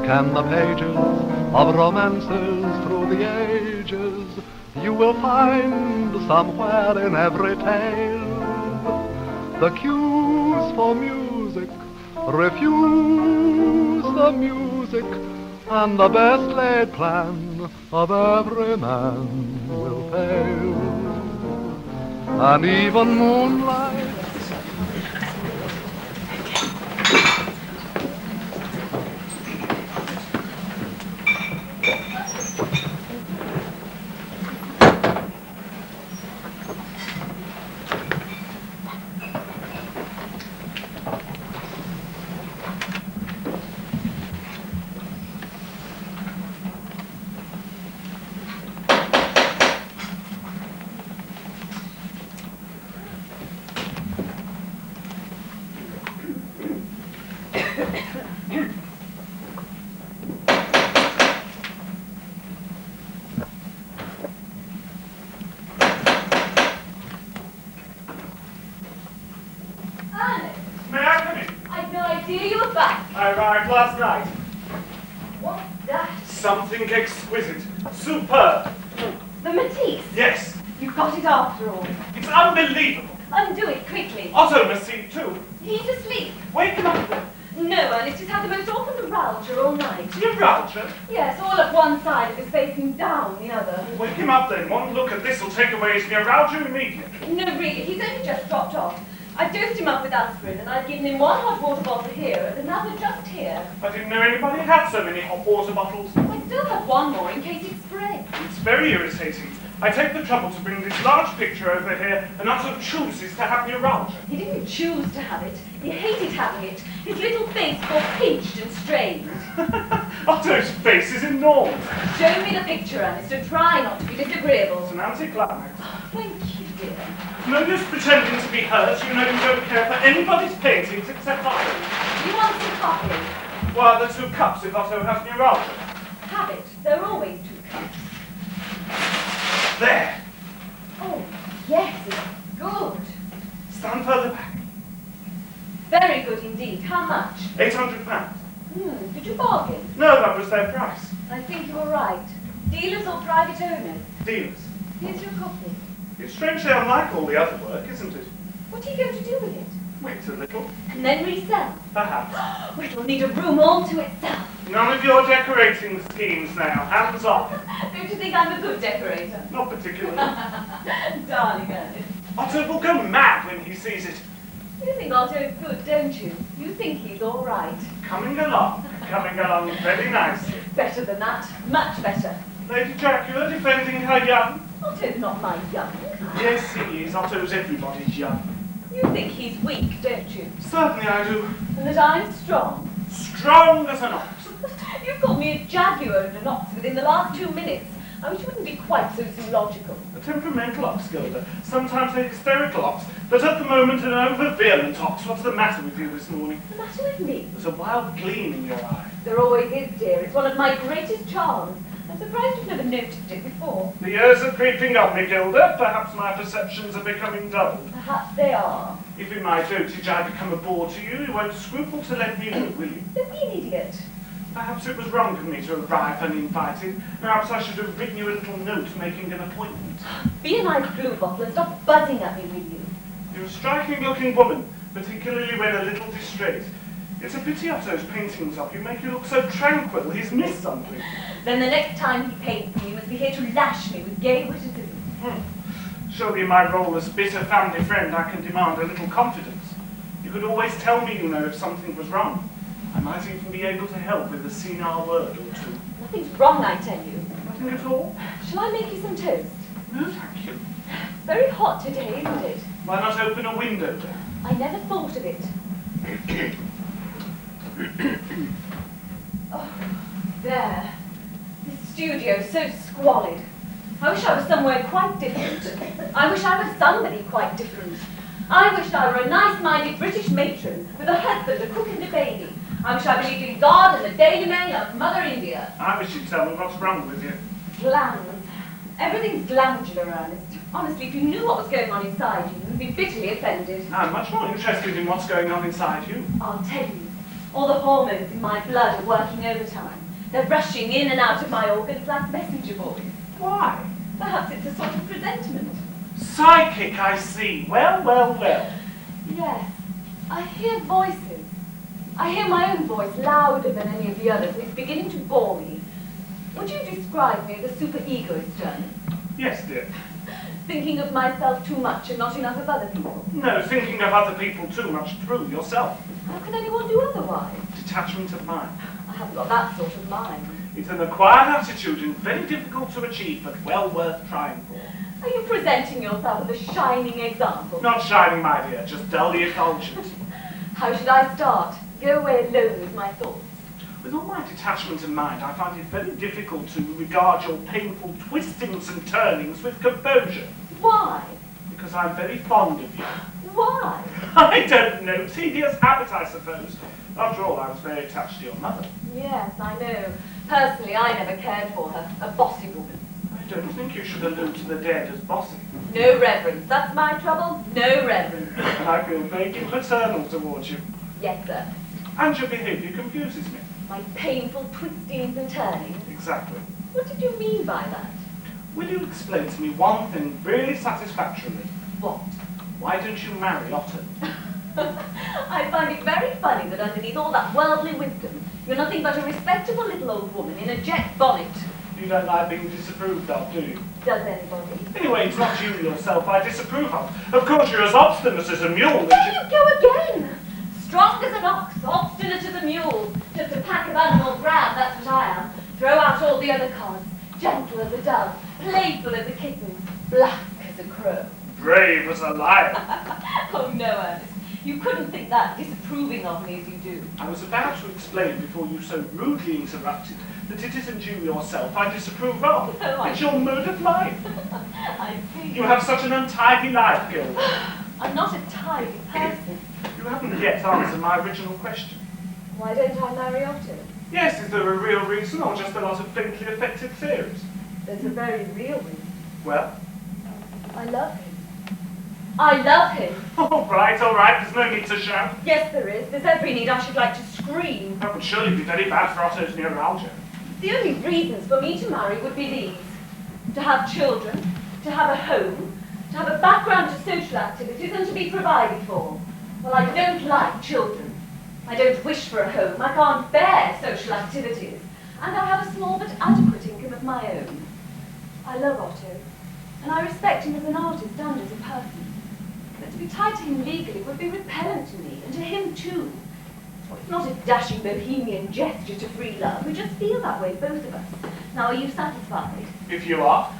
Scan the pages of romances through the ages. You will find somewhere in every tale the cues for music. Refuse the music, and the best laid plan of every man will fail. And even moonlight. I arrived last night. What's that? Something exquisite. Superb. The Matisse? Yes. You got it after all. It's unbelievable. Undo it quickly. Otto must see it too. He's asleep. Wake him up then. No, Ernest, he's had the most awful neuralgia all night. Neuralgia? Yes, all up one side of his face and down the other. Wake him up then. One look at this will take away his neuralgia immediately. No, really, he's only just dropped off. I dosed him up with aspirin, and I've given him one hot water bottle here and another just here. I didn't know anybody had so many hot water bottles. I still have one more in case it spreads. It's very irritating. I take the trouble to bring this large picture over here, and Otto chooses to have neuralgia. He didn't choose to have it. He hated having it. His little face got pinched and strained. Otto's face is enormous. Show me the picture, Ernest, and try not to be disagreeable. It's an anticlimax. Oh, thank you, dear. No use pretending to be hurt. You know you don't care for anybody's paintings except Otto's. You want some coffee? Well, the 2 cups if Otto has neuralgia. Have it. There are always 2 cups. There. Oh, yes, it's good. Stand further back. Very good indeed. How much? £800. Did you bargain? No, that was their price. I think you were right. Dealers or private owners? Dealers. Here's your coffee. It's strangely unlike all the other work, isn't it? What are you going to do with it? Wait a little. And then resell? Perhaps. Well, it'll need a room all to itself. None of your decorating schemes now. Hands off. Don't you think I'm a good decorator? Not particularly. Darling Ernest. Otto will go mad when he sees it. You think Otto's good, don't you? You think he's all right. Coming along very nicely. Better than that. Much better. Lady Dracula defending her young. Otto's not my young. Yes, he is. Otto's everybody's young. You think he's weak, don't you? Certainly I do. And that I'm strong. Strong as an ox. You've called me a jaguar and an ox within the last 2 minutes. I wish you wouldn't be quite so zoological. A temperamental ox, Gilda. Sometimes a hysterical ox, but at the moment an over-virulent ox. What's the matter with you this morning? What's the matter with me? There's a wild gleam in your eye. There always is, dear. It's one of my greatest charms. I'm surprised you've never noticed it before. The years are creeping on me, Gilda. Perhaps my perceptions are becoming doubled. Perhaps they are. If in my dotage I become a bore to you, you won't scruple to let me in, will you? Don't be an idiot. Perhaps it was wrong of me to arrive uninvited. Perhaps I should have written you a little note making an appointment. Be a nice blue bottle and stop buzzing at me, will you? You're a striking-looking woman, particularly when a little distrait. It's a pity Otto's paintings of you make you look so tranquil. He's missed something. Then the next time he paints me, you must be here to lash me with gay witticism. Surely in my role as bitter family friend I can demand a little confidence. You could always tell me, you know, if something was wrong. I might even be able to help with a senile word or 2. Nothing's wrong, I tell you. Nothing at all? Shall I make you some toast? No, thank you. It's very hot today, isn't it? Why not open a window then? I never thought of it. Oh, there. This studio's so squalid. I wish I was somewhere quite different. I wish I was somebody quite different. I wish I were a nice-minded British matron with a husband, a cook and a baby. I wish I believed in God and the Daily Mail of Mother India. I wish you'd tell me what's wrong with you. Glands. Everything's glandular, Ernest. Honestly, if you knew what was going on inside you, you'd be bitterly offended. I'm much more interested in what's going on inside you. I'll tell you. All the hormones in my blood are working overtime. They're rushing in and out of my organs like messenger boys. Why? Perhaps it's a sort of presentiment. Psychic, I see. Well, well, well. Yes, I hear voices. I hear my own voice louder than any of the others, and it's beginning to bore me. Would you describe me as a super-egoist, Ernest? Yes, dear. Thinking of myself too much and not enough of other people? No, thinking of other people too much through yourself. How can anyone do otherwise? Detachment of mind. I haven't got that sort of mind. It's an acquired attitude and very difficult to achieve, but well worth trying for. Are you presenting yourself as a shining example? Not shining, my dear, just dully effulgent. How should I start? Go away alone with my thoughts. With all my detachment in mind, I find it very difficult to regard your painful twistings and turnings with composure. Why? Because I'm very fond of you. Why? I don't know. Tedious habit, I suppose. After all, I was very attached to your mother. Yes, I know. Personally, I never cared for her. A bossy woman. I don't think you should allude to the dead as bossy. No reverence. That's my trouble. No reverence. And I feel vaguely paternal towards you. Yes, sir. And your behaviour confuses me. My painful twistings and turnings. Exactly. What did you mean by that? Will you explain to me one thing really satisfactorily? What? Why don't you marry Otto? I find it very funny that underneath all that worldly wisdom, you're nothing but a respectable little old woman in a jet bonnet. You don't like being disapproved of, do you? Does anybody? Anyway, it's not you yourself I disapprove of. Of course, you're as obstinate as a mule. There you go again! Strong as an ox, obstinate as a mule. Just a pack of animal grab, that's what I am. Throw out all the other cards. Gentle as a dove, playful as a kitten, black as a crow. Brave as a lion. Oh no, Ernest. You couldn't think that disapproving of me as you do. I was about to explain before you so rudely interrupted that it isn't you yourself I disapprove of. Oh, It's your mode of life. I see. You have such an untidy life, Gilda. I'm not a tidy person. You haven't yet answered my original question. Why don't I marry Otto? Yes, is there a real reason or just a lot of faintly affected theories? There's a very real reason. Well, I love him. I love him. all right, there's no need to shout. Yes, there is. There's every need. I should like to scream. That would surely be very bad for Otto's neuralgia. The only reasons for me to marry would be these. To have children, to have a home, to have a background to social activities and to be provided for. Well, I don't like children. I don't wish for a home. I can't bear social activities. And I have a small but adequate income of my own. I love Otto, and I respect him as an artist and as a person. But to be tied to him legally would be repellent to me, and to him too. It's not a dashing bohemian gesture to free love. We just feel that way, both of us. Now, are you satisfied? If you are.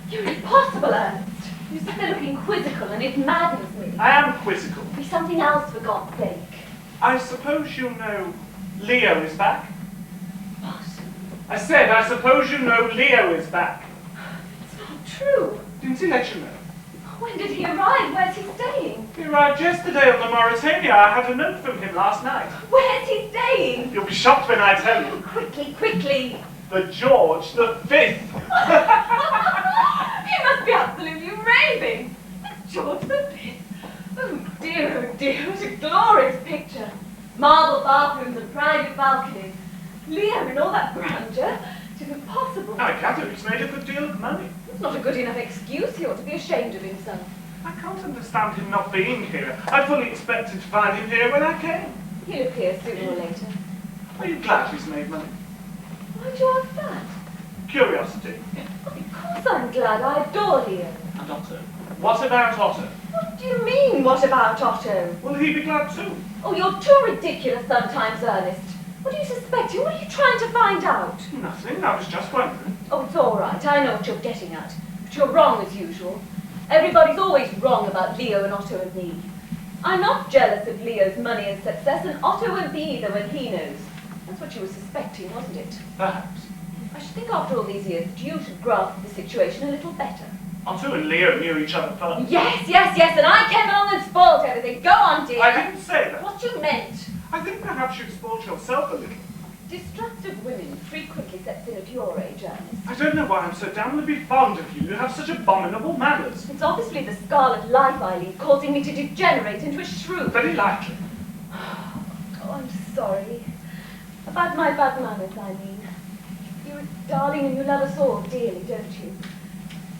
You're impossible, Ernest. You sit there looking quizzical, and it maddens me. I am quizzical. Be something else, for God's sake. I suppose you know Leo is back? What? I said, I suppose you know Leo is back. It's not true. Didn't he let you know? When did he arrive? Where's he staying? He arrived yesterday on the Mauritania. I had a note from him last night. Where's he staying? You'll be shocked when I tell you. Quickly, quickly. The George the Fifth. You must be absolutely raving. George the Fifth. Oh dear, what a glorious picture. Marble bathrooms and private balconies. Leo in all that grandeur. It isn't possible. I gather he's made a good deal of money. It's not a good enough excuse. He ought to be ashamed of himself. I can't understand him not being here. I fully expected to find him here when I came. He'll appear sooner or later. Are you glad he's made money? Why'd you ask that? Curiosity. Of course I'm glad. I adore Leo. And Otto. What about Otto? What do you mean, what about Otto? Will he be glad too? Oh, you're too ridiculous sometimes, Ernest. What are you suspecting? What are you trying to find out? Nothing. I was just wondering. Oh, it's all right. I know what you're getting at. But you're wrong as usual. Everybody's always wrong about Leo and Otto and me. I'm not jealous of Leo's money and success, and Otto won't be either when he knows. That's what you were suspecting, wasn't it? Perhaps. I should think after all these years that you should grasp the situation a little better. Otto and Leo knew each other first. Yes, and I came along and spoiled everything. Go on, dear. I didn't say that. What you meant. I think perhaps you spoiled yourself a little. Distrust of women frequently sets in at your age, Ernest. I don't know why I'm so damnably fond of you. You have such abominable manners. It's obviously the scarlet life I lead causing me to degenerate into a shrew. Very likely. Oh, I'm sorry. About my bad manners, I mean. you, darling, and you love us all dearly, don't you?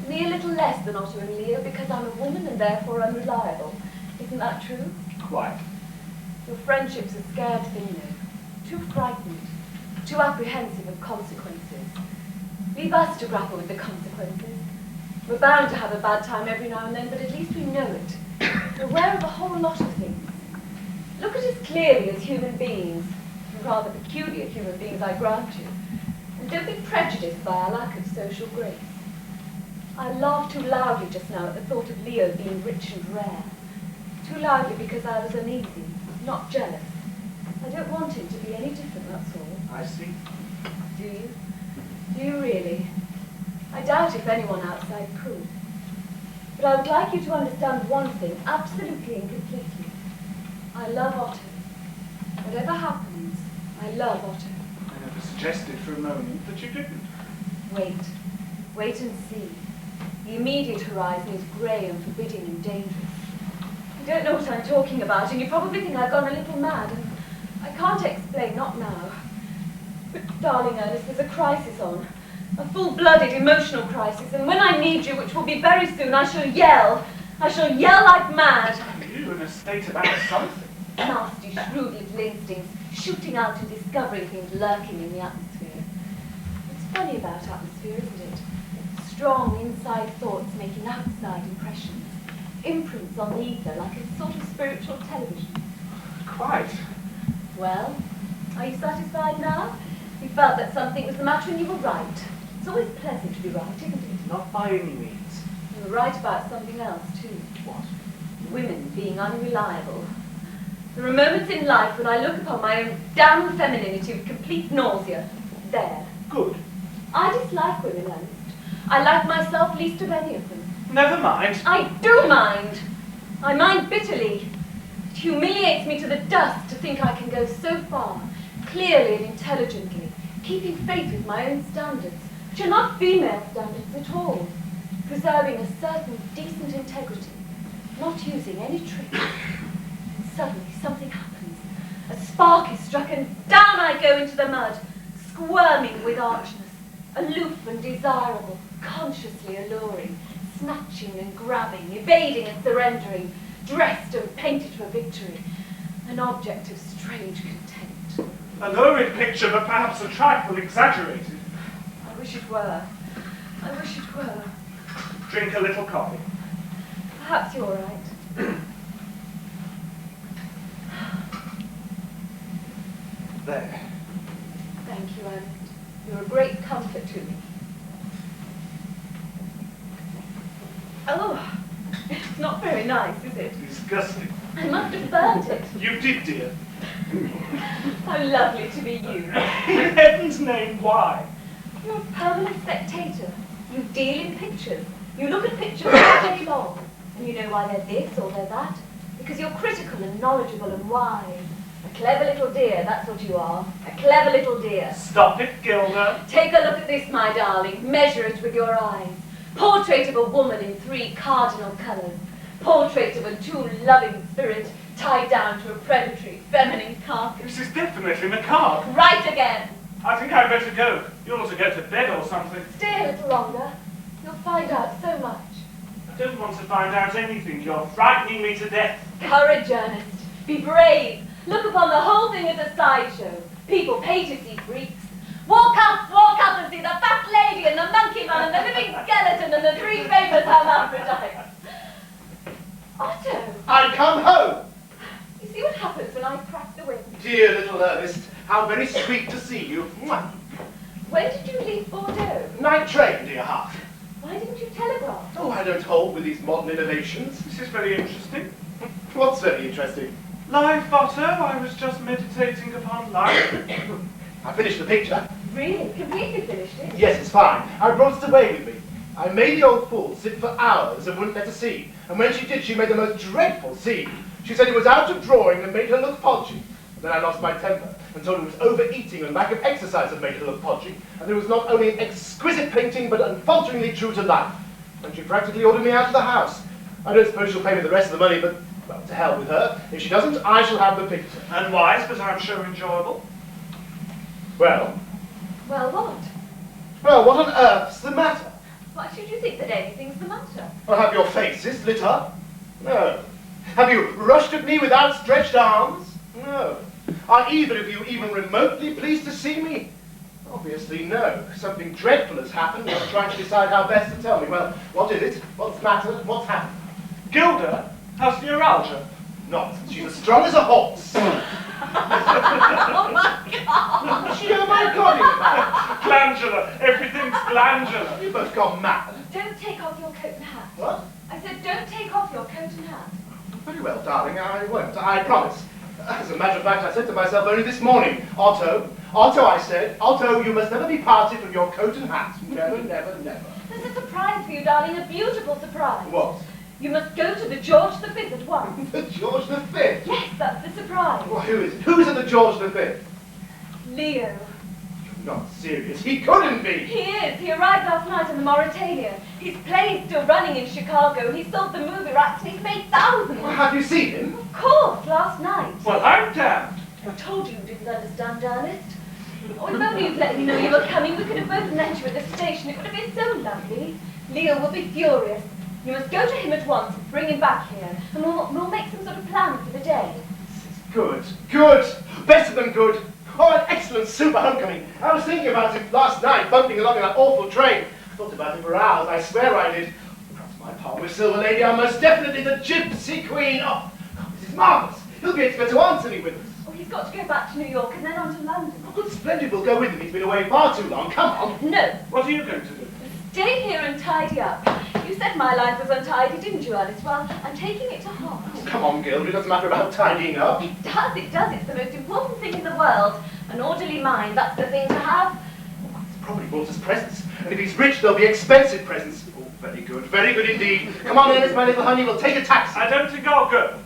Me a little less than Otto and Leo because I'm a woman and therefore unreliable. Isn't that true? Quite. Your friendship's a scared thing, though. Too frightened. Too apprehensive of consequences. Leave us to grapple with the consequences. We're bound to have a bad time every now and then, but at least we know it. We're aware of a whole lot of things. Look at us clearly as human beings. Rather peculiar human beings, I grant you. And don't be prejudiced by our lack of social grace. I laughed too loudly just now at the thought of Leo being rich and rare. Too loudly because I was uneasy, not jealous. I don't want him to be any different, that's all. I see. Do you? Do you really? I doubt if anyone outside could. But I would like you to understand one thing, absolutely and completely. I love Otto. Whatever happens, I love Otto. I never suggested for a moment that you didn't. Wait. Wait and see. The immediate horizon is grey and forbidding and dangerous. You don't know what I'm talking about, and you probably think I've gone a little mad, and I can't explain, not now. But, darling Ernest, there's a crisis on. A full-blooded emotional crisis, and when I need you, which will be very soon, I shall yell. I shall yell like mad. You in a state about something. Nasty, shrewd little instincts, shooting out and discovering things lurking in the atmosphere. It's funny about atmosphere, isn't it? Strong inside thoughts making outside impressions. Imprints on the ether like a sort of spiritual television. Quite. Well, are you satisfied now? You felt that something was the matter and you were right. It's always pleasant to be right, isn't it? Not by any means. You were right about something else, too. What? Women being unreliable. There are moments in life when I look upon my own damn femininity with complete nausea. There. Good. I dislike women, Ernest. I like myself least of any of them. Never mind. I do mind. I mind bitterly. It humiliates me to the dust to think I can go so far, clearly and intelligently, keeping faith with my own standards, which are not female standards at all, preserving a certain decent integrity, not using any tricks. And suddenly something happens. A spark is struck and down I go into the mud, squirming with archness, aloof and desirable, consciously alluring, snatching and grabbing, evading and surrendering, dressed and painted for victory, an object of strange contempt. A lurid picture, but perhaps a trifle exaggerated. I wish it were. I wish it were. Drink a little coffee. Perhaps you're right. There. Thank you, Ernest. You're a great comfort to me. Oh, it's not very nice, is it? Disgusting. I must have burnt it. You did, dear. How lovely to be you. In heaven's name, why? You're a permanent spectator. You deal in pictures. You look at pictures all day long. And you know why they're this or they're that. Because you're critical and knowledgeable and wise. A clever little dear, that's what you are. A clever little dear. Stop it, Gilda. Take a look at this, my darling. Measure it with your eyes. Portrait of a woman in 3 cardinal colours. Portrait of a too loving spirit tied down to a predatory, feminine carcass. This is definitely macabre. Right again. I think I'd better go. You ought to go to bed or something. Stay a little longer. You'll find out so much. I don't want to find out anything. You're frightening me to death. Courage, Ernest. Be brave. Look upon the whole thing as a sideshow. People pay to see freaks. Walk up and see the fat lady and the monkey man and the living skeleton and the 3 famous hermaphrodites. Otto! I come home. You see what happens when I crack the whip? Dear little Ernest, how very sweet to see you. Mwah. When did you leave Bordeaux? Night train, dear heart. Why didn't you telegraph? Oh, I don't hold with these modern innovations. This is very interesting. What's very interesting? Life, Otto. I was just meditating upon life. I finished the picture. Really? Completely finished it? Yes, it's fine. I brought it away with me. I made the old fool sit for hours and wouldn't let her see. And when she did, she made the most dreadful scene. She said it was out of drawing and made her look podgy. And then I lost my temper and told her it was overeating and lack of exercise that made her look podgy. And it was not only an exquisite painting, but unfalteringly true to life. And she practically ordered me out of the house. I don't suppose she'll pay me the rest of the money, but, well, to hell with her. If she doesn't, I shall have the picture. Unwise, but I'm sure enjoyable. Well, Well, what? Well, what on earth's the matter? Why should you think that anything's the matter? Well, have your faces lit up? No. Have you rushed at me with outstretched arms? No. Are either of you even remotely pleased to see me? Obviously no. Something dreadful has happened. You're trying to decide how best to tell me. Well, what is it? What's the matter? What's happened? Gilda has neuralgia. Nonsense. She's as strong as a horse. Oh my God! What's she oh my godding about? Glandular. Everything's glandular. You both gone mad. Don't take off your coat and hat. What? I said don't take off your coat and hat. Very well, darling. I won't. I promise. As a matter of fact, I said to myself only this morning, Otto, I said, Otto, you must never be parted from your coat and hat. Never, never, never. There's a surprise for you, darling, a beautiful surprise. What? You must go to the George V at once. The George V? Yes, that's the surprise. Well, who is it? Who's at the George V? Leo. You're not serious. He couldn't be. He is. He arrived last night on the Mauritanian. His play's still running in Chicago, and he sold the movie rights, and he's made thousands. Well, have you seen him? Of course, last night. Well, I'm damned. I told you didn't understand, Ernest. Oh, if only you'd let me know you were coming, we could have both met you at the station. It would have been so lovely. Leo will be furious. You must go to him at once and bring him back here, and we'll make some sort of plan for the day. Good. Good. Better than good. Oh, an excellent super homecoming. I was thinking about it last night, bumping along in that awful train. I thought about it for hours, I swear I did. Cross my palm with Silver Lady, I'm most definitely the Gypsy Queen. Oh, this is marvellous. He'll be expected to answer me with us. Oh, he's got to go back to New York and then on to London. Oh, good, splendid. We'll go with him. He's been away far too long. Come on. No. What are you going to do? Stay here and tidy up. You said my life was untidy, didn't you, Ernest? Well, I'm taking it to heart. Oh, come on, Gilda. It doesn't matter about tidying up. It does, it does. It's the most important thing in the world. An orderly mind, that's the thing to have. He's probably brought us presents. And if he's rich, they'll be expensive presents. Oh, very good. Very good indeed. Come on, Ernest, my little honey. We'll take a taxi. I don't think I'll go.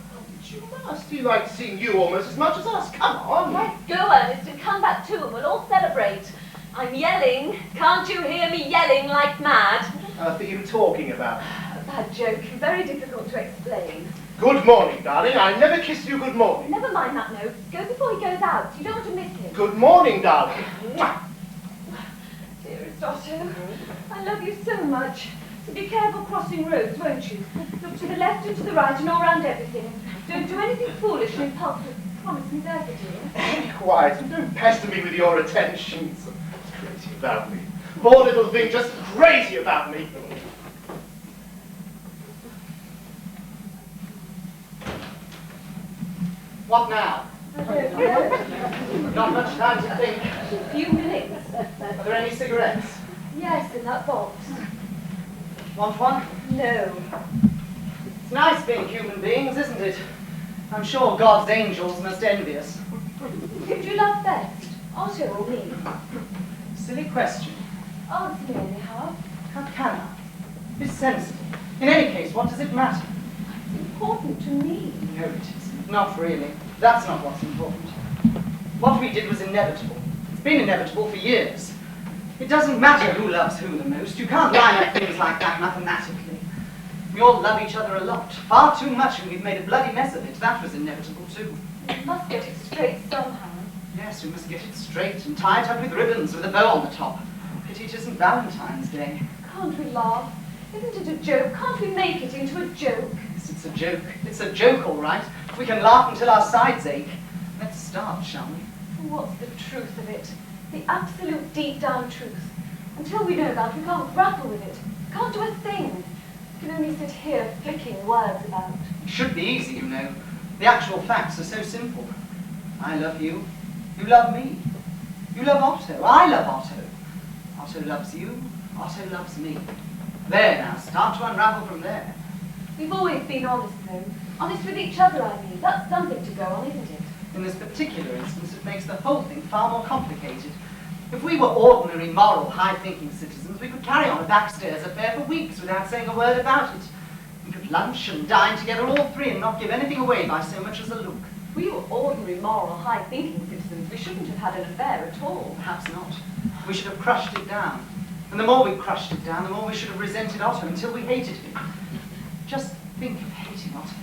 You must. You like seeing you almost as much as us. Come on. Let's go, Ernest, and come back too, and we'll all celebrate. I'm yelling. Can't you hear me yelling like mad? What are you talking about? A bad joke. Very difficult to explain. Good morning, darling. I never kissed you good morning. Never mind that note. Go before he goes out. You don't want to miss him. Good morning, darling. Mwah. Dearest Otto, I love you so much. So be careful crossing roads, won't you? Look to the left and to the right and all round everything. Don't do anything foolish and impulsive. Promise me that, dear. Be quiet and don't pester me with your attentions. Crazy about me. Poor little thing, just crazy about me. What now? I don't know. Not much time to think. A few minutes. Are there any cigarettes? Yes, in that box. Want one? No. It's nice being human beings, isn't it? I'm sure God's angels must envy us. Who do you love best, Otto or me? Silly question. Answer me anyhow. How can I? Be sensible. In any case, what does it matter? It's important to me. No, it isn't. Not really. That's not what's important. What we did was inevitable. It's been inevitable for years. It doesn't matter who loves who the most. You can't line up things like that mathematically. We all love each other a lot. Far too much, and we've made a bloody mess of it. That was inevitable too. We must get it straight somehow. Yes, we must get it straight and tie it up with ribbons with a bow on the top. Pity it isn't Valentine's Day. Can't we laugh? Isn't it a joke? Can't we make it into a joke? Yes, it's a joke. It's a joke, all right. We can laugh until our sides ache. Let's start, shall we? What's the truth of it? The absolute deep down truth. Until we know that, we can't grapple with it. Can't do a thing. We can only sit here flicking words about. It should be easy, you know. The actual facts are so simple. I love you. You love me. You love Otto. I love Otto. Otto loves you. Otto loves me. There now, start to unravel from there. We've always been honest, though. Honest with each other, I mean. That's something to go on, isn't it? In this particular instance, it makes the whole thing far more complicated. If we were ordinary, moral, high-thinking citizens, we could carry on a backstairs affair for weeks without saying a word about it. We could lunch and dine together, all three, and not give anything away by so much as a look. If we were ordinary, moral, high-thinking citizens, we shouldn't have had an affair at all. Perhaps not. We should have crushed it down. And the more we crushed it down, the more we should have resented Otto until we hated him. Just think of hating Otto.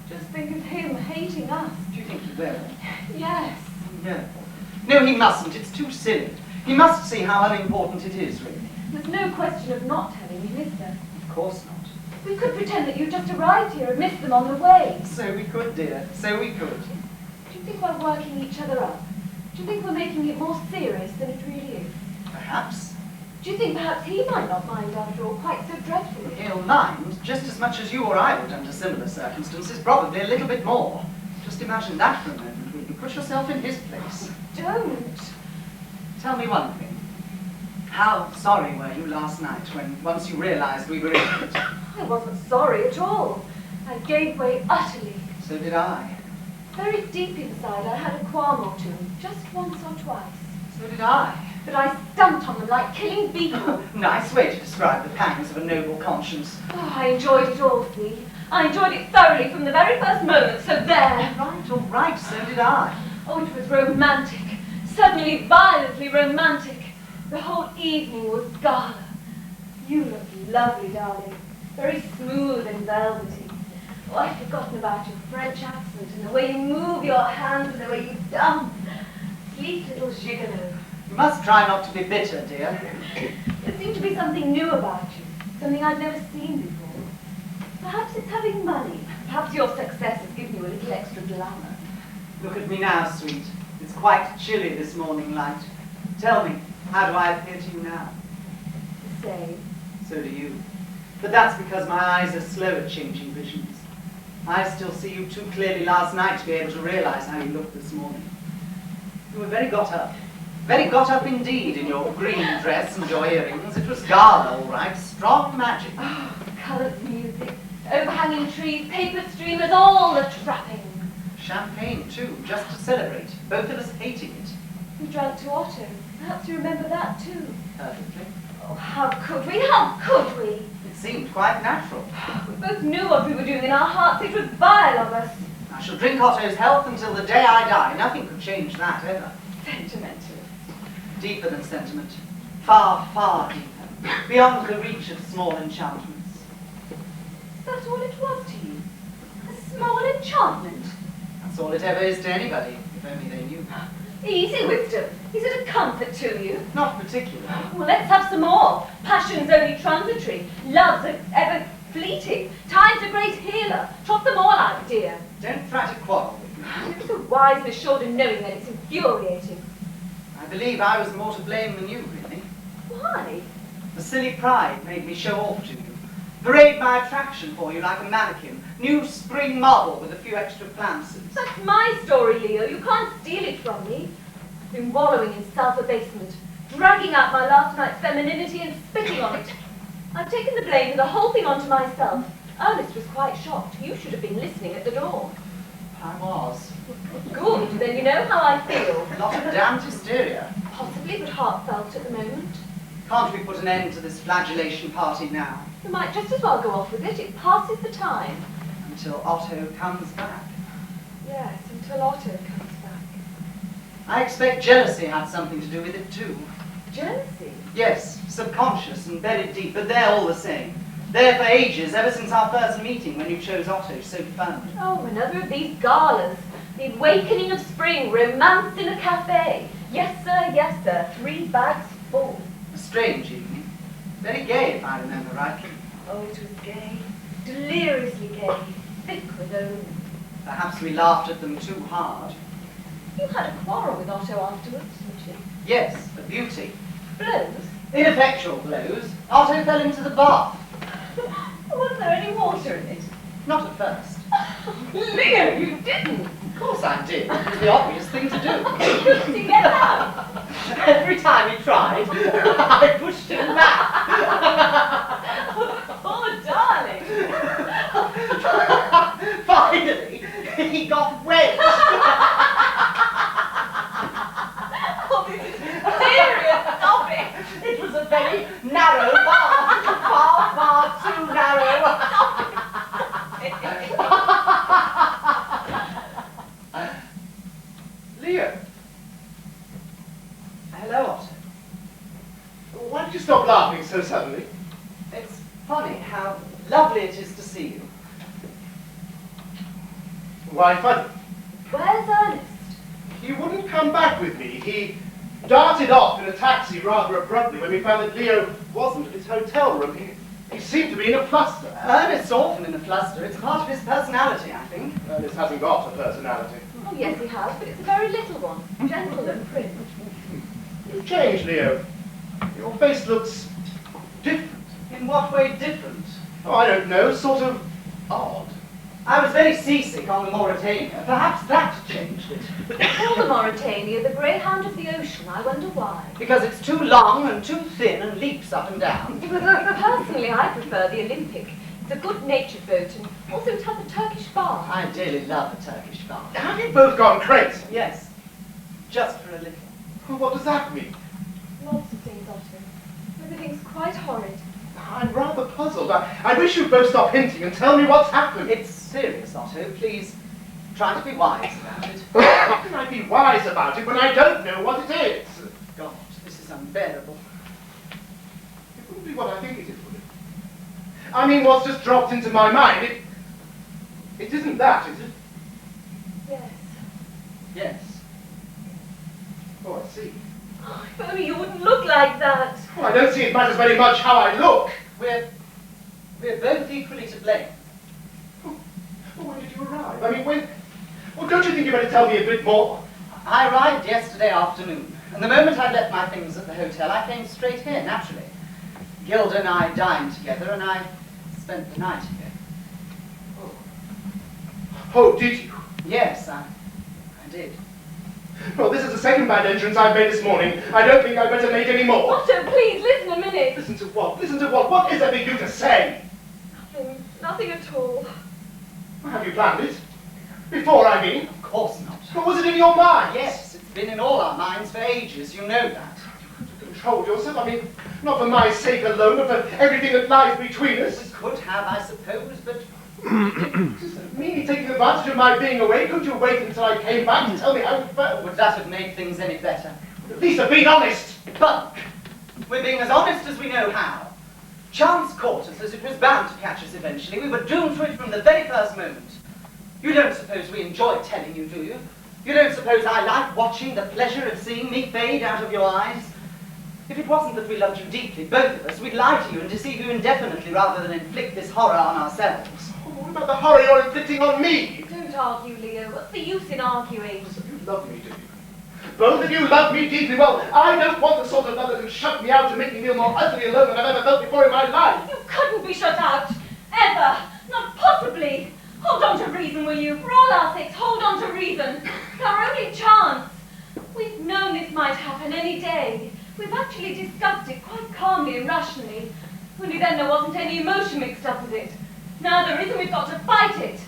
Just think of him hating us. Do you think he will? Yes. No. No, he mustn't. It's too silly. He must see how unimportant it is, really. There's no question of not telling him, is there? Of course not. We could pretend that you just arrived here and missed them on the way. So we could, dear. So we could. Do you think we're working each other up? Do you think we're making it more serious than it really is? Perhaps. Do you think perhaps he might not mind after all quite so dreadfully? He'll mind just as much as you or I would under similar circumstances, probably a little bit more. Just imagine that for a moment, will you? Put yourself in his place. Don't. Tell me one thing. How sorry were you last night when once you realized we were in it? I wasn't sorry at all. I gave way utterly. So did I. Very deep inside, I had a qualm or two, just once or twice. So did I. But I stumped on them like killing beetles. Nice way to describe the pangs of a noble conscience. Oh, I enjoyed it all, see? I enjoyed it thoroughly from the very first moment, so there. All right, so did I. Oh, it was romantic. Suddenly violently romantic. The whole evening was gala. You look lovely, darling. Very smooth and velvety. Oh, I'd forgotten about your French accent and the way you move your hands and the way you dance. Sweet little gigolo. You must try not to be bitter, dear. There seemed to be something new about you. Something I'd never seen before. Perhaps it's having money. Perhaps your success has given you a little extra glamour. Look at me now, sweet. It's quite chilly this morning light. Tell me, how do I appear to you now? The same. So do you. But that's because my eyes are slow at changing visions. I still see you too clearly last night to be able to realize how you looked this morning. You were very got up. Very got up indeed in your green dress and your earrings. It was gala, all right. Strong magic. Oh, coloured music, overhanging trees, paper streamers, all the trappings. Champagne, too, just to celebrate. Both of us hating it. We drank to Otto. Perhaps you remember that too. Perfectly. Oh, how could we? How could we? It seemed quite natural. We both knew what we were doing in our hearts. It was vile of us. I shall drink Otto's health until the day I die. Nothing could change that, ever. Sentimentalist. Deeper than sentiment. Far, far deeper. Beyond the reach of small enchantments. Is that all it was to you? A small enchantment? That's all it ever is to anybody, if only they knew. Easy wisdom. Is it a comfort to you? Not particularly. Well, let's have some more. Passion's only transitory. Love's ever fleeting. Time's a great healer. Trot them all out, dear. Don't try to quarrel with me. You're so wise and assured in knowing that it's infuriating. I believe I was more to blame than you, really. Why? The silly pride made me show off to you. Parade my attraction for you like a mannequin. New spring model with a few extra glances. That's my story, Leo. You can't steal it from me. I've been wallowing in self-abasement, dragging out my last night's femininity and spitting on it. I've taken the blame for the whole thing onto myself. Ernest was quite shocked. You should have been listening at the door. I was. Good, then you know how I feel. A lot of damned hysteria. Possibly, but heartfelt at the moment. Can't we put an end to this flagellation party now? We might just as well go off with it. It passes the time. Until Otto comes back. Yes, until Otto comes back. I expect jealousy had something to do with it too. Jealousy? Yes, subconscious and buried deep, but they're all the same. There for ages, ever since our first meeting when you chose Otto so firmly. Oh, another of these galas. The awakening of spring, romance in a cafe. Yes, sir, 3 bags full. A strange evening. Very gay, if I remember rightly. Oh, it was gay. Deliriously gay. Thick with own. Perhaps we laughed at them too hard. You had a quarrel with Otto afterwards, didn't you? Yes, a beauty. Blows? Ineffectual blows. Otto fell into the bath. Was there any water in it? Not at first. Leo, you didn't! Of course I did. It was the obvious thing to do. Couldn't he get out? Every time he tried, I pushed him back. Oh, darling! Finally, he got wedged. Oh, this is serious. Stop it! It was a very narrow path. Far too narrow. Leo. Hello, Otto. Why did you stop laughing so suddenly? It's funny how lovely it is to see you. Why funny? Where's Ernest? He wouldn't come back with me. darted off in a taxi rather abruptly when we found that Leo wasn't at his hotel room. He seemed to be in a fluster. Ernest's often in a fluster. It's part of his personality, I think. Ernest hasn't got a personality. Oh, yes, he has, but it's a very little one. Gentle and prim. You've changed, Leo. Your face looks different. In what way different? Oh, I don't know, sort of odd. I was very seasick on the Mauritania. Perhaps that changed it. Call the Mauritania the greyhound of the ocean. I wonder why. Because it's too long and too thin and leaps up and down. Personally, I prefer the Olympic. It's a good-natured boat, and also it has a Turkish bar. I dearly love a Turkish bar. Have you both gone crazy? Yes, just for a little. Well, what does that mean? Lots of things, Otto. Everything's quite horrid. I'm rather puzzled. I wish you'd both stop hinting and tell me what's happened. It's serious, Otto. Please try to be wise about it. How can I be wise about it when I don't know what it is? God, this is unbearable. It wouldn't be what I think it is, would it? I mean, what's just dropped into my mind, it isn't that, is it? Yes. Yes. Oh, I see. Oh, if only you wouldn't look like that. Well, I don't see it matters very much how I look. We're both equally to blame. Well, when did you arrive? I mean, when... Well, don't you think you better tell me a bit more? I arrived yesterday afternoon, and the moment I left my things at the hotel, I came straight here, naturally. Gilda and I dined together, and I spent the night here. Oh, did you? Yes, I did. Well, this is the second bad entrance I've made this morning. I don't think I'd better make any more. Otto, please, listen a minute. Listen to what? Listen to what? What is there for you to say? Nothing at all. Have you planned it? Before, I mean. Of course not. What was it in your mind? Yes, it's been in all our minds for ages, you know that. You controlled yourself. I mean, not for my sake alone, but for everything that lies between us. We could have, I suppose, but... Me taking advantage of my being away? Couldn't you wait until I came back to tell me how it felt? Would that have made things any better? At least have been honest. But we're being as honest as we know how. Chance caught us as it was bound to catch us eventually. We were doomed to it from the very first moment. You don't suppose we enjoy telling you, do you? You don't suppose I like watching the pleasure of seeing me fade out of your eyes? If it wasn't that we loved you deeply, both of us, we'd lie to you and deceive you indefinitely rather than inflict this horror on ourselves. What about the horror you're inflicting on me? Don't argue, Leo. What's the use in arguing? You love me, do you? Both of you love me deeply. Well, I don't want the sort of love that can shut me out and make me feel more utterly alone than I've ever felt before in my life. You couldn't be shut out. Ever. Not possibly. Hold on to reason, will you? For all our sakes, hold on to reason. It's our only chance. We've known this might happen any day. We've actually discussed it quite calmly and rationally. Only then there wasn't any emotion mixed up with it. Now there is, and we've got to fight it.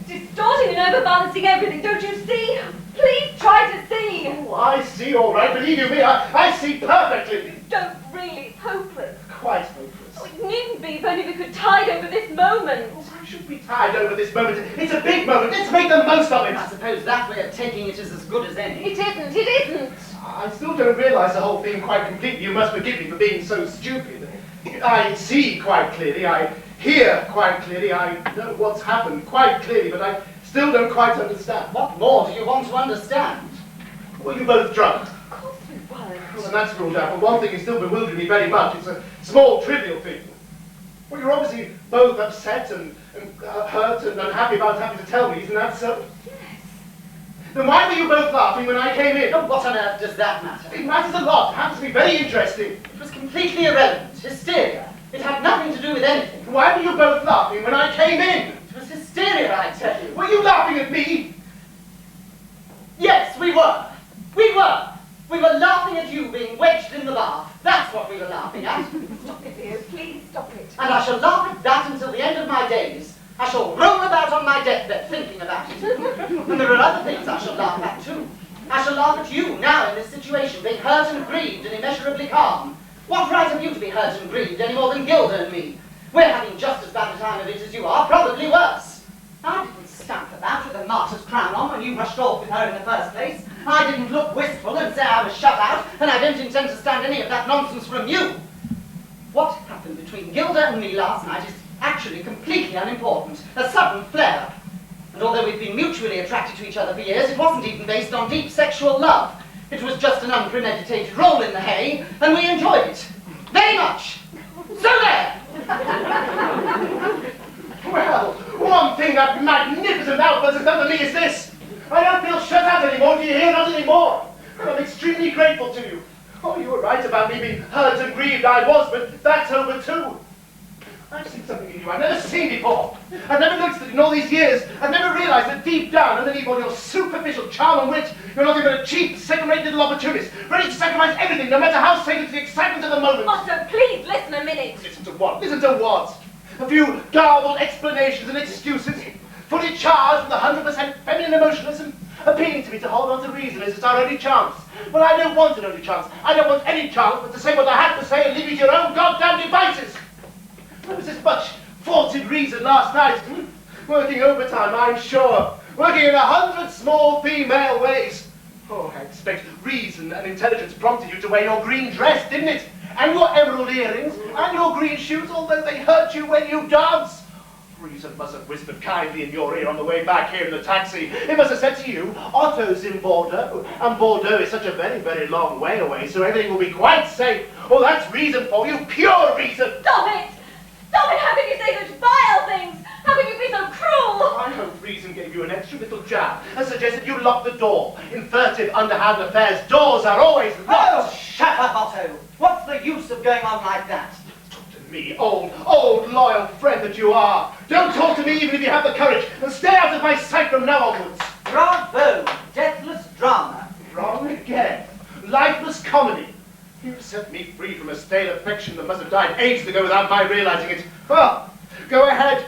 It's distorting and overbalancing everything, don't you see? Please try to see. Oh, I see, all right. Believe you me, I see perfectly. Don't really. It's hopeless. Quite hopeless. Oh, it needn't be if only we could tide over this moment. Oh, I should be tired over this moment. It's a big moment. Let's make the most of it. I suppose that way of taking it is as good as any. It isn't. It isn't. I still don't realise the whole thing quite completely. You must forgive me for being so stupid. I see quite clearly. I hear quite clearly. I know what's happened quite clearly, but I still don't quite understand. What more do you want to understand? Were you both drunk? Of course we weren't. Well, and that's ruled out. But one thing is still bewildering me very much. It's a small, trivial thing. Well, you're obviously both upset and hurt and unhappy about having to tell me, isn't that so? Yes. Then why were you both laughing when I came in? Oh, what on earth does that matter? It matters a lot. It happens to be very interesting. It was completely irrelevant. Hysteria. It had nothing to do with anything. Why were you both laughing when I came in? It was hysteria, I tell you. Were you laughing at me? Yes, we were. We were. We were laughing at you being wedged in the bath. That's what we were laughing at. Stop it, Leo. Please stop it. And I shall laugh at that until the end of my days. I shall roll about on my deathbed thinking about it. And there are other things I shall laugh at too. I shall laugh at you now in this situation, being hurt and grieved and immeasurably calm. What right have you to be hurt and grieved any more than Gilda and me? We're having just as bad a time of it as you are, probably worse. I didn't stamp about with a martyr's crown on when you rushed off with her in the first place. I didn't look wistful and say I was shut out, and I don't intend to stand any of that nonsense from you. What happened between Gilda and me last night is actually completely unimportant, a sudden flare-up. And although we've been mutually attracted to each other for years, it wasn't even based on deep sexual love. It was just an unpremeditated roll in the hay, and we enjoyed it. Very much. So there! Well, one thing that magnificent outburst has done for me is this. I don't feel shut out anymore, do you hear? Not anymore. And I'm extremely grateful to you. Oh, you were right about me being hurt and grieved. I was, but that's over too. I've seen something in you I've never seen before. I've never noticed it in all these years. I've never realized that deep down, underneath all your superficial charm and wit, you're nothing but a cheap, second-rate little opportunist, ready to sacrifice everything, no matter how safe it's the excitement of the moment. Otto, please, listen a minute. Listen to what? Listen to what? A few garbled explanations and excuses, fully charged with 100% feminine emotionalism, appealing to me to hold on to reason as it's our only chance. Well, I don't want an only chance. I don't want any chance but to say what I have to say and leave you to your own goddamn devices. There was this much faulted reason last night. Working overtime, I'm sure. Working in 100 small female ways. Oh, I expect reason and intelligence prompted you to wear your green dress, didn't it? And your emerald earrings, and your green shoes, although they hurt you when you dance. Reason must have whispered kindly in your ear on the way back here in the taxi. It must have said to you, Otto's in Bordeaux, and Bordeaux is such a very, very long way away, so everything will be quite safe. Oh, that's reason for you, pure reason. Stop it! Stop it! How can you say such vile things? How can you be so cruel? I hope reason gave you an extra little jab and suggested you lock the door. In furtive, underhand affairs, doors are always Oh, locked. shut up, Otto. What's the use of going on like that? Talk to me, old, loyal friend that you are. Don't talk to me even if you have the courage, and stay out of my sight from now onwards. Bravo! Deathless drama. Wrong again. Lifeless comedy. You set me free from a stale affection that must have died ages ago without my realizing it. Oh, go ahead,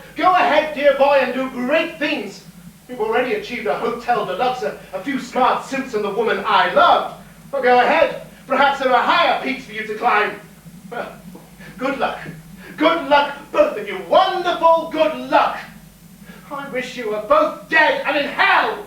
dear boy, and do great things. You've already achieved a hotel deluxe, a few smart suits, and the woman I loved. Well, go ahead. Perhaps there are higher peaks for you to climb. Well, good luck. Good luck, both of you. Wonderful good luck. I wish you were both dead and in hell.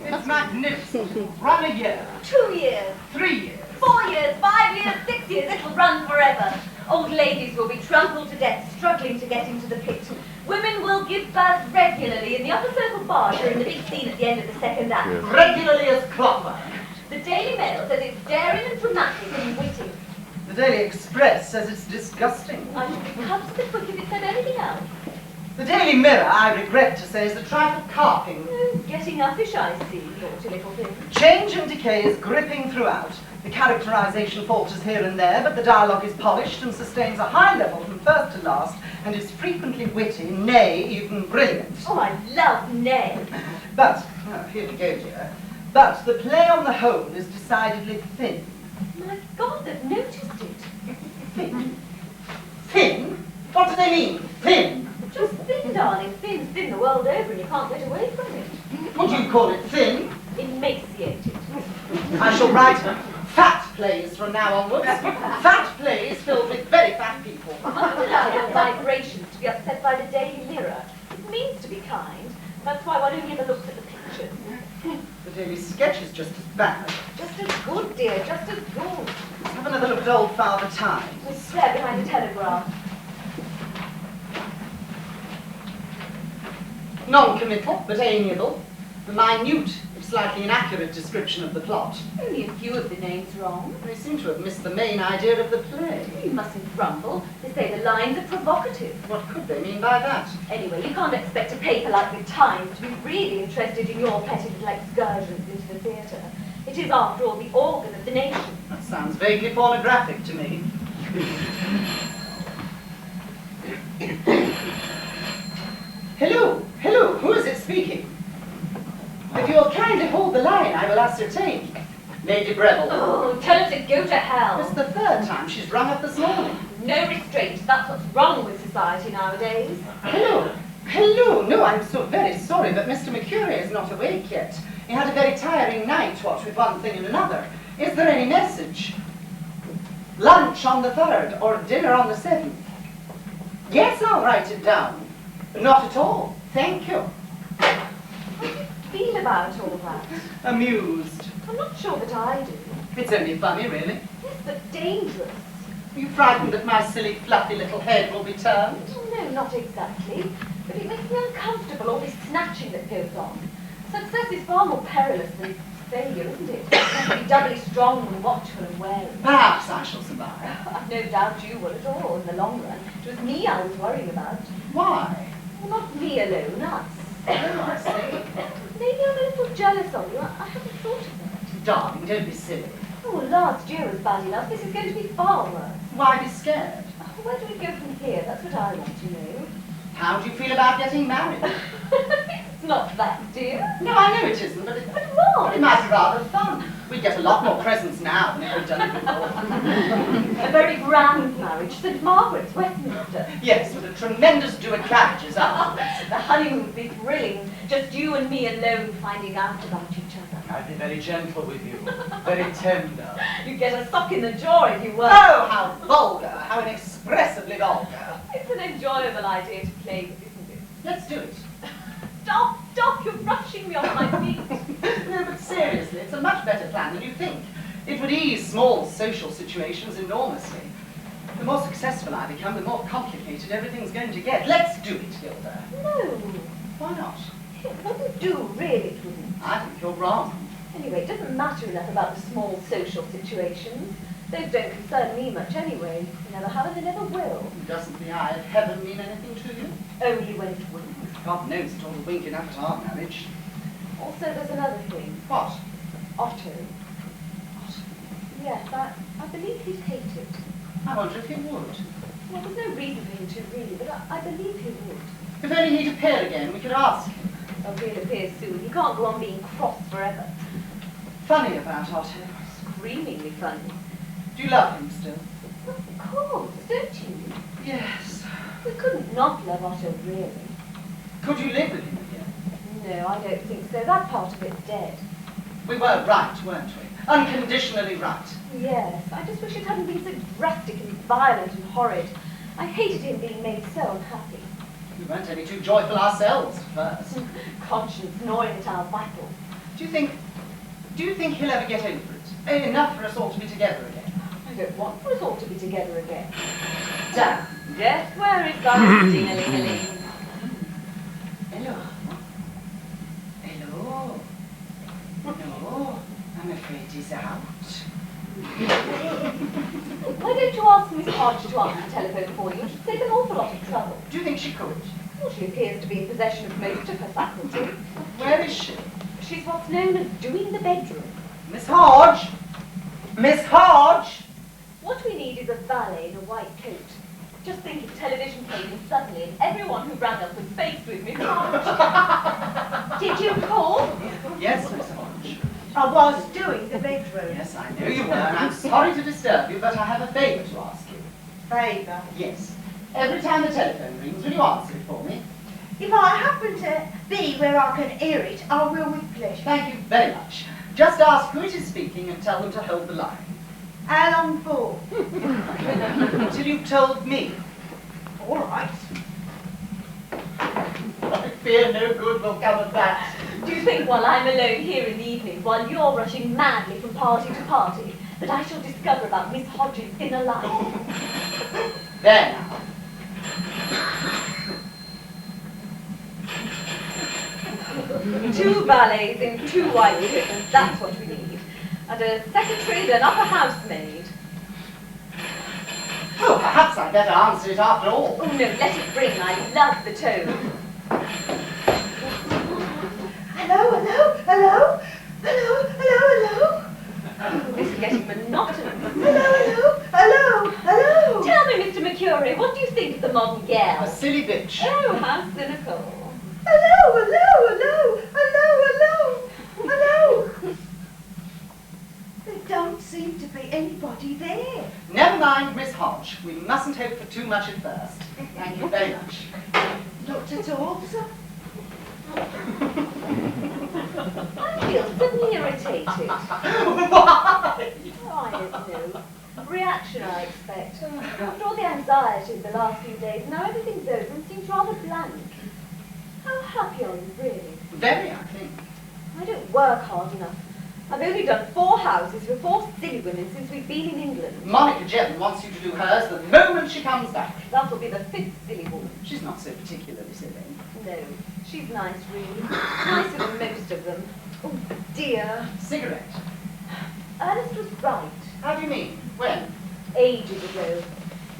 It's magnificent. Run a year, 2 years, 3 years. 4 years, 5 years, 6 years, it'll run forever. Old ladies will be trampled to death, struggling to get into the pit. Women will give birth regularly in the upper circle bar during the big scene at the end of the second act. Yes. Regularly as clockwork. The Daily Mail says it's daring and dramatic and witty. The Daily Express says it's disgusting. I should be cut to the quick if it said anything else. The Daily Mirror, I regret to say, is a trifle carping. Oh, getting uppish, I see, naughty little thing. Change and decay is gripping throughout. The characterization falters here and there, but the dialogue is polished and sustains a high level from first to last, and is frequently witty, nay, even brilliant. Oh, I love Nay. But, here we go, dear. But the play on the whole is decidedly thin. My God, they've noticed it. Thin? Thin? What do they mean, thin? Just thin, darling. Thin's thin the world over and you can't get away from it. What do you call it, thin? Emaciated. I shall write fat plays from now onwards. Fat plays filled with very fat people. Must allow your vibrations to be upset by the Daily Mirror. It means to be kind. That's why one only ever looks at the pictures. The Daily Sketch is just as bad. Just as good, dear, just as good. Let's have another look at old Father Time. We swear behind the telegraph. Non-committal, but amiable. A minute, if slightly inaccurate description of the plot. Only a few of the names wrong. They seem to have missed the main idea of the play. You mustn't grumble. They say the lines are provocative. What could they mean by that? Anyway, you can't expect a paper like The Times to be really interested in your petty little excursions into the theatre. It is, after all, the organ of the nation. That sounds vaguely pornographic to me. Hello, who is it speaking? If you'll kindly hold the line, I will ascertain. Lady Breville. Oh, tell her to go to hell. It's the third time she's rung up this morning. No restraint. That's what's wrong with society nowadays. Hello. No, I'm so very sorry, but Mr. Mercury is not awake yet. He had a very tiring night, what with one thing and another. Is there any message? Lunch on the 3rd, or dinner on the 7th? Yes, I'll write it down. Not at all. Thank you. How do you feel about all that? Amused. I'm not sure that I do. It's only funny, really. Yes, but dangerous. Are you frightened that my silly, fluffy little head will be turned? No, not exactly. But it makes me uncomfortable, all this snatching that goes on. Success is far more perilous than failure, isn't it? You have to be doubly strong and watchful and wary. Perhaps I shall survive. I've no doubt you will at all in the long run. It was me I was worrying about. Why? Well, not me alone, us. Oh, I see. Maybe I'm a little jealous of you. I haven't thought of that. Darling, don't be silly. Oh, well, last year was bad enough. This is going to be far worse. Why be scared? Oh, where do we go from here? That's what I want to know. How do you feel about getting married? It's not that, dear. No, I know it isn't, but What? it might be rather fun. We'd get a lot more presents now than if we'd done it before. A very grand marriage, St. Margaret's, Westminster. Yes, with a tremendous do at carriages afterwards. The honeymoon would be thrilling. Just you and me alone finding out about each other. I'd be very gentle with you, very tender. You'd get a sock in the jaw if you were. Oh, how vulgar, how inexpressively vulgar. It's an enjoyable idea to play with, isn't it? Let's do it. Stop, you're rushing me off my feet. No, but seriously, it's a much better plan than you think. It would ease small social situations enormously. The more successful I become, the more complicated everything's going to get. Let's do it, Gilda. No, Why not? it wouldn't do, really, it wouldn't. I think you're wrong. Anyway, it doesn't matter enough about the small social situations. Those don't concern me much anyway. They never have and they never will. Doesn't the eye of heaven mean anything to you? Only when it winks. God knows it ought to wink enough at our marriage. Also, there's another thing. What? Otto. Yes, I believe he'd hate it. I wonder if he would. Well, there's no reason for him to, really, but I believe he would. If only he'd appear again, we could ask him. Oh, he'll appear soon. He can't go on being cross forever. Funny about Otto. Screamingly funny. Do you love him still? Of course, don't you? Yes. We couldn't not love Otto, really. Could you live with him again? No, I don't think so. That part of it's dead. We were right, weren't we? Unconditionally right. Yes, I just wish it hadn't been so drastic and violent and horrid. I hated him being made so unhappy. We weren't any too joyful ourselves at first. Conscience gnawing at our vitals. Do you think he'll ever get over it? Enough for us all to be together again. I don't want for us all to be together again. Dan. Yes, where is that ding-a-ling-a-ling? Hello. Hello. No, I'm afraid he's out. Why don't you ask Miss Hodge to answer the telephone for you? It should save an awful lot of trouble. Do you think she could? Well, she appears to be in possession of most of her faculties. Where is she? She's what's known as doing the bedroom. Miss Hodge! Miss Hodge! What we need is a valet in a white coat. Just think if television came in suddenly and everyone who rang up was faced with Miss Hodge. Did you call? Yes, Miss Hodge. I was doing the bedroom. Yes, I know you were, and I'm sorry to disturb you, but I have a favour to ask you. Favour. Yes. Every time the telephone rings, will you answer it for me? If I happen to be where I can hear it, I will with pleasure. Thank you very much. Just ask who it is speaking and tell them to hold the line. How long for? Until you've told me. All right. I fear no good will come of that. Do you think while I'm alone here in the evening, while you're rushing madly from party to party, that I shall discover about Miss Hodge's inner life? There now. Two valets in two white coats, that's what we need. And a secretary and an upper housemaid. Oh, perhaps I'd better answer it after all. Oh no, let it ring, I love the tone. Hello, hello, hello, hello, hello, hello. Oh, this is getting monotonous. Hello, hello, hello, hello. Tell me, Mr. Mercury, what do you think of the modern A girl? silly bitch. Oh, how cynical. Hello, hello, hello, hello, hello, hello. There don't seem to be anybody there. Never mind, Miss Hodge. We mustn't hope for too much at first. Thank you very much. Not at all, sir. I feel suddenly irritated. Why? Oh, I don't know. Reaction, I expect. After all the anxiety of the last few days, now everything's over and seems rather blank. How happy are you, really? Very, I think. I don't work hard enough. I've only done 4 houses for 4 silly women since we've been in England. Monica Jevon wants you to do hers the moment she comes back. That'll be the 5th silly woman. She's not so particularly silly. No, she's nice, really. Nicer than most of them. Oh, dear. Cigarette. Ernest was right. How do you mean? When? Ages ago.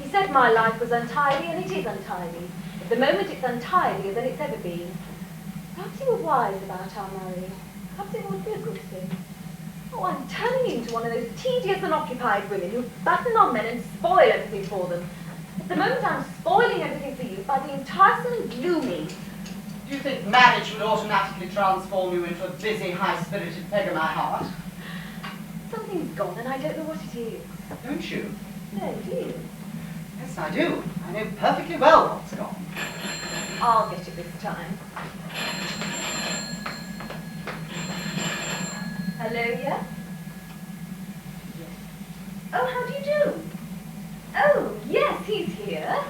He said my life was untidy, and it is untidy. At the moment, it's untidier than it's ever been. Perhaps you were wise about our marrying. Perhaps it would be a good thing. Oh, I'm turning into one of those tedious and occupied women who batten on men and spoil everything for them. At the moment, I'm spoiling everything for you by being tiresome and gloomy. Do you think marriage would automatically transform you into a busy, high-spirited peg of my heart? Something's gone, and I don't know what it is. Don't you? No, do you? Yes, I do. I know perfectly well what's gone. I'll get it this time. Hello, yeah? Yes. Oh, how do you do? Oh, yes, he's here.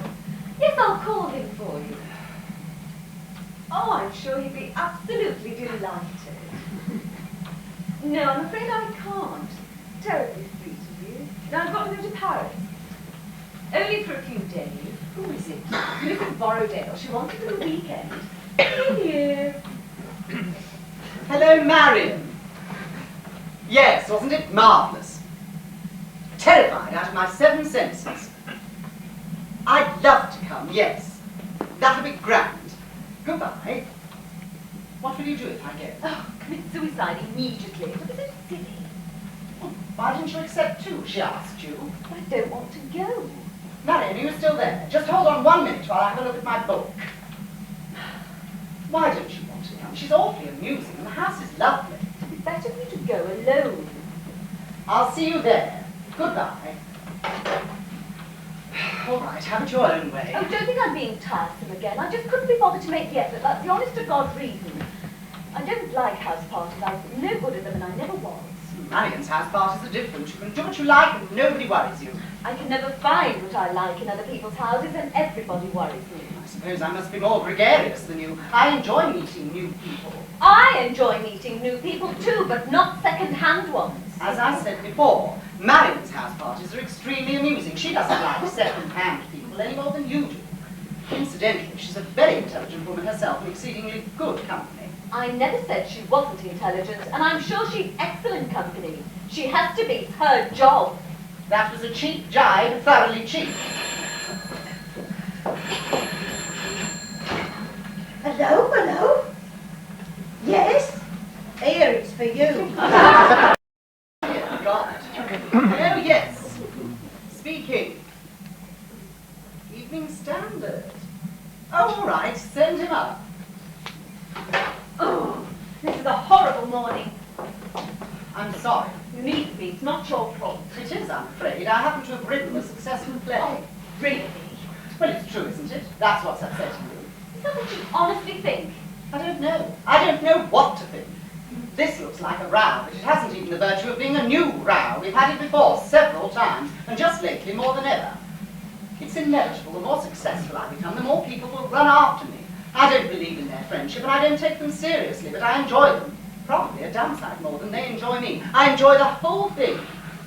Yes, I'll call him for you. Oh, I'm sure he'd be absolutely delighted. No, I'm afraid I can't. Terribly sweet of you. Now I've got to go to Paris. Only for a few days. Who is it? Mrs. Borrowdale. She wants it for the weekend. Here he is. Hello, Marion. Yes, wasn't it marvellous? Terrified out of my 7 senses. I'd love to come, yes. That'll be grand. Goodbye. What will you do if I go? Oh, commit suicide immediately. It would be so silly. Well, why didn't you accept too, she asked you? But I don't want to go. Marion, are you still there? Just hold on 1 minute while I have a look at my book. Why don't you want to come? She's awfully amusing and the house is lovely. It would be better for you to go alone. I'll see you there. Goodbye. All right, have it your own way. Oh, don't think I'm being tiresome again. I just couldn't be bothered to make the effort. That's the honest to God reason. I don't like house parties. I'm no good at them and I never was. Marion's house parties are different. You can do what you like and nobody worries you. I can never find what I like in other people's houses and everybody worries me. I suppose I must be more gregarious than you. I enjoy meeting new people. I enjoy meeting new people too, but not second-hand ones. As I said before, Marion's house parties are extremely amusing. She doesn't like second-hand people any more than you do. Incidentally, she's a very intelligent woman herself and exceedingly good company. I never said she wasn't intelligent, and I'm sure she's excellent company. She has to be. It's her job. That was a cheap jibe, thoroughly cheap. Hello, hello? Yes? Here, it's for you. Dear God. Hello, yes. Speaking. Evening Standard. Oh, all right, send him up. Oh, this is a horrible morning. I'm sorry. You needn't be. It's not your fault. It is, I'm afraid. I happen to have written a successful play. Oh, really? Well, it's true, isn't it? That's what's upsetting you. Is that what you honestly think? I don't know. I don't know what to think. This looks like a row, but it hasn't even the virtue of being a new row. We've had it before several times, and just lately more than ever. It's inevitable. The more successful I become, the more people will run after me. I don't believe in their friendship, and I don't take them seriously, but I enjoy them. Probably a damn sight more than they enjoy me. I enjoy the whole thing.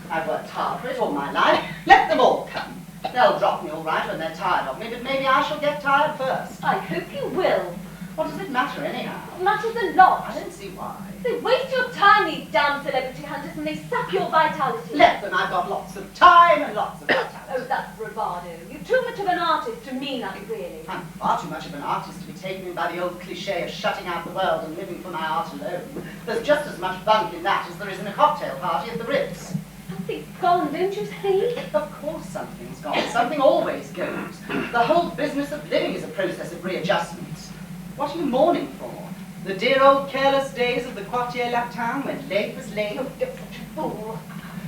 I've worked hard for it all my life. Let them all come. They'll drop me all right when they're tired of me, but maybe I shall get tired first. I hope you will. What does it matter anyhow? It matters a lot. I don't see why. They waste your time, these damn celebrity hunters, and they sap your vitality. Let them. I've got lots of time and lots of vitality. Oh, that's bravado. You're too much of an artist to mean that, really. I'm far too much of an artist to be taken in by the old cliché of shutting out the world and living for my art alone. There's just as much bunk in that as there is in a cocktail party at the Ritz. Something's gone, don't you see? Of course something's gone. Something always goes. The whole business of living is a process of readjustments. What are you mourning for? The dear old careless days of the Quartier Latin when late was late? Oh, you're such a fool.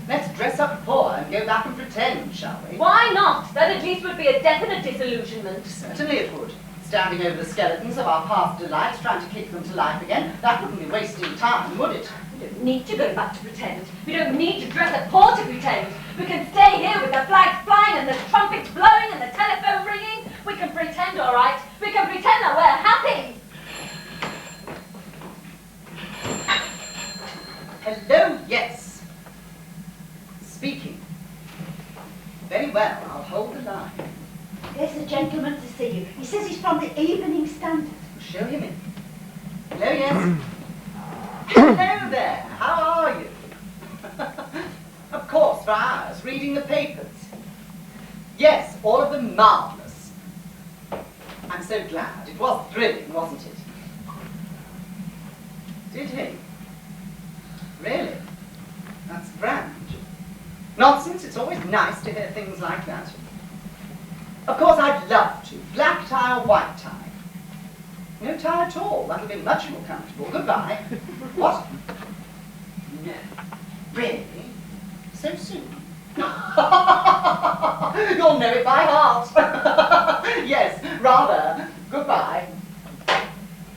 Let's dress up poor and go back and pretend, shall we? Why not? That at least would be a definite disillusionment. Certainly it would. Standing over the skeletons of our past delights, trying to kick them to life again, that wouldn't be wasting time, would it? We don't need to go back to pretend. We don't need to dress up poor to pretend. We can stay here with the flags flying and the trumpets blowing and the telephone ringing. We can pretend, all right. We can pretend that we're happy. Hello, There's a gentleman to see you. He says he's from the Evening Standard. Show him in. Hello, yes. Hello there. How are you? Of course, for hours, reading the papers. Yes, all of them marvellous. I'm so glad. It was thrilling, wasn't it? Did he? Really? That's grand. Nonsense, it's always nice to hear things like that. Of course, I'd love to. Black tie or white tie? No tie at all. That'll be much more comfortable. Goodbye. What? No. Really? So soon? You'll know it by heart. Yes, rather. Goodbye.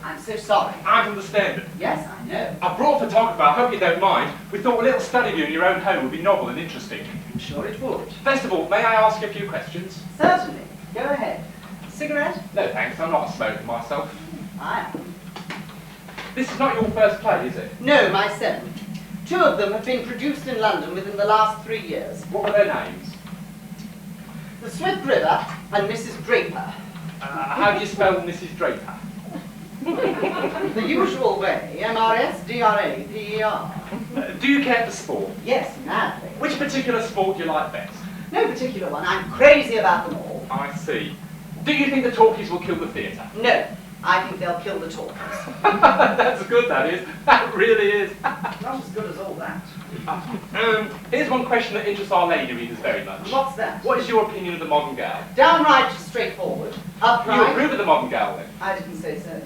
I'm so sorry. I understand it. Yes, I know. I brought a photographer, I hope you don't mind. We thought a little study of you in your own home would be novel and interesting. I'm sure it would. First of all, may I ask you a few questions? Certainly. Go ahead. Cigarette? No thanks, I'm not a smoker myself. I am. This is not your first play, is it? No, my seventh. 2 of them have been produced in London within the last 3 years. What were their names? The Swift River and Mrs. Draper. How do you spell Mrs. Draper? The usual way, M-R-S-D-R-A-P-E-R. Do you care for sport? Yes, madly. Which particular sport do you like best? No particular one. I'm crazy about them all. I see. Do you think the talkies will kill the theatre? No, I think they'll kill the talkers. That's good, that is. That really is. Not as good as all that. Here's one question that interests our lady readers very much. What's that? What is your opinion of the modern girl? Downright straightforward. Upright. You approve of the modern girl, then? I didn't say so.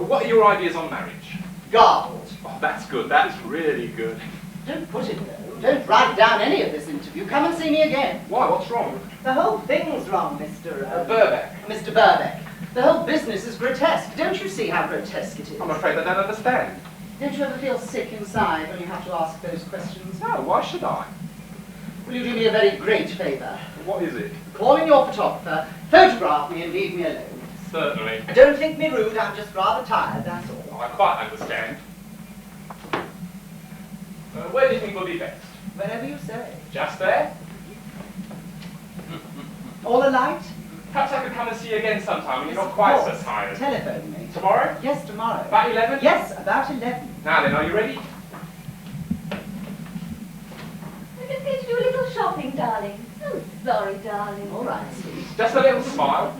What are your ideas on marriage? Garbled. Oh, that's good. That's really good. Don't put it though. Don't write down any of this interview. Come and see me again. Why? What's wrong? The whole thing's wrong, Mr. Burbeck. Mr. Burbeck. The whole business is grotesque. Don't you see how grotesque it is? I'm afraid I don't understand. Don't you ever feel sick inside when you have to ask those questions? No, why should I? Will you do me a very great favour? What is it? Call in your photographer, photograph me and leave me alone. Certainly. Don't think me rude, I'm just rather tired, that's all. I quite understand. Where do you think will be best? Wherever you say. Just there? All alight? Perhaps I could come and see you again sometime when you're not quite so tired. Telephone me. Tomorrow? Yes, tomorrow. About 11? Yes, about 11. Now then, are you ready? I'm just going to do a little shopping, darling. I'm sorry, darling. All right, sweet. Just a little smile.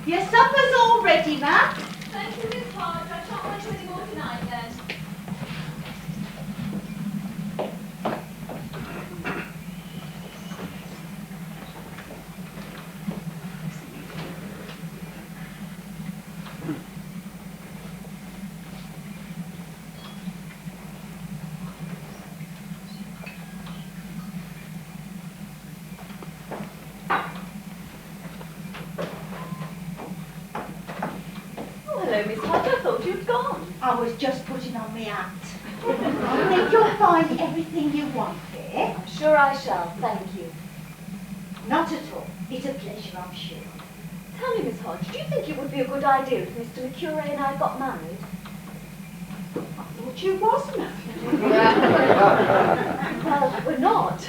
Your supper's all ready, Matt. Thank you, Miss Hodge. I shan't want you any more tonight, then. Hello, Miss Hodge. I thought you'd gone. I was just putting on my hat. I think you'll find everything you want there. I'm sure I shall, thank you. Not at all. It's a pleasure, I'm sure. Tell me, Miss Hodge, do you think it would be a good idea if Mr. McCure and I got married? I thought you was married. Well, we're not.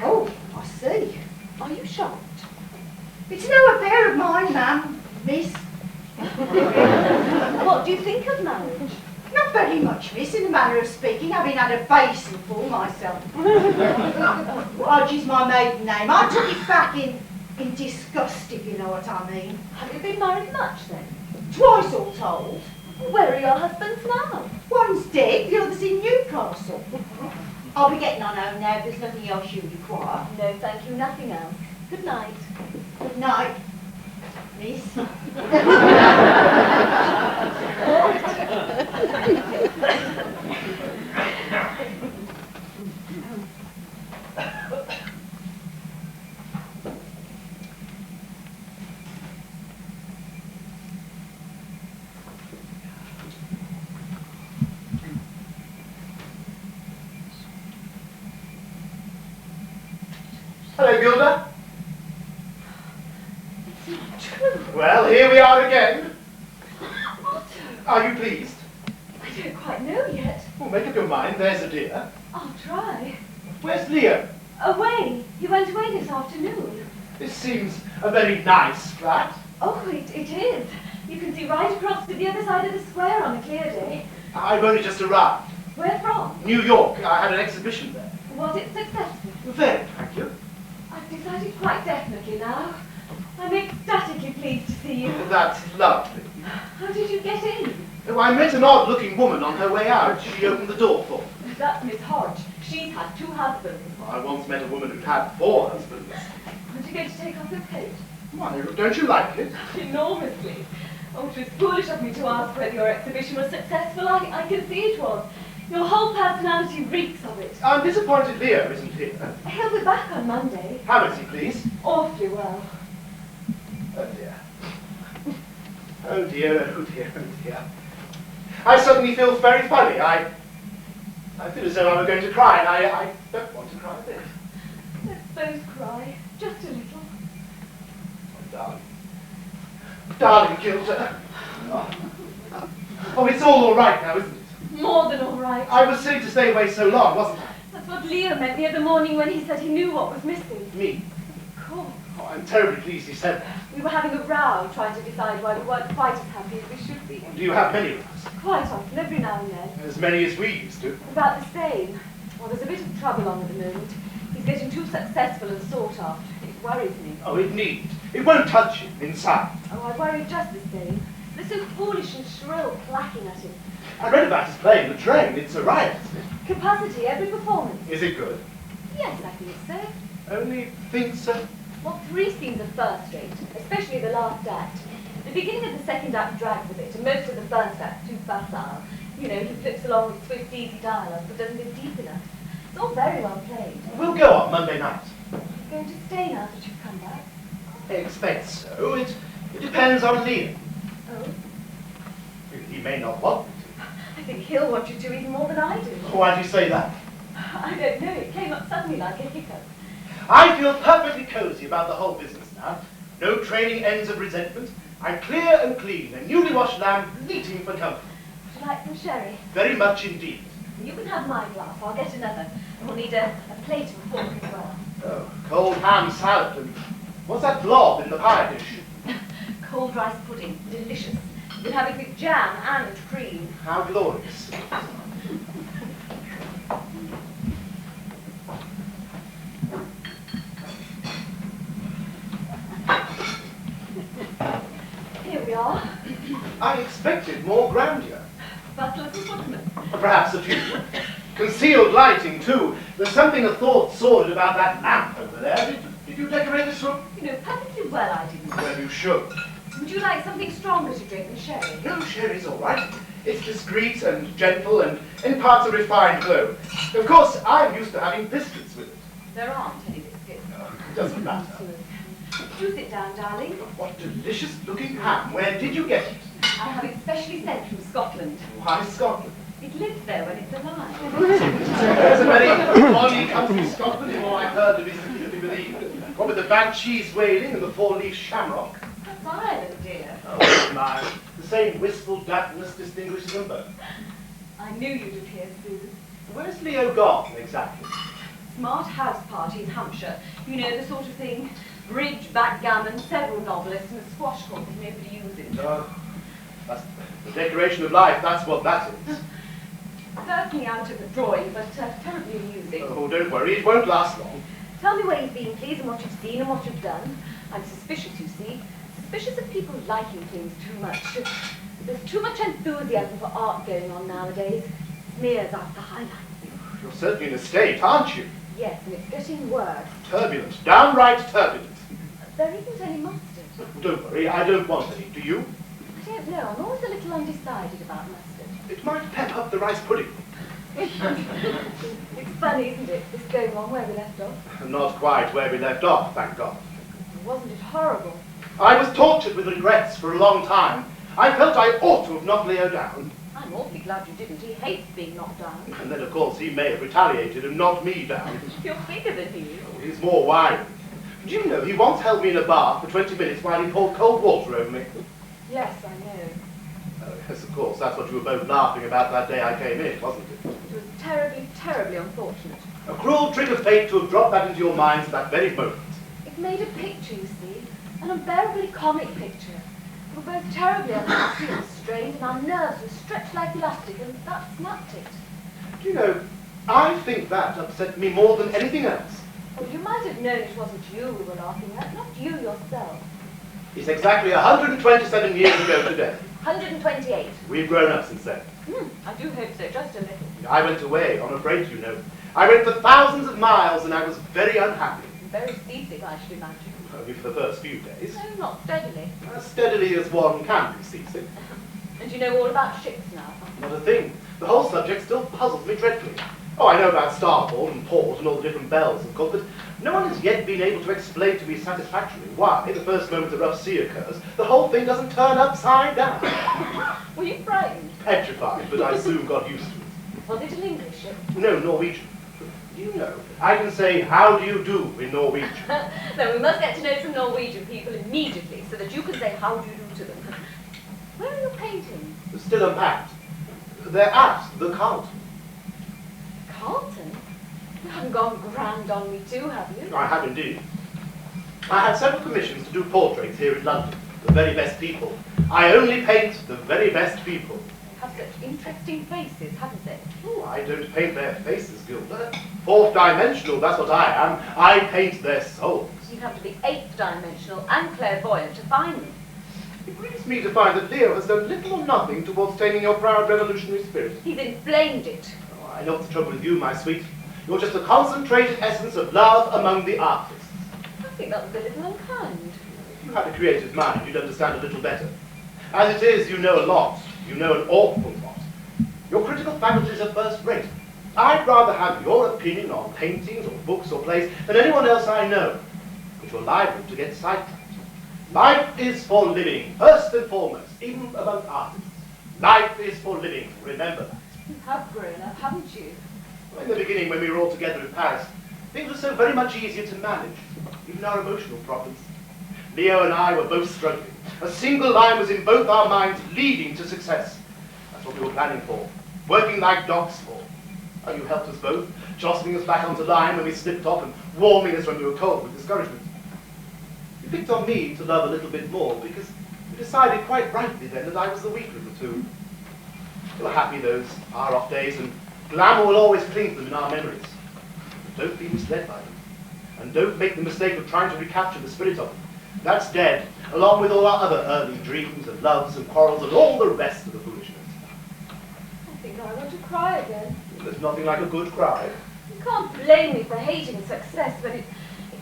Oh, I see. Are you shocked? It's no affair of mine, ma'am, miss. What do you think of marriage? Not very much, miss, in a manner of speaking, having had a basin full myself. Hodge is my maiden name. I took it back in disgust, if you know what I mean. Have you been married much, then? Twice all told. Where are your husbands now? One's dead, the other's in Newcastle. I'll be getting on home now if there's nothing else you require. No, thank you, nothing else. Good night. Good night, miss. Hello, Gilda. It's not true. Well, here we are again. Otto, Are you pleased? I don't quite know yet. Well, make up your mind, there's a dear. I'll try. Where's Leo? Away. He went away this afternoon. This seems a very nice flat. Oh, it is. You can see right across to the other side of the square on a clear day. I've only just arrived. Where from? New York. I had an exhibition there. Was it successful? Very, thank you. I've decided quite definitely now. I'm ecstatically pleased to see you. That's lovely. How did you get in? Oh, I met an odd-looking woman on her way out. She opened the door for me. That's Miss Hodge. She's had 2 husbands. I once met a woman who'd had 4 husbands. Aren't you going to take off your coat? Why, don't you like it? Enormously. Oh, it was foolish of me to ask whether your exhibition was successful. I can see it was. Your whole personality reeks of it. I'm disappointed Leo isn't here. He'll be back on Monday. How is he, please? Awfully well. Oh dear. Oh dear, oh dear, oh dear. I suddenly feel very funny. I feel as though I were going to cry, and I don't want to cry a bit. Let's both cry. Just a little. Oh, darling. Darling Gilda. Oh, it's all right now, isn't it? More than all right. I was silly to stay away so long, wasn't I? That's what Leo meant the other morning when he said he knew what was missing. Me? Of course. Oh, I'm terribly pleased he said that. We were having a row trying to decide why we weren't quite as happy as we should be. Do you have many rows? Quite often, every now and then. As many as we used to. About the same. Well, there's a bit of trouble on at the moment. He's getting too successful and sought after. It worries me. Oh, it needs. It won't touch him inside. Oh, I worry just the same. They're so foolish and shrill, clacking at him. I read about his play in the train. It's a riot, isn't it? Capacity, every performance. Is it good? Yes, I think so. Only think so. Well, 3 scenes are first rate, especially the last act. The beginning of the second act drags a bit, and most of the first act too facile. You know, he flips along with swift, easy dialogue, but doesn't go deep enough. It's all very well played. We'll go on Monday night. You're going to stay now that you've come back? I expect so. It depends on Leo. Oh? He may not want me I think he'll want you to even more than I do. to. Why do you say that? I don't know, it came up suddenly like a hiccup. I feel perfectly cozy about the whole business now. No trailing ends of resentment. I'm clear and clean, a newly washed lamb bleating for company. Would you like some sherry? Very much indeed. You can have my glass, I'll get another. And we'll need a plate and a fork as well. Oh, cold ham salad and what's that blob in the pie dish? Cold rice pudding, delicious. You can have it with jam and cream. How glorious. Here we are. I expected more grandeur. Butlers and footmen. Perhaps a few. Concealed lighting, too. There's something a thought sordid about that lamp over there. Did you decorate this room? You know perfectly well I didn't. Well, you should. Would you like something stronger to drink than sherry? No, sherry's all right. It's discreet and gentle and imparts a refined glow. Of course, I'm used to having biscuits with it. There aren't any biscuits. No, it doesn't matter. Do sit down, darling. What delicious-looking ham. Where did you get it? I have it specially sent from Scotland. Why Scotland? It lives there when it's alive. There's a very bonny country, Scotland, in all I've heard of is to be believed. What with the banshees wailing and the 4-leaf shamrock. That's Ireland, dear. Oh, my. The same wistful dampness distinguishes them both. I knew you'd appear soon. Where's Leo gone, exactly? Smart house party in Hampshire. You know, the sort of thing. Bridge, backgammon, several novelists, and a squash court that nobody uses. Oh, that's the decoration of life, that's what that is. Certainly out of the drawing, but terribly amusing. Oh, don't worry, it won't last long. Tell me where you've been, please, and what you've seen and what you've done. I'm suspicious, you see. Suspicious of people liking things too much. There's too much enthusiasm for art going on nowadays. Smears after highlights. You're certainly in a state, aren't you? Yes, and it's getting worse. Turbulent, downright turbulent. There isn't any mustard. Don't worry, I don't want any, do you? I don't know, I'm always a little undecided about mustard. It might pep up the rice pudding. It's funny, isn't it, this going on where we left off? Not quite where we left off, thank God. Wasn't it horrible? I was tortured with regrets for a long time. I felt I ought to have knocked Leo down. I'm awfully glad you didn't. He hates being knocked down. And then, of course, he may have retaliated and knocked me down. You're bigger than he is. He's more wiry. Do you know, he once held me in a bath for 20 minutes while he poured cold water over me? Yes, I know. Oh, yes, of course. That's what you were both laughing about that day I came in, wasn't it? It was terribly, terribly unfortunate. A cruel trick of fate to have dropped that into your minds at that very moment. It made a picture, you see, an unbearably comic picture. We were both terribly unhappy and strained, and our nerves were stretched like elastic, and that snapped it. Do you know, I think that upset me more than anything else. Well, you might have known it wasn't you we were laughing at, not you yourself. It's exactly 127 years ago today. 128. We've grown up since then. I do hope so, just a little. I went away on a break, you know. I went for thousands of miles and I was very unhappy. Very seasick, I should imagine. Only for the first few days. No, not steadily. As steadily as one can be seasick. And you know all about ships now? Not a thing. The whole subject still puzzles me dreadfully. Oh, I know about starboard and port and all the different bells, of course, but no one has yet been able to explain to me satisfactorily why, the first moment a rough sea occurs, the whole thing doesn't turn upside down. Were you frightened? Petrified, but I soon got used to it. Was it an English ship? No, Norwegian. Do you know, I can say, how do you do in Norwegian? Then we must get to know some Norwegian people immediately, so that you can say how do you do to them. Where are your paintings? Still unpacked. They're at the Carlton. Carlton? You haven't gone grand on me too, have you? I have indeed. I had several commissions to do portraits here in London. The very best people. I only paint the very best people. They have such interesting faces, haven't they? Oh, I don't paint their faces, Gilda. Fourth dimensional, that's what I am. I paint their souls. You'd have to be eighth dimensional and clairvoyant to find them. It grieves me to find that Leo has done little or nothing towards taming your proud revolutionary spirit. He's inflamed it. Oh, I know what's the trouble with you, my sweet. You're just a concentrated essence of love among the artists. I think that was a little unkind. If you had a creative mind, you'd understand a little better. As it is, you know a lot. You know an awful lot. Your critical faculties are first rate. I'd rather have your opinion on paintings or books or plays than anyone else I know. But you're liable to get sidetracked. Life is for living, first and foremost, even among artists. Life is for living, remember that. You have grown up, haven't you? In the beginning, when we were all together in Paris, things were so very much easier to manage, even our emotional problems. Leo and I were both struggling. A single line was in both our minds, leading to success. That's what we were planning for, working like dogs for. And you helped us both, jostling us back onto line when we slipped off and warming us when we were cold with discouragement. You picked on me to love a little bit more because you decided quite rightly then that I was the weaker of the two. We were happy those far-off days, and glamour will always cling to them in our memories. But don't be misled by them. And don't make the mistake of trying to recapture the spirit of them. That's dead, along with all our other early dreams and loves and quarrels and all the rest of the foolishness. I think I want to cry again. There's nothing like a good cry. You can't blame me for hating success when it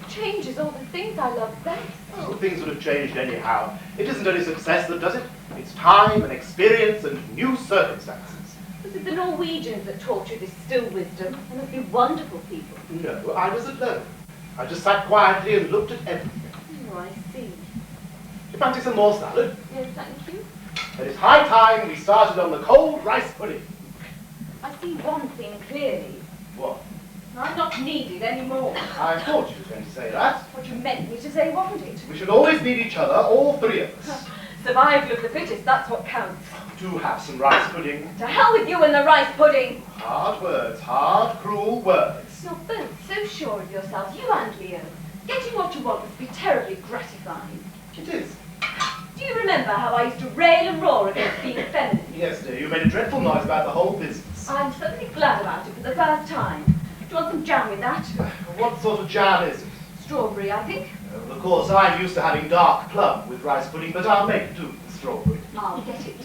changes all the things I love best. Oh, things would have changed anyhow. It isn't only success that does it. It's time and experience and new circumstances. Was it the Norwegians that taught you this still wisdom? They must be wonderful people. No, I was alone. I just sat quietly and looked at everything. Oh, I see. You fancy some more salad? Yes, thank you. It is high time we started on the cold rice pudding. I see one thing clearly. What? I'm not needed anymore. I thought you were going to say that. What you meant me to say, wasn't it? We should always need each other, all three of us. Survival of the fittest, that's what counts. Do have some rice pudding. To hell with you and the rice pudding. Hard words, hard, cruel words. You're both so sure of yourselves, you and Leo. Getting what you want must be terribly gratifying. It is. Do you remember how I used to rail and roar against being feminine? Yes, dear, you made a dreadful noise about the whole business. I'm suddenly glad about it for the first time. Do you want some jam with that? What sort of jam is it? Strawberry, I think. Of course, I'm used to having dark plum with rice pudding, but I'll make do with strawberry. I'll get it.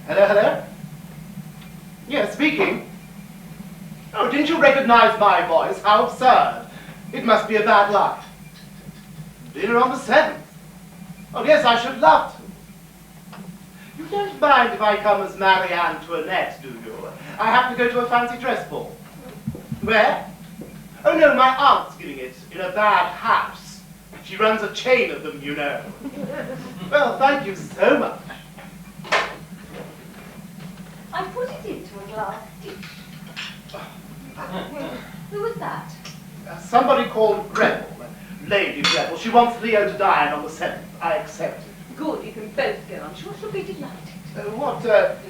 Hello, hello? Yes, speaking. Oh, didn't you recognize my voice? How absurd. It must be a bad luck. Dinner on the 7th. Oh, yes, I should love to. You don't mind if I come as Marie Antoinette, do you? I have to go to a fancy dress ball. Where? Oh, no, my aunt's giving it in a bad house. She runs a chain of them, you know. Well, thank you so much. I put it into a glass dish. Who was that? Somebody called Greville, Lady Greville. She wants Leo to dine on the 7th. I accepted. Good, you can both go. I'm sure she'll be delighted.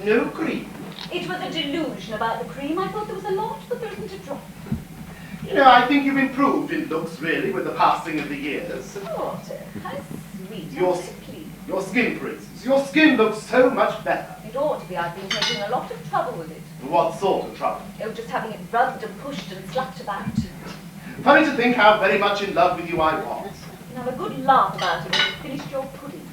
No cream? It was a delusion about the cream. I thought there was a lot, but there isn't a drop. You know, I think you've improved in looks, really, with the passing of the years. Porter, how sweet. Your, How so clean. your skin, for instance. Your skin looks so much better. It ought to be. I've been taking a lot of trouble with it. What sort of trouble? Oh, just having it rubbed and pushed and slapped about. Funny to think how very much in love with you I was. You can have a good laugh about it when you've finished your pudding.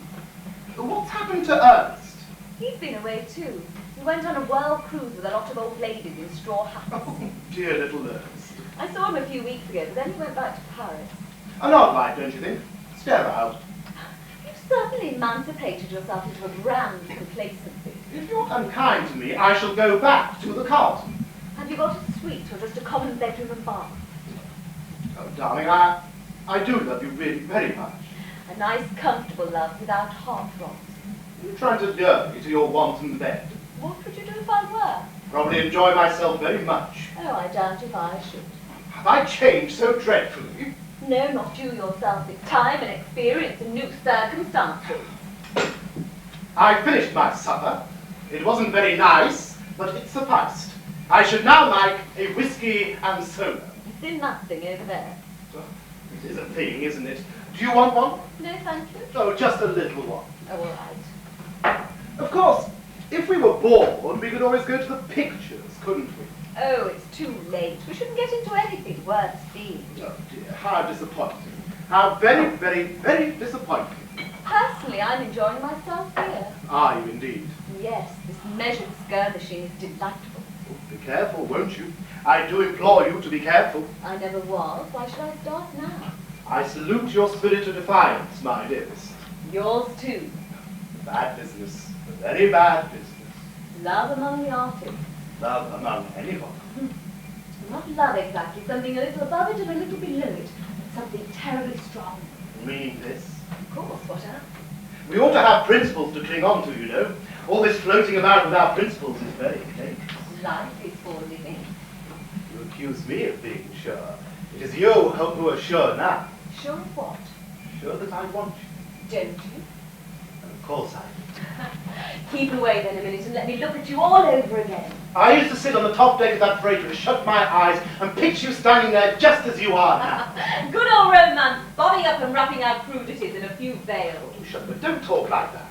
What's happened to Ernest? He's been away too. He went on a world cruise with a lot of old ladies in straw hats. Oh, dear little Ernest. I saw him a few weeks ago, but then he went back to Paris. An odd life, don't you think? Sterile. You've certainly emancipated yourself into a grand complacency. If you're unkind to me, I shall go back to the Carlton. Have you got a suite or just a common bedroom and bath? Oh, darling, I do love you really very much. A nice, comfortable love without heartthrobs. You're trying to lure me to your wanton bed. What would you do if I were? Probably enjoy myself very much. Oh, I doubt if I should. Have I changed so dreadfully? No, not you yourself. It's time and experience and new circumstances. I finished my supper. It wasn't very nice, but it sufficed. I should now like a whiskey and soda. It's in that thing over there. It is a thing, isn't it? Do you want one? No, thank you. Oh, just a little one. Oh, all right. Of course, if we were bored, we could always go to the pictures, couldn't we? Oh, it's too late. We shouldn't get into anything worth seeing. Oh dear, how disappointing. How very, very, very disappointing. Personally, I'm enjoying myself here. Are you indeed? Yes, this measured skirmishing is delightful. Oh, be careful, won't you? I do implore you to be careful. I never was. Why should I start now? I salute your spirit of defiance, my dearest. Yours too. Bad business. A very bad business. Love among the artists. Love among anyone. Not love exactly, something a little above it and a little below it, but something terribly strong. Meaning this? Of course, what else? We ought to have principles to cling on to, you know. All this floating about without principles is very plain. Life is for living. You accuse me of being sure. It is you who are sure now. Sure of what? Sure that I want you. Don't you? And of course I do. Keep away then a minute and let me look at you all over again. I used to sit on the top deck of that freighter and shut my eyes and picture you standing there just as you are now. Good old romance, bobbing up and rapping out crudities in a few veils. Oh, shut up, but don't talk like that.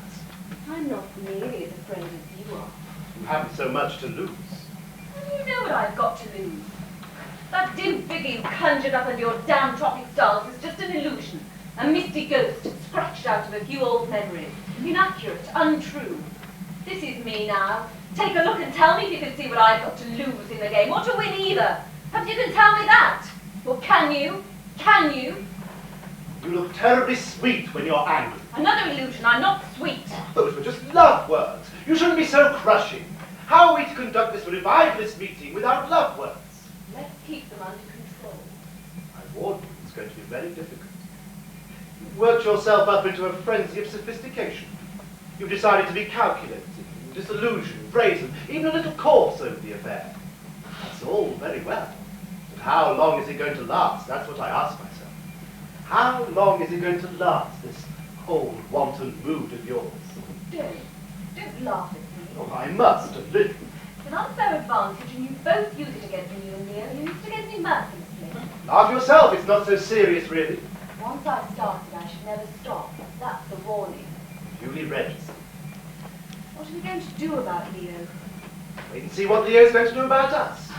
I'm not nearly as a friend as you are. You haven't so much to lose. You know what I've got to lose. That dim figure you conjured up under your damn tropic stars is just an illusion. A misty ghost scratched out of a few old memories. Inaccurate, untrue. This is me now. Take a look and tell me if you can see what I've got to lose in the game, or to win either. Perhaps you can tell me that. Or can you? Can you? You look terribly sweet when you're angry. Another illusion. I'm not sweet. Those were just love words. You shouldn't be so crushing. How are we to conduct this revivalist meeting without love words? Let's keep them under control. I warn you, it's going to be very difficult. You've worked yourself up into a frenzy of sophistication. You've decided to be calculating, disillusioned, brazen, even a little coarse over the affair. That's all very well. But how long is it going to last? That's what I ask myself. How long is it going to last, this cold, wanton mood of yours? Don't laugh at me. Oh, I must, a little. It's an unfair advantage, and you both use it against me, you and Leo. You use it against me mercilessly. Laugh yourself, it's not so serious, really. Once I started, I should never stop. That's a warning. Duly registered. What are we going to do about Leo? Wait and see what Leo's going to do about us.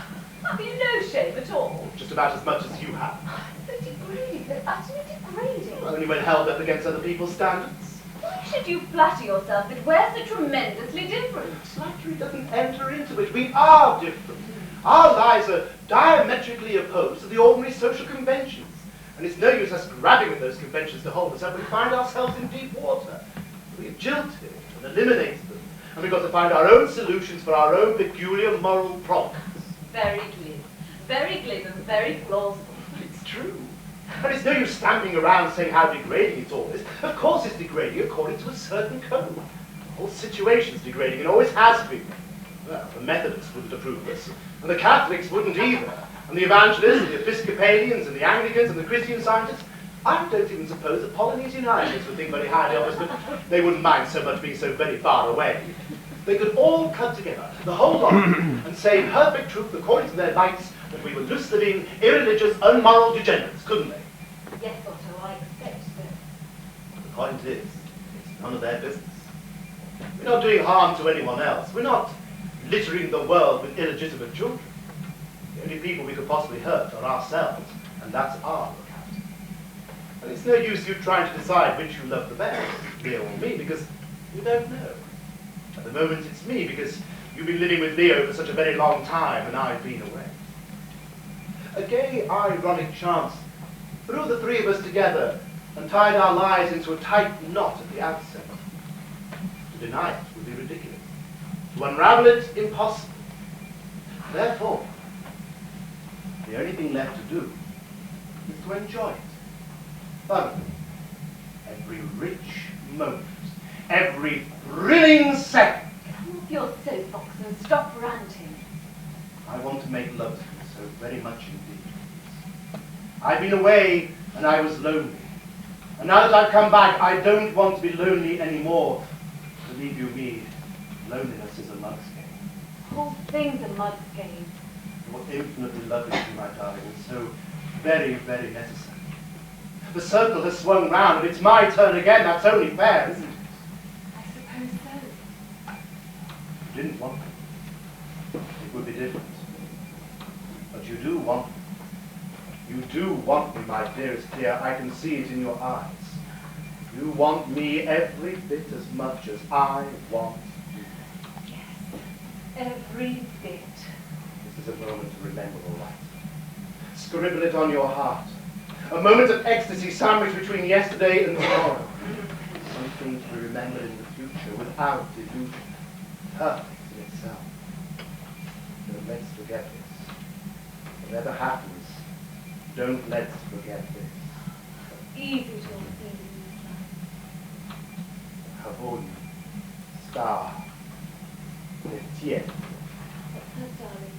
Have you no shame at all? Just about as much as you have. So degrading, so utterly degrading. Only when held up against other people's standards. Why should you flatter yourself that we're so tremendously different? Flattery doesn't enter into it. We are different. Our lives are diametrically opposed to the ordinary social conventions. And it's no use us grabbing at those conventions to hold us up. We find ourselves in deep water. We've jilted and eliminated them. And we've got to find our own solutions for our own peculiar moral problems. Very glib and very plausible. It's true. And it's no use stamping around saying how degrading it all is. Of course it's degrading according to a certain code. The whole situation's degrading and always has been. Well, the Methodists wouldn't approve us, and the Catholics wouldn't either, and the Evangelists, and the Episcopalians, and the Anglicans, and the Christian Scientists. I don't even suppose the Polynesian Islanders would think very highly of us, but they wouldn't mind so much being so very far away. They could all come together, the whole lot, and say in perfect truth, according to their lights, that we were loose-living, irreligious, unmoral degenerates, couldn't they? Yes, Otto, I expect so. The point is, it's none of their business. We're not doing harm to anyone else. We're not littering the world with illegitimate children. The only people we could possibly hurt are ourselves, and that's our lookout. And it's no use you trying to decide which you love the best, Leo or me, because you don't know. At the moment it's me, because you've been living with Leo for such a very long time, and I've been away. A gay, ironic chance threw the three of us together and tied our lives into a tight knot at the outset. To deny it would be ridiculous. To unravel it, impossible. Therefore, the only thing left to do is to enjoy it. Thoroughly. Every rich moment. Every thrilling second. Come off your soapbox and stop ranting. I want to make love to you so very much indeed. I've been away and I was lonely. And now that I've come back, I don't want to be lonely anymore. Believe you me, loneliness is a mug's game. The whole thing's a mug's game. You're infinitely lovely to me, my darling, and so very, very necessary. The circle has swung round and it's my turn again. That's only fair, isn't it? I suppose so. You didn't want me. It would be different. But you do want me. You do want me, my dearest dear. I can see it in your eyes. You want me every bit as much as I want you. Yes, every bit. This is a moment to remember all right. Scribble it on your heart. A moment of ecstasy sandwiched between yesterday and tomorrow. Something to be remembered in the future without illusion. Perfect in itself. Don't let's forget this. Whatever happens, don't let's forget this. Easy to see. Havon, star, le tien. Oh, darling.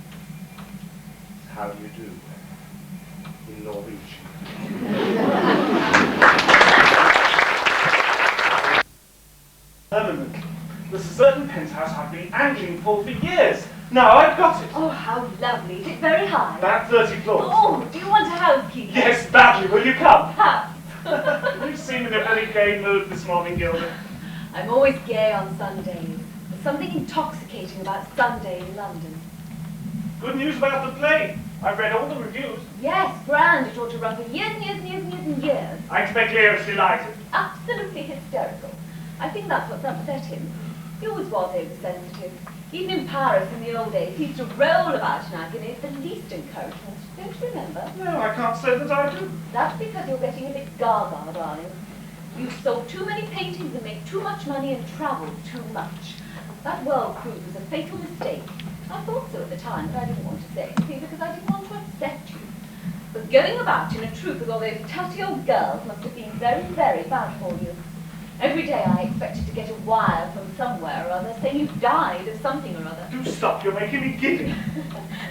How do you do in Norwegian? Permanently. There's a certain penthouse I've been angling for years. Now I've got it. Oh, how lovely. Is it very high? About 30 floors. Oh, do you want a housekeeper? Yes, badly. Will you come? Perhaps. You seem in a very gay mood this morning, Gilda. I'm always gay on Sundays. There's something intoxicating about Sunday in London. Good news about the play. I've read all the reviews. Yes, grand. It ought to run for years and years and years and years and years. I expect Leo's delighted. Absolutely hysterical. I think that's what's upset him. He always was oversensitive. Even in Paris in the old days, he used to roll about in agony at the least encouragement. Don't you remember? No, I can't say that I do. That's because you're getting a bit gaga, darling. You've sold too many paintings and made too much money and travelled too much. That world cruise was a fatal mistake. I thought so at the time, but I didn't want to say anything because I didn't want to upset you. But going about in a troupe with all those tutty old girls must have been very, very bad for you. Every day I expected to get a wire from somewhere or other saying you died of something or other. Do stop, you're making me giddy.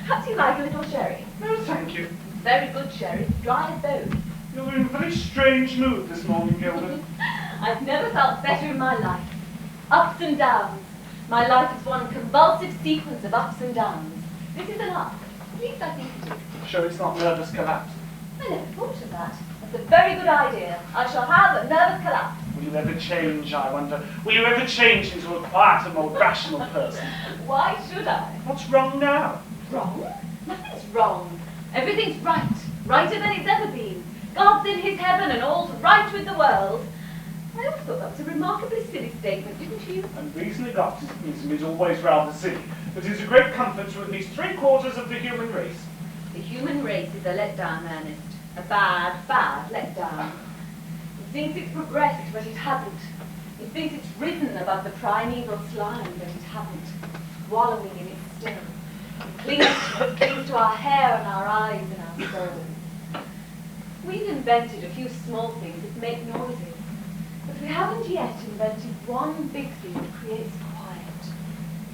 Perhaps you like a little sherry? No, thank you. Very good sherry, dry as bone. You're in a very strange mood this morning, Gilda. I've never felt better in my life. Ups and downs. My life is one convulsive sequence of ups and downs. This is an up. At least I think it is. Sure it's not nervous collapse. I never thought of that. That's a very good idea. I shall have a nervous collapse. Will you ever change, I wonder? Will you ever change into a quieter, more rational person? Why should I? What's wrong now? Wrong? Nothing's wrong. Everything's right. Righter than it's ever been. God's in his heaven and all's right with the world. I always thought that was a remarkably silly statement, didn't you? And reasonable optimism is always rather silly, but it is a great comfort to at least 3/4 of the human race. The human race is a letdown, Ernest. A bad, bad letdown. It thinks it's progressed, but it hasn't. It thinks it's risen above the primeval slime, but it hasn't. Wallowing in it still. It clings to our hair and our eyes and our soul. We've invented a few small things that make noises, but we haven't yet invented one big thing that creates quiet.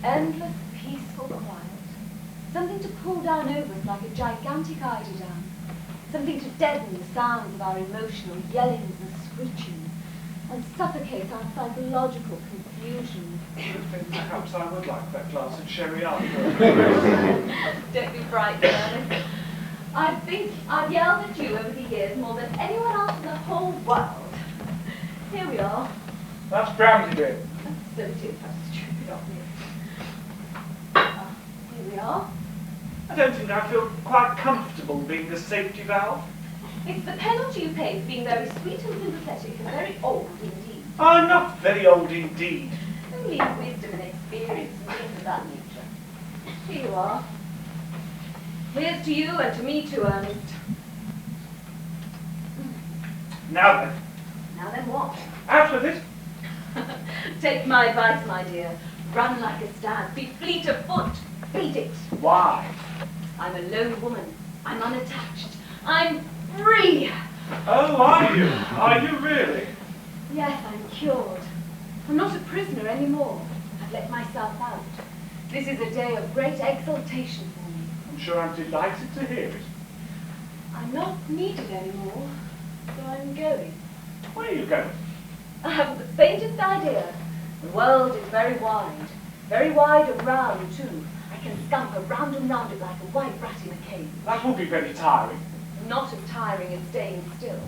Endless, peaceful quiet. Something to pull down over us like a gigantic eiderdown. Something to deaden the sounds of our emotional yellings and screechings and suffocate our psychological confusion. Perhaps I would like that glass of sherry after. Don't be frightened, Ernest. I think I've yelled at you over the years more than anyone else in the whole world. Here we are. That's brandy, babe. So it is. That's stupid of me. Here we are. I don't think I feel quite comfortable being the safety valve. It's the penalty you pay for being very sweet and sympathetic and very old indeed. I'm not very old indeed. Only wisdom and experience and things of that nature. Here you are. Here's to you and to me too, Ernest. Now then, Now then what? out with it. Take my advice, my dear. Run like a stag. Be fleet of foot. Beat it. Why? I'm a lone woman. I'm unattached. I'm free. Oh, are you? Are you really? Yes, I'm cured. I'm not a prisoner anymore. I've let myself out. This is a day of great exaltation for me. I'm sure I'm delighted to hear it. I'm not needed anymore, so I'm going. Where are you going? I haven't the faintest idea. The world is very wide and round too. I can scamper round and round it like a white rat in a cage. That will be very tiring. Not as tiring as staying still.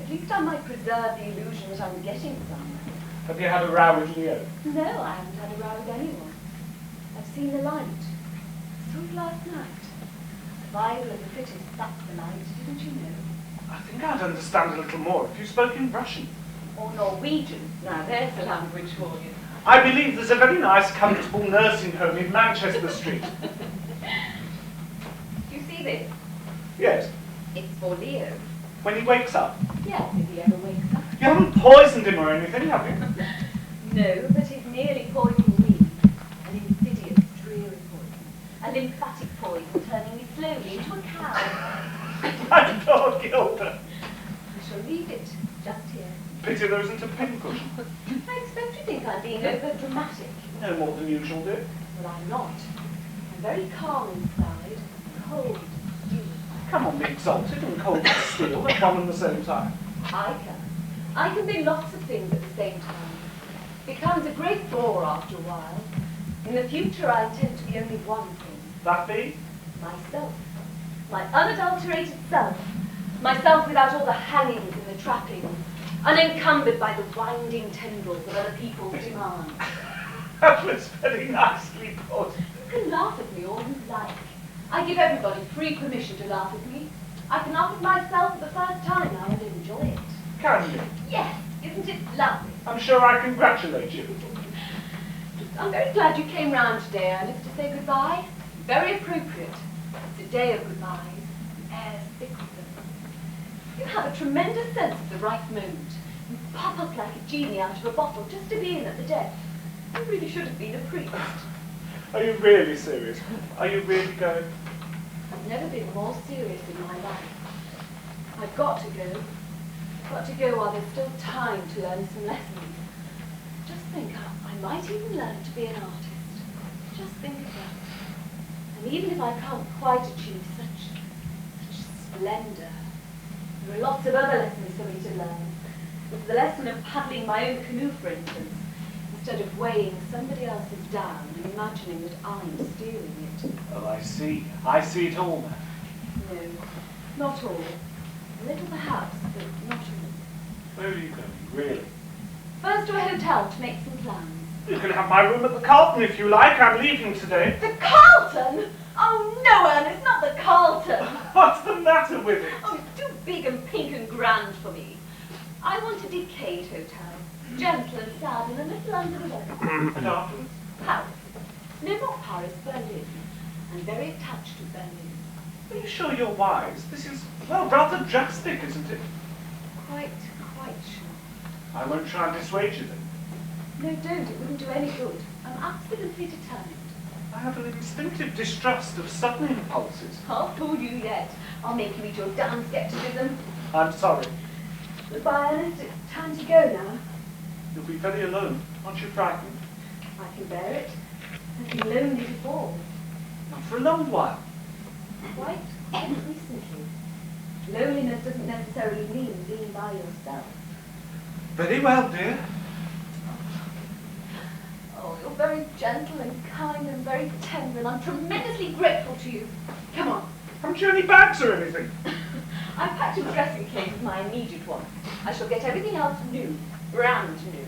At least I might preserve the illusion that I'm getting somewhere. Have you had a row with Leo? No, I haven't had a row with anyone. I've seen the light. I saw it last night. Survival of the fittest, that's the light, didn't you know? I think I'd understand a little more if you spoke in Russian. Or Norwegian. Now there's the language for you. I believe there's a very nice, comfortable nursing home in Manchester Street. Do you see this? Yes, It's for Leo. when he wakes up. Yes, if he ever wakes up. You haven't poisoned him or anything, have you? No, but he's nearly poisoned me. An insidious, dreary poison. A lymphatic poison turning me slowly into a cow. My poor Gilda. I shall leave it just here. Pity there isn't a pincushion. I expect you think I'm being over-dramatic. No more than usual, dear. Well, I'm not. I'm very calm inside, cold, stewed. Come on, be exalted and cold as steel at one and the same time. I can be lots of things at the same time. It becomes a great bore after a while. In the future, I intend to be only one thing. That be? Myself. My unadulterated self. Myself without all the hangings and the trappings. Unencumbered by the winding tendrils of other people's demands. That was very nicely put. You can laugh at me all you like. I give everybody free permission to laugh at me. I can laugh at myself for the first time now and enjoy it. Can you? Yes, isn't it lovely? I'm sure I congratulate you. I'm very glad you came round today, Ernest, to say goodbye. Very appropriate. It's a day of goodbyes. The air's thick with them. You have a tremendous sense of the right moment. You pop up like a genie out of a bottle just to be in at the death. You really should have been a priest. Are you really serious? Are you really going? I've never been more serious in my life. I've got to go. Got to go while there's still time to learn some lessons. Just think, I might even learn to be an artist. Just think of that. And even if I can't quite achieve such splendor, there are lots of other lessons for me to learn. There's the lesson of paddling my own canoe, for instance, instead of weighing somebody else's down and imagining that I'm steering it. Oh, I see. I see it all now. No, not all. A little perhaps, but not all. Where are you going, really? First to a hotel to make some plans. You can have my room at the Carlton if you like. I'm leaving today. The Carlton? Oh no, Ernest, not the Carlton. What's the matter with it? Oh, it's too big and pink and grand for me. I want a decayed hotel. Gentle and sad and a little under the weather. And afterwards? Paris. No, not Paris, Berlin. I'm very attached to Berlin. Are you sure you're wise? This is, well, rather drastic, isn't it? Quite sure. I won't try and dissuade you then. No, don't. It wouldn't do any good. I'm absolutely determined. I have an instinctive distrust of sudden impulses. I'll fool you yet. I'll make you eat your damn skepticism. I'm sorry. Goodbye, Ernest. It's time to go now. You'll be very alone. Aren't you frightened? I can bear it. I've been lonely before. Not for a long while. Quite recently. Loneliness doesn't necessarily mean being by yourself. Very well, dear. Oh, you're very gentle and kind and very tender, and I'm tremendously grateful to you. Come on. Haven't you any bags or anything? I've packed a dressing case of my immediate ones. I shall get everything else new, brand new.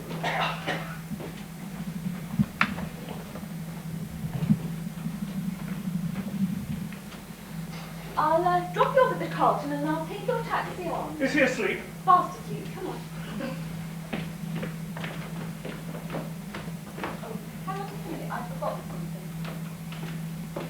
I'll drop you off at the Carlton and I'll take your taxi on. Is he asleep? Fast asleep, come on. Oh, hang on just a minute, I forgot something.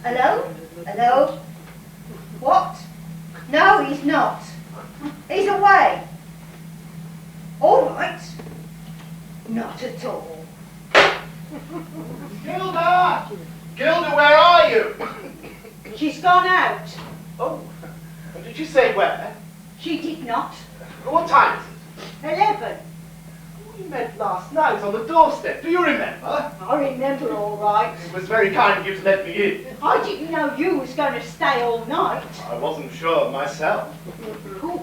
Hello? Hello? What? No, he's not. He's away. All right. Not at all. Gilda! Gilda, where are you? She's gone out. Oh, and did you say where? She did not. What time is it? 11. We met last night on the doorstep. Do you remember? I remember all right. It was very kind of you to let me in. I didn't know you was going to stay all night. I wasn't sure myself. Ooh,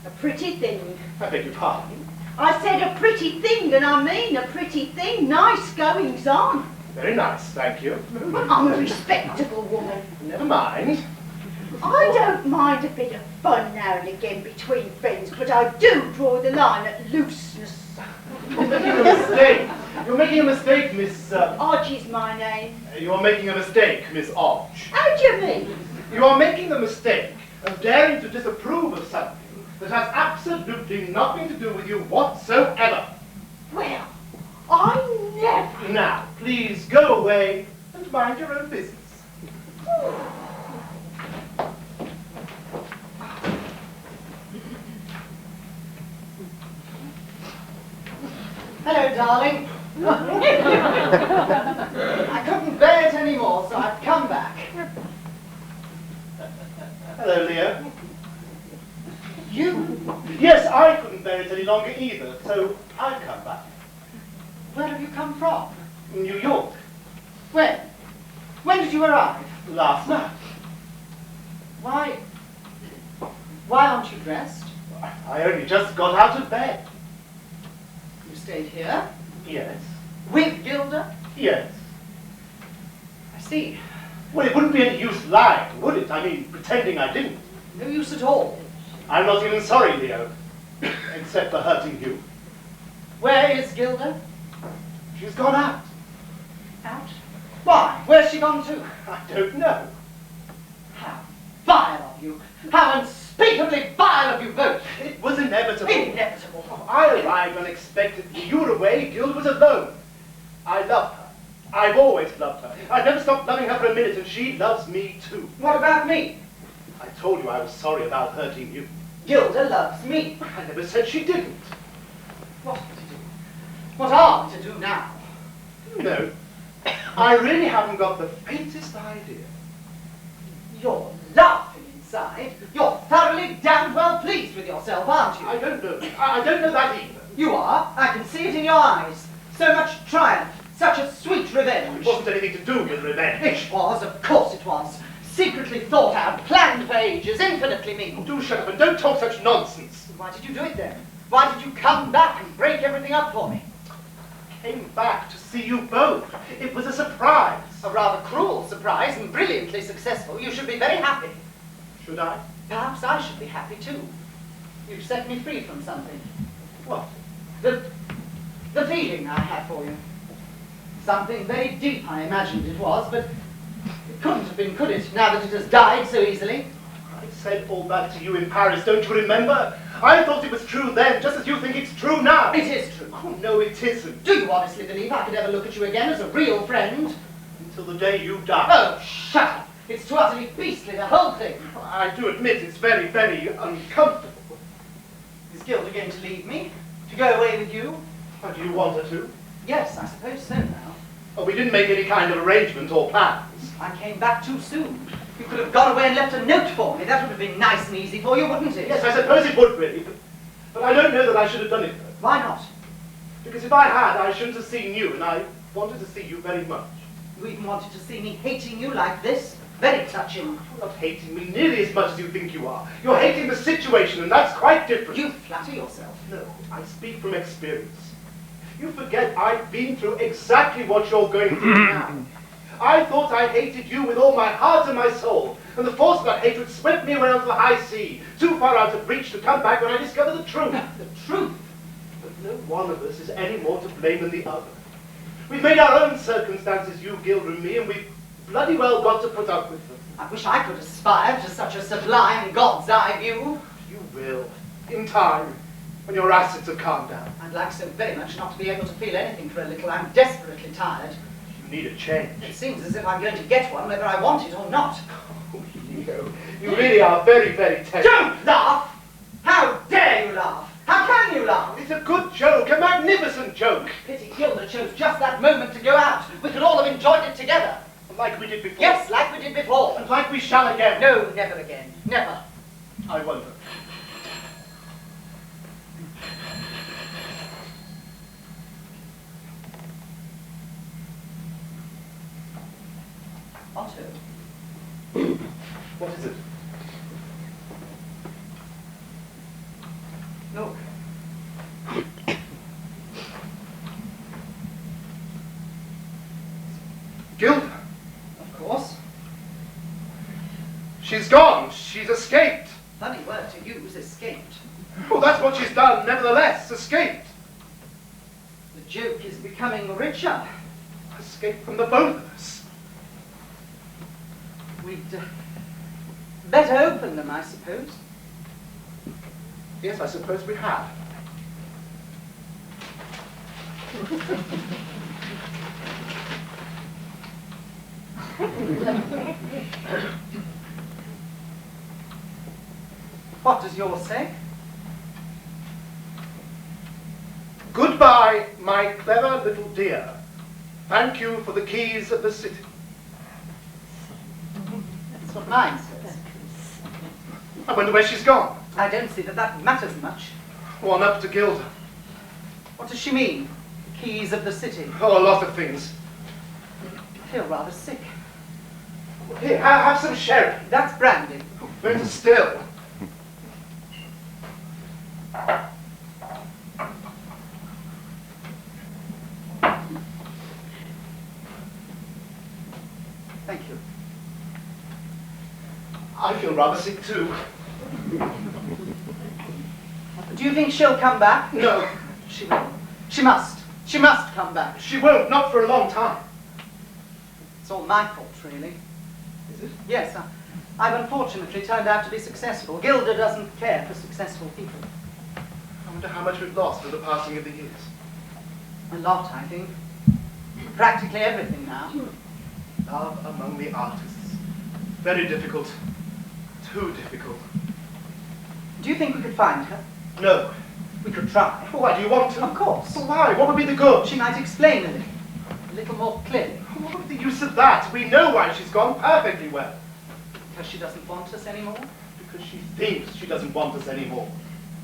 a pretty thing. I beg your pardon. I said a pretty thing, and I mean a pretty thing. Nice goings on. Very nice, thank you. I'm a respectable woman. Never mind. I don't mind a bit of fun now and again between friends, but I do draw the line at looseness. You're making a mistake. You're making a mistake, Miss... Archie's my name. You are making a mistake, Miss Arch. How do you mean? You are making the mistake of daring to disapprove of something that has absolutely nothing to do with you whatsoever. Well, I never... Now, please go away and mind your own business. Hello, darling. I couldn't bear it anymore, so I've come back. Hello, Leo. You? Yes, I couldn't bear it any longer either, so I've come back. Where have you come from? New York, When? When did you arrive? last night. Why aren't you dressed? I only just got out of bed. You stayed here? Yes, With Gilda? yes. I see. Well, it wouldn't be any use lying, would it? I mean, pretending I didn't. No use at all. I'm not even sorry, Leo, except for hurting you. Where is Gilda? She's gone out. Out? Why? Where's she gone to? I don't know. How vile of you! How unspeakably vile of you both! It was inevitable. Inevitable. I arrived unexpectedly. You were away. Gilda was alone. I love her. I've always loved her. I've never stopped loving her for a minute, and she loves me too. What about me? I told you I was sorry about hurting you. Gilda loves me. I never said she didn't. What are we to do? What are we to do now? No, I really haven't got the faintest idea. You're laughing inside. You're thoroughly damned well pleased with yourself, aren't you? I don't know. I don't know that either. You are. I can see it in your eyes. So much triumph. Such a sweet It revenge. wasn't anything to do with revenge. It was, of course it was. Secretly thought out, planned for ages, infinitely mean. Do shut up and don't talk such nonsense. Why did you do it then? Why did you come back and break everything up for me? Came back to see you both. It was a surprise. A rather cruel surprise and brilliantly successful. You should be very happy. Should I? Perhaps I should be happy too. You've set me free from something. What? The feeling I had for you. Something very deep, I imagined it was, but it couldn't have been, could it, now that it has died so easily? I said all that to you in Paris, don't you remember? I thought it was true then, just as you think it's true now. It is true. Oh, no, it isn't. Do you honestly believe I could ever look at you again as a real friend? Until the day you die. Oh, shut up. It's too utterly beastly, the whole thing. I do admit it's very, very uncomfortable. Is Gilda going to leave me? To go away with you? How do you want her to? Yes, I suppose so now. Oh, we didn't make any kind of arrangement or plans. I came back too soon. You could have gone away and left a note for me. That would have been nice and easy for you, wouldn't it? Yes, I suppose it would be, but I don't know that I should have done it. Why not? Because if I had, I shouldn't have seen you, and I wanted to see you very much. You even wanted to see me hating you like this? Very touching. You're not hating me nearly as much as you think you are. You're hating the situation, and that's quite different. You flatter yourself. No, I speak from experience. You forget I've been through exactly what you're going through now. I thought I hated you with all my heart and my soul, and the force of that hatred swept me away onto the high sea, too far out of reach to come back when I discovered the truth. The truth? But no one of us is any more to blame than the other. We've made our own circumstances, you, Gilda, and me, and we've bloody well got to put up with them. I wish I could aspire to such a sublime God's eye view. You will, in time, when your acids have calmed down. I'd like so very much not to be able to feel anything for a little. I'm desperately tired. You need a change. It seems as if I'm going to get one, whether I want it or not. Oh, Leo, you really are very, very tender. Don't laugh! How dare you laugh? How can you laugh? It's a good joke, a magnificent joke. Pity Gilda chose just that moment to go out. We could all have enjoyed it together. Like we did before. Yes, like we did before. And like we shall again. No, never again. Never. I wonder. Otto. What is it? Look. Gilda. Of course. She's gone. She's escaped. Funny word to use, escaped. Well, that's what she's done, nevertheless. Escaped. The joke is becoming richer. Escaped from the both of us. We'd better open them, I suppose. Yes, I suppose we have. What does yours say? Goodbye, my clever little dear. Thank you for the keys of the city. That's what mine says. I wonder where she's gone. I don't see that that matters much. One up to Gilda. What does she mean? Keys of the city. Oh, a lot of things. I feel rather sick. Here, have some sherry. That's brandy. Better still. Thank you. I feel rather sick too. Do you think she'll come back? No, She will. She must. She must come back. she won't, not for a long time. It's all my fault, really. Is it? Yes, I've unfortunately turned out to be successful. Gilda doesn't care for successful people. I wonder how much we've lost with the passing of the years. A lot, I think. Practically everything now. Love among the artists. Very difficult. Too difficult. Do you think we could find her? No. We could try. Well, why do you want to? Of course. Well, why? What would be the good? She might explain a little more clearly. What would be the use of that? We know why she's gone perfectly well. Because she doesn't want us anymore? Because she thinks she doesn't want us anymore.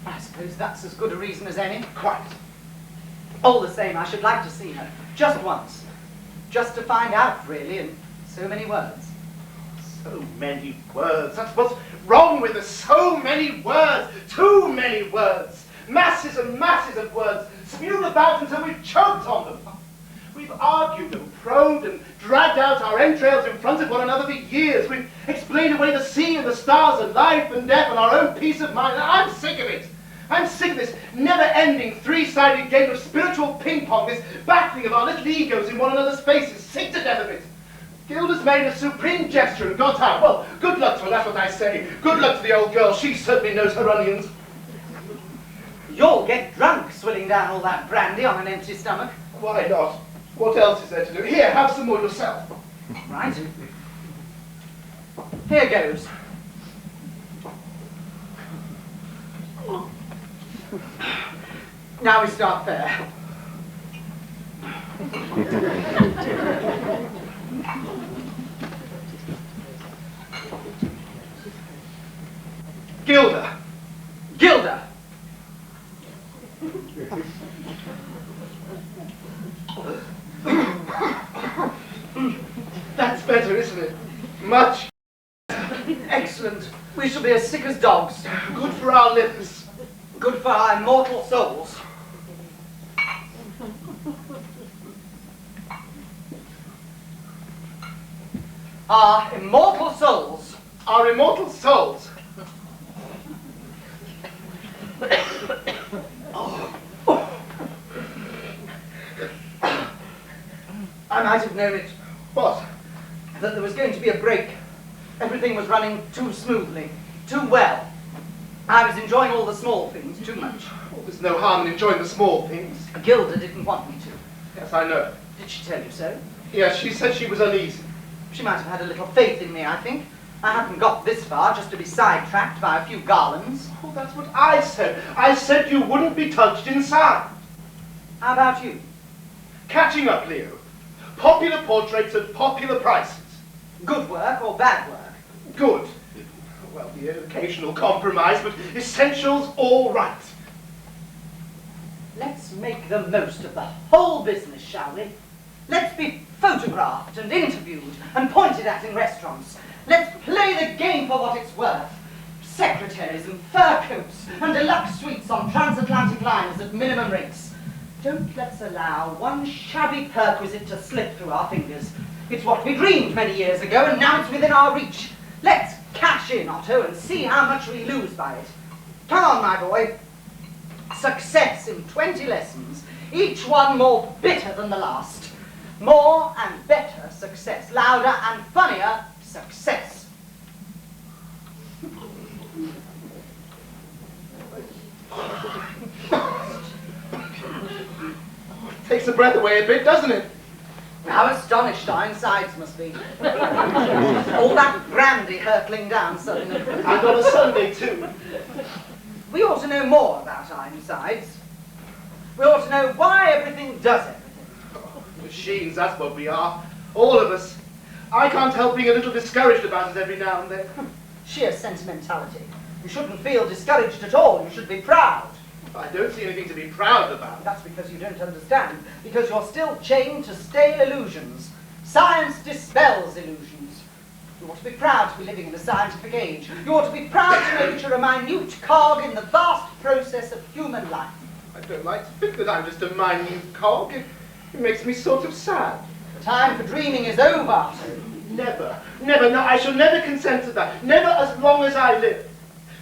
I suppose that's as good a reason as any. Quite. All the same, I should like to see her. Just once. Just to find out, really, in so many words. So many words. That's what's wrong with us. So many words. Too many words. Masses and masses of words spewed about until we've choked on them. We've argued and probed and dragged out our entrails in front of one another for years. We've explained away the sea and the stars and life and death and our own peace of mind. I'm sick of it. I'm sick of this never-ending three-sided game of spiritual ping-pong, this battling of our little egos in one another's faces. Sick to death of it. Gilda's made a supreme gesture and got out. Well, good luck to her, that's what I say. Good luck to the old girl. She certainly knows her onions. You'll get drunk swilling down all that brandy on an empty stomach. Why not? What else is there to do? Here, have some more yourself. Right. Here goes. Now we start fair. Gilda! Gilda! That's better, isn't it? Much. Excellent. We shall be as sick as dogs. Good for our livers. Good for our immortal souls. Our immortal souls. Our immortal souls. I might have known it. What? That there was going to be a break. Everything was running too smoothly, too well. I was enjoying all the small things too much. Well, there's no harm in enjoying the small things. Gilda didn't want me to. Yes, I know. Did she tell you so? Yes, she said she was uneasy. She might have had a little faith in me, I think. I hadn't got this far just to be sidetracked by a few garlands. Oh, that's what I said. I said you wouldn't be touched inside. How about you? Catching up, Leo. Popular portraits at popular prices. Good work or bad work? Good. Well, the occasional compromise, but essentials all right. Let's make the most of the whole business, shall we? Let's be photographed and interviewed and pointed at in restaurants. Let's play the game for what it's worth. Secretaries and fur coats and deluxe suites on transatlantic liners at minimum rates. Don't let's allow one shabby perquisite to slip through our fingers. It's what we dreamed many years ago, and now it's within our reach. Let's cash in, Otto, and see how much we lose by it. Come on, my boy. Success in 20 lessons, each one more bitter than the last. More and better success, louder and funnier success. Takes the breath away a bit, doesn't it? How astonished our insides must be. All that brandy hurtling down suddenly. And on a Sunday, too. We ought to know more about our insides. We ought to know why everything does everything. Machines, that's what we are. All of us. I can't help being a little discouraged about it every now and then. Sheer sentimentality. You shouldn't feel discouraged at all. You should be proud. I don't see anything to be proud about. That's because you don't understand. Because you're still chained to stale illusions. Science dispels illusions. You ought to be proud to be living in a scientific age. You ought to be proud to know that you're a minute cog in the vast process of human life. I don't like to think that I'm just a minute cog. It makes me sort of sad. The time for dreaming is over. Never, never, no, I shall never consent to that. Never as long as I live.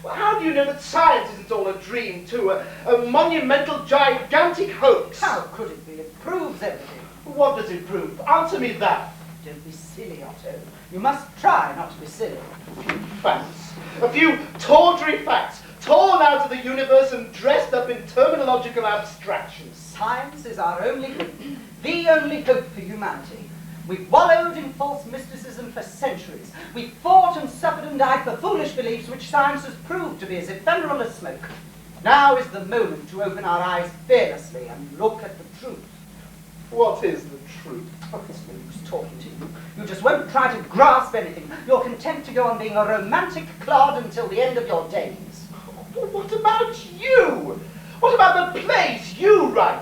Well, how do you know that science isn't all a dream, too? A monumental, gigantic hoax? How could it be? It proves everything. What does it prove? Answer me that. Don't be silly, Otto. You must try not to be silly. Facts. A few tawdry facts, torn out of the universe and dressed up in terminological abstractions. Science is our only hope, the only hope for humanity. We've wallowed in false mysticism for centuries. We've fought and suffered and died for foolish beliefs which science has proved to be as ephemeral as smoke. Now is the moment to open our eyes fearlessly and look at the truth. What is the truth? Oh, it's no use talking to you. You just won't try to grasp anything. You're content to go on being a romantic clod until the end of your days. But what about you? What about the plays you write?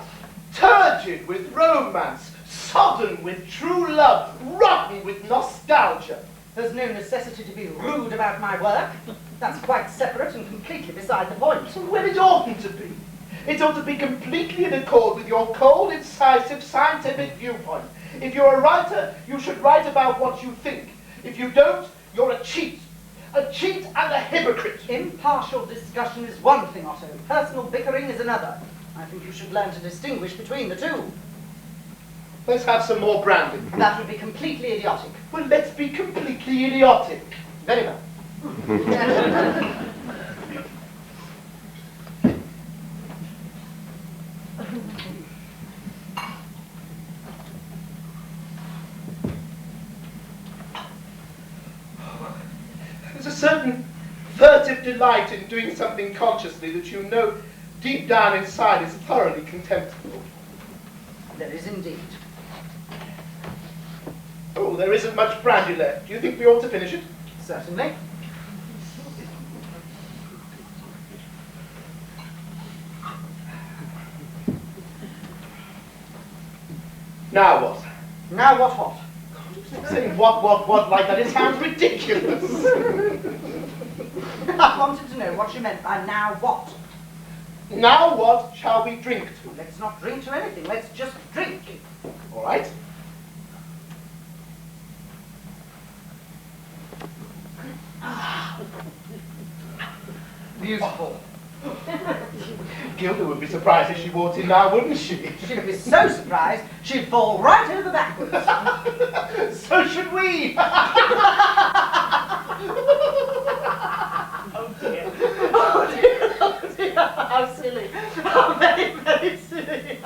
Turgid with romance, sodden with true love, rotten with nostalgia. There's no necessity to be rude about my work. That's quite separate and completely beside the point. Well, it oughtn't to be. It ought to be completely in accord with your cold, incisive, scientific viewpoint. If you're a writer, you should write about what you think. If you don't, you're a cheat. A cheat and a hypocrite. Impartial discussion is one thing, Otto. Personal bickering is another. I think you should learn to distinguish between the two. Let's have some more brandy. That would be completely idiotic. Well, let's be completely idiotic. Very well. There's a certain furtive delight in doing something consciously that you know deep down inside is thoroughly contemptible. There is indeed. Oh, there isn't much brandy left. Do you think we ought to finish it? Certainly. Now what? Now what? Stop saying what like that. It sounds ridiculous. I wanted to know what you meant by now what. Now what shall we drink to? Let's not drink to anything. Let's just drink. All right. Beautiful. Gilda would be surprised if she walked in now, wouldn't she? She'd be so surprised, she'd fall right over backwards. So should we. Oh dear. Oh dear, oh dear, how silly. How very, very silly.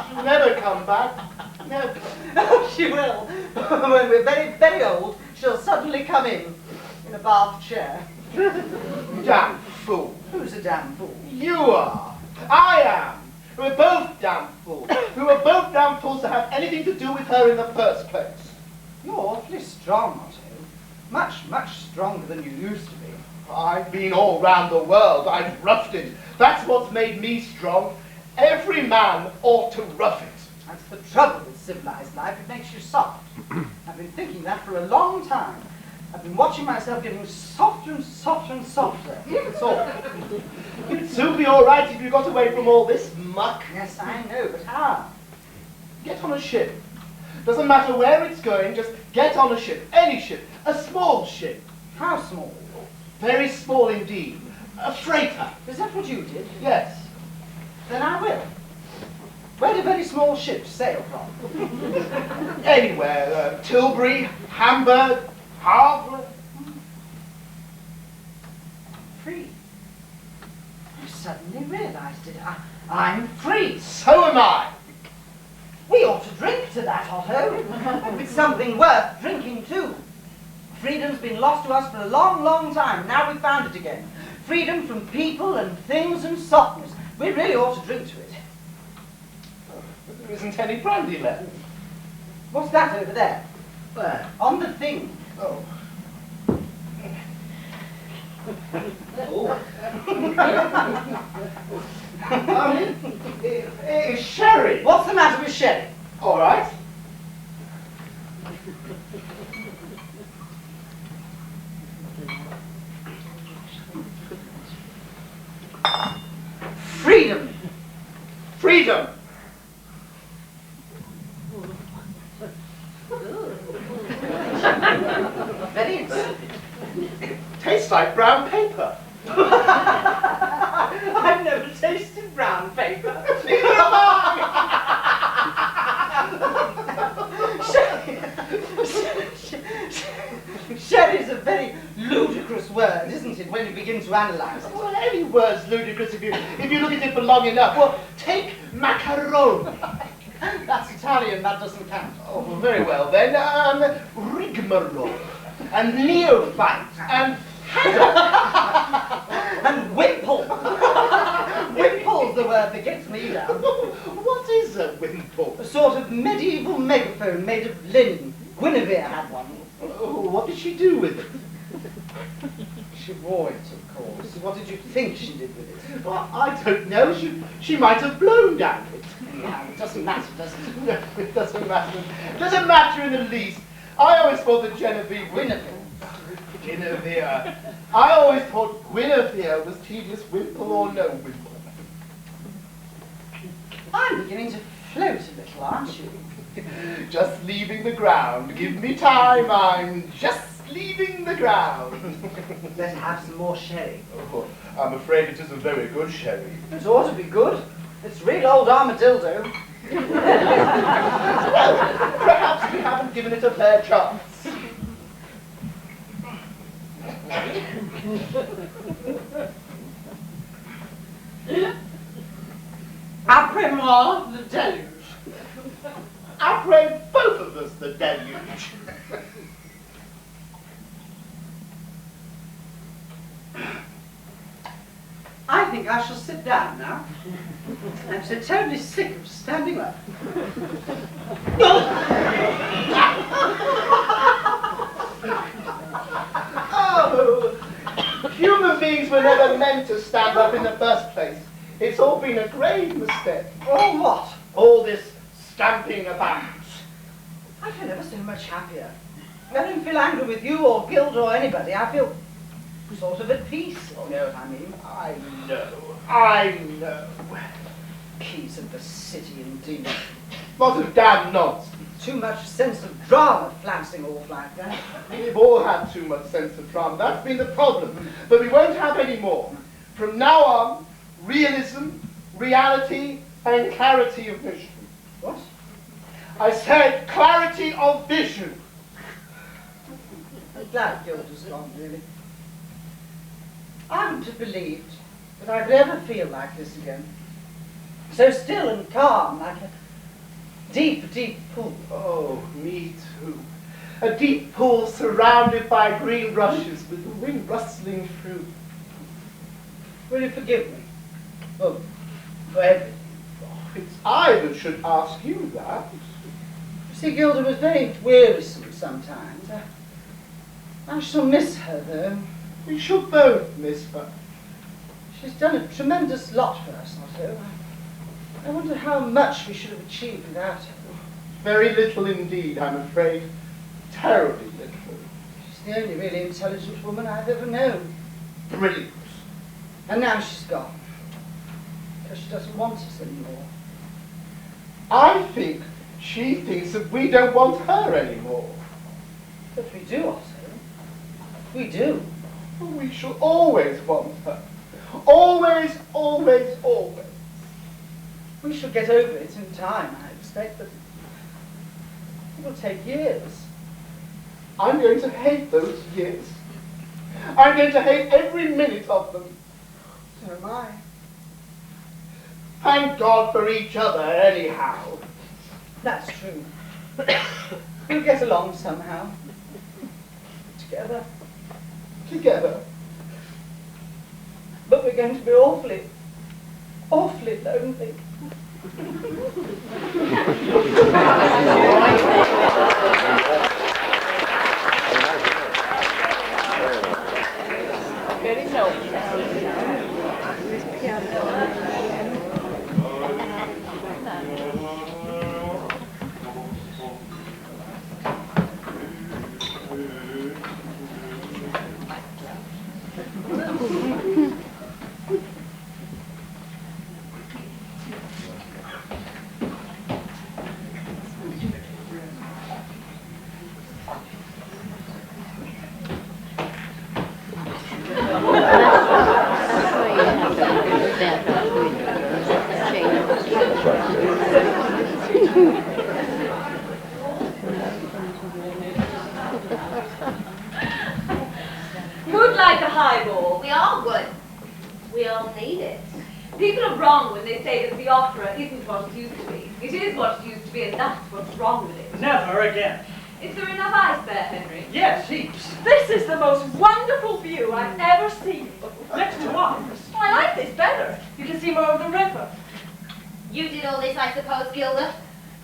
She'll never come back. Never. She will. When we're very, very old, she'll suddenly come in a bath chair. Damn fool. Who's a damn fool? You are. I am. We're both damn fools. We were both damn fools to have anything to do with her in the first place. You're awfully strong, Otto. Much, much stronger than you used to be. I've been all round the world. I've roughed it. That's what's made me strong. Every man ought to rough it. That's the trouble with civilized life. It makes you soft. I've been thinking that for a long time. I've been watching myself getting softer and softer and softer. That's all. It'd soon be all right if you got away from all this muck. Yes, I know, but how? Get on a ship. Doesn't matter where it's going, just get on a ship. Any ship. A small ship. How small? Very small indeed. A freighter. Is that what you did? Yes. Then I will. Where do very small ships sail from? Anywhere. Tilbury, Hamburg, Havre. Free. I suddenly realized it. I'm free. So am I. We ought to drink to that, Otto. It's something worth drinking to. Freedom's been lost to us for a long, long time. Now we've found it again. Freedom from people and things and softness. We really ought to drink to it. But there isn't any brandy left. What's that over there? Where? On the thing. Oh. It's sherry. What's the matter with sherry? All right. Freedom. Freedom. Very insipid. Tastes like brown paper. I've never tasted brown paper. Neither have I. Sherry's a very ludicrous word, isn't it, when you begin to analyse it? Well, any word's ludicrous if you look at it for long enough. Well, take macaroni. That's Italian, that doesn't count. Oh, well, very well then. Rigmarole. And neophyte. And And wimple. Wimple's the word that gets me down. What is a wimple? A sort of medieval megaphone made of linen. Guinevere had one. Oh, what did she do with it? She wore it, of course. What did you think she did with it? Well, I don't know. She might have blown down it. No, it doesn't matter, does it? No, it doesn't matter. It doesn't matter in the least. I always thought that Genevieve Guinevere. I always thought Guinevere was tedious, wimple or no wimple. I'm beginning to float a little, aren't you? Just leaving the ground. Give me time. I'm just leaving the ground. Let's have some more sherry. Oh, I'm afraid it isn't very good sherry. It ought to be good. It's real old armadillo. Well, perhaps we haven't given it a fair chance. Après-moi, the deluge. Après both of us the deluge. I think I shall sit down now. I'm so terribly sick of standing up. Oh, human beings were never meant to stand up in the first place. It's all been a grave mistake. Oh, what? All this stamping about. I feel ever so much happier. I don't feel angry with you or Gilda or anybody. I feel sort of at peace, if you know what I mean. I know. Keys of the city, indeed. What a damn nonsense. Too much sense of drama flouncing off like that. We've all had too much sense of drama. That's been the problem. But we won't have any more. From now on, realism, reality, and clarity of vision. What? I said clarity of vision. I'm glad Gilda's gone, really. I wouldn't have believed that I would ever feel like this again. So still and calm, like a deep, deep pool. Oh, me too. A deep pool surrounded by green rushes with the wind rustling through. Will you forgive me? Oh, for everything. It's I that should ask you that. You see, Gilda was very wearisome sometimes. I shall miss her, though. We shall both miss her. She's done a tremendous lot for us, Otto. I wonder how much we should have achieved without her. Very little indeed, I'm afraid. Terribly little. She's the only really intelligent woman I've ever known. Brilliant. And now she's gone. Because she doesn't want us anymore. I think she thinks that we don't want her anymore. But we do, Otto. We do. We shall always want her. Always, always, always. We shall get over it in time, I expect, but it will take years. I'm going to hate those years. I'm going to hate every minute of them. So am I. Thank God for each other, anyhow. That's true. We'll get along somehow. Together. Together. But we're going to be awfully, awfully lonely. Who'd like a highball? We all would. We all need it. People are wrong when they say that the opera isn't what it used to be. It is what it used to be, and that's what's wrong with it. Never again. Is there enough ice there, Henry? Yes, heaps. This is the most wonderful view I've ever seen. Next to ours. I like this better. You can see more of the river. You did all this, I suppose, Gilda?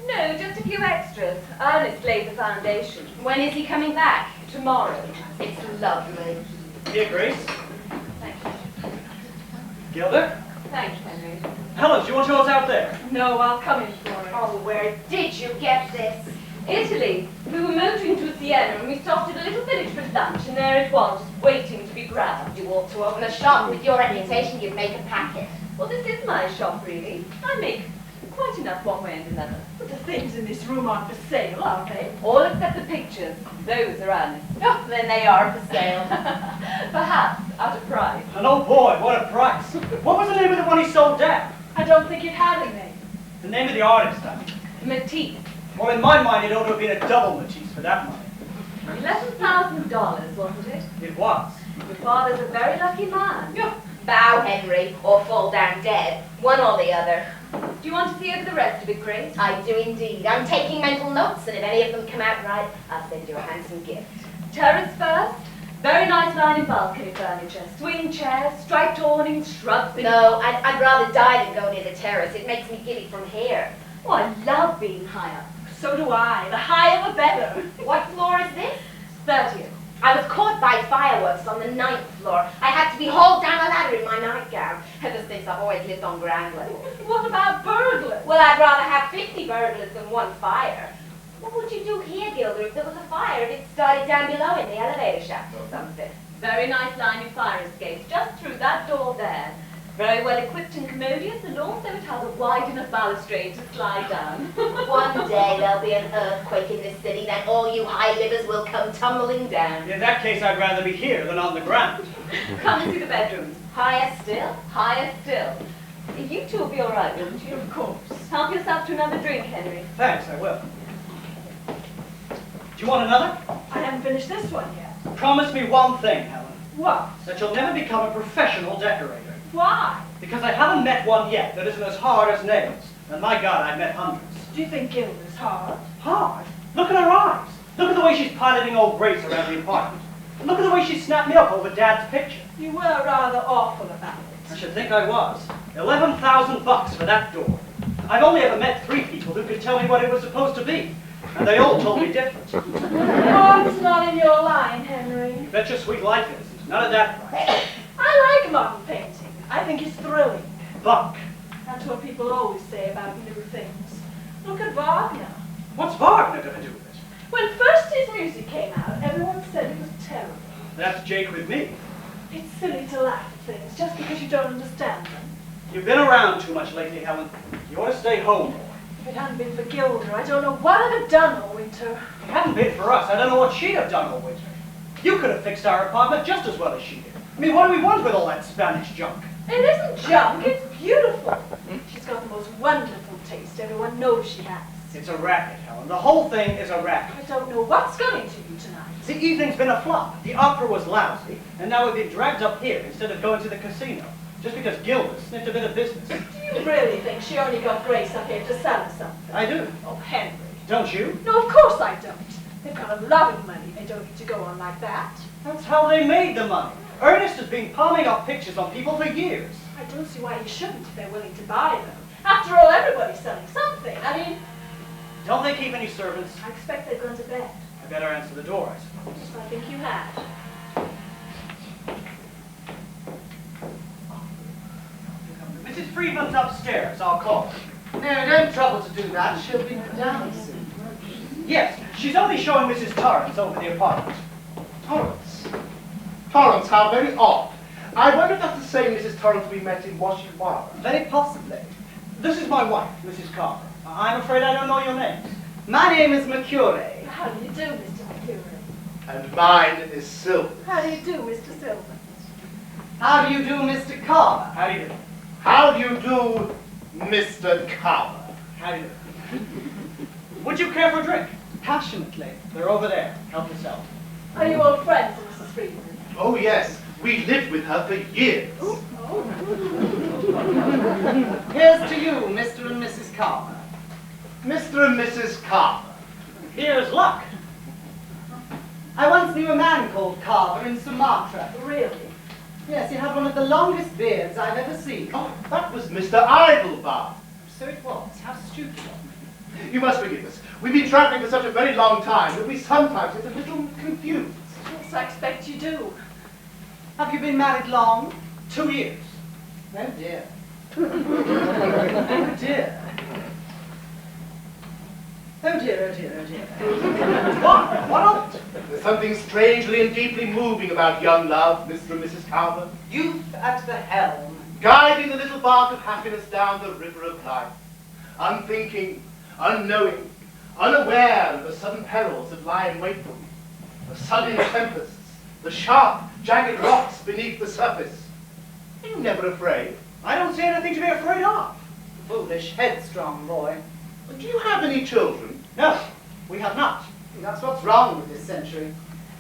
No, just a few extras. Ernest laid the foundation. When is he coming back? Tomorrow. It's lovely. Here, Grace. Thank you. Gilda? Thanks, Henry. Helen, do you want yours out there? No, I'll come in for it. Oh, where did you get this? Italy. We were motoring to Siena and we stopped at a little village for lunch, and there it was, just waiting to be grabbed. You ought to open a shop. With your reputation, you'd make a packet. Well, this is my shop, really. I make quite enough one way and another. But the things in this room aren't for sale, are they? All except the pictures. Those are Ernest's. Oh, then they are for sale. Perhaps at a price. And oh boy, what a price. What was the name of the one he sold down? I don't think it had a name. The name of the artist, I mean. Matisse. Well, in my mind, it ought to have been a double Matisse for that money. $11,000, wasn't it? It was. Your father's a very lucky man. Yeah. Bow, Henry, or fall down dead. One or the other. Do you want to see over the rest of it, Grace? I do indeed. I'm taking mental notes, and if any of them come out right, I'll send you a handsome gift. Terrace first, Very nice line of balcony furniture. Swing chairs, striped awnings, shrubs. No, I'd rather die than go near the terrace. It makes me giddy from here. Oh, I love being high up. So do I. The higher the better. What floor is this? 30th. I was caught by fireworks on the 9th floor. I had to be hauled down a ladder in my nightgown. Ever since I've always lived on ground level. What about burglars? Well, I'd rather have 50 burglars than one fire. What would you do here, Gilda, if there was a fire, if it started down below in the elevator shaft or something? Very nice line of fire escapes, just through that door there. Very well equipped and commodious, and also it has a wide enough balustrade to slide down. One day there'll be an earthquake in this city, then all you high livers will come tumbling down. In that case, I'd rather be here than on the ground. Come and see the bedrooms. Higher still, higher still. You two will be all right, won't you? Of course. Help yourself to another drink, Henry. Thanks, I will. Do you want another? I haven't finished this one yet. Promise me one thing, Helen. What? That you'll never become a professional decorator. Why? Because I haven't met one yet that isn't as hard as nails. And my God, I've met hundreds. Do you think Gilda's hard? Hard? Look at her eyes. Look at the way she's piloting old Grace around the apartment. And look at the way she snapped me up over Dad's picture. You were rather awful about I it. should think I was. $11,000 for that door. I've only ever met 3 people who could tell me what it was supposed to be. And they all told me different. Oh, it's not in your line, Henry. You bet your sweet life it isn't. None of that price. I like modern painting. I think it's thrilling. Bunk. That's what people always say about new things. Look at Wagner. What's Wagner going to do with it? When first his music came out, everyone said it was terrible. That's Jake with me. It's silly to laugh at things just because you don't understand them. You've been around too much lately, Helen. You ought to stay home more. If it hadn't been for Gilda, I don't know what I'd have done all winter. If it hadn't been for us, I don't know what she'd have done all winter. You could have fixed our apartment just as well as she did. I mean, what do we want with all that Spanish junk? It isn't junk, it's beautiful. She's got the most wonderful taste. Everyone knows she has. It's a racket, Helen. The whole thing is a racket. I don't know what's coming to you tonight. The evening's been a flop. The opera was lousy, and now we've been dragged up here instead of going to the casino. Just because Gilda sniffed a bit of business. Do you really think she only got Grace up here to sell us something? I do. Oh, Henry. Don't you? No, of course I don't. They've got a lot of money. They don't need to go on like that. That's how they made the money. Ernest has been palming off pictures on people for years. I don't see why you shouldn't if they're willing to buy them. After all, everybody's selling something. I mean, Don't they keep any servants? I expect they've gone to bed. I better answer the door, I suppose. I think you had. Mrs. Friedman's upstairs. I'll call her. No, don't trouble to do that. She'll be down soon. Yes, she's only showing Mrs. Torrance over the apartment. Torrance? Torrance, how very odd. I wonder if that's the same Mrs. Torrance we met in Washington. Very possibly. This is my wife, Mrs. Carver. I'm afraid I don't know your names. My name is Mercury. How do you do, Mr. Mercury? And mine is Sylvan. How do you do, Mr. Silver? How do you do, Mr. Carver? How do you do? How do you do, Mr. Carver? How do you do? Would you care for a drink? Passionately. They're over there. Help yourself. Are you old friends of Mrs. Friedman? Oh, yes. We lived with her for years. Here's to you, Mr. and Mrs. Carver. Mr. and Mrs. Carver. Here's luck. I once knew a man called Carver in Sumatra. Really? Yes, he had one of the longest beards I've ever seen. Oh, that was Mr. Idlebar. So it was. How stupid of me. You must forgive us. We've been traveling for such a very long time that we sometimes get a little confused. Yes, I expect you do. Have you been married long? 2 years. Oh dear. Oh dear. Oh dear, oh dear, oh dear. What of it? There's something strangely and deeply moving about young love, Mr. and Mrs. Carver. Youth at the helm. Guiding the little bark of happiness down the river of life. Unthinking, unknowing, unaware of the sudden perils that lie in wait for me. The sudden tempests, the sharp, jagged rocks beneath the surface. Are you never afraid? I don't see anything to be afraid of. Foolish, headstrong boy. Do you have any children? No, we have not. That's what's wrong with this century.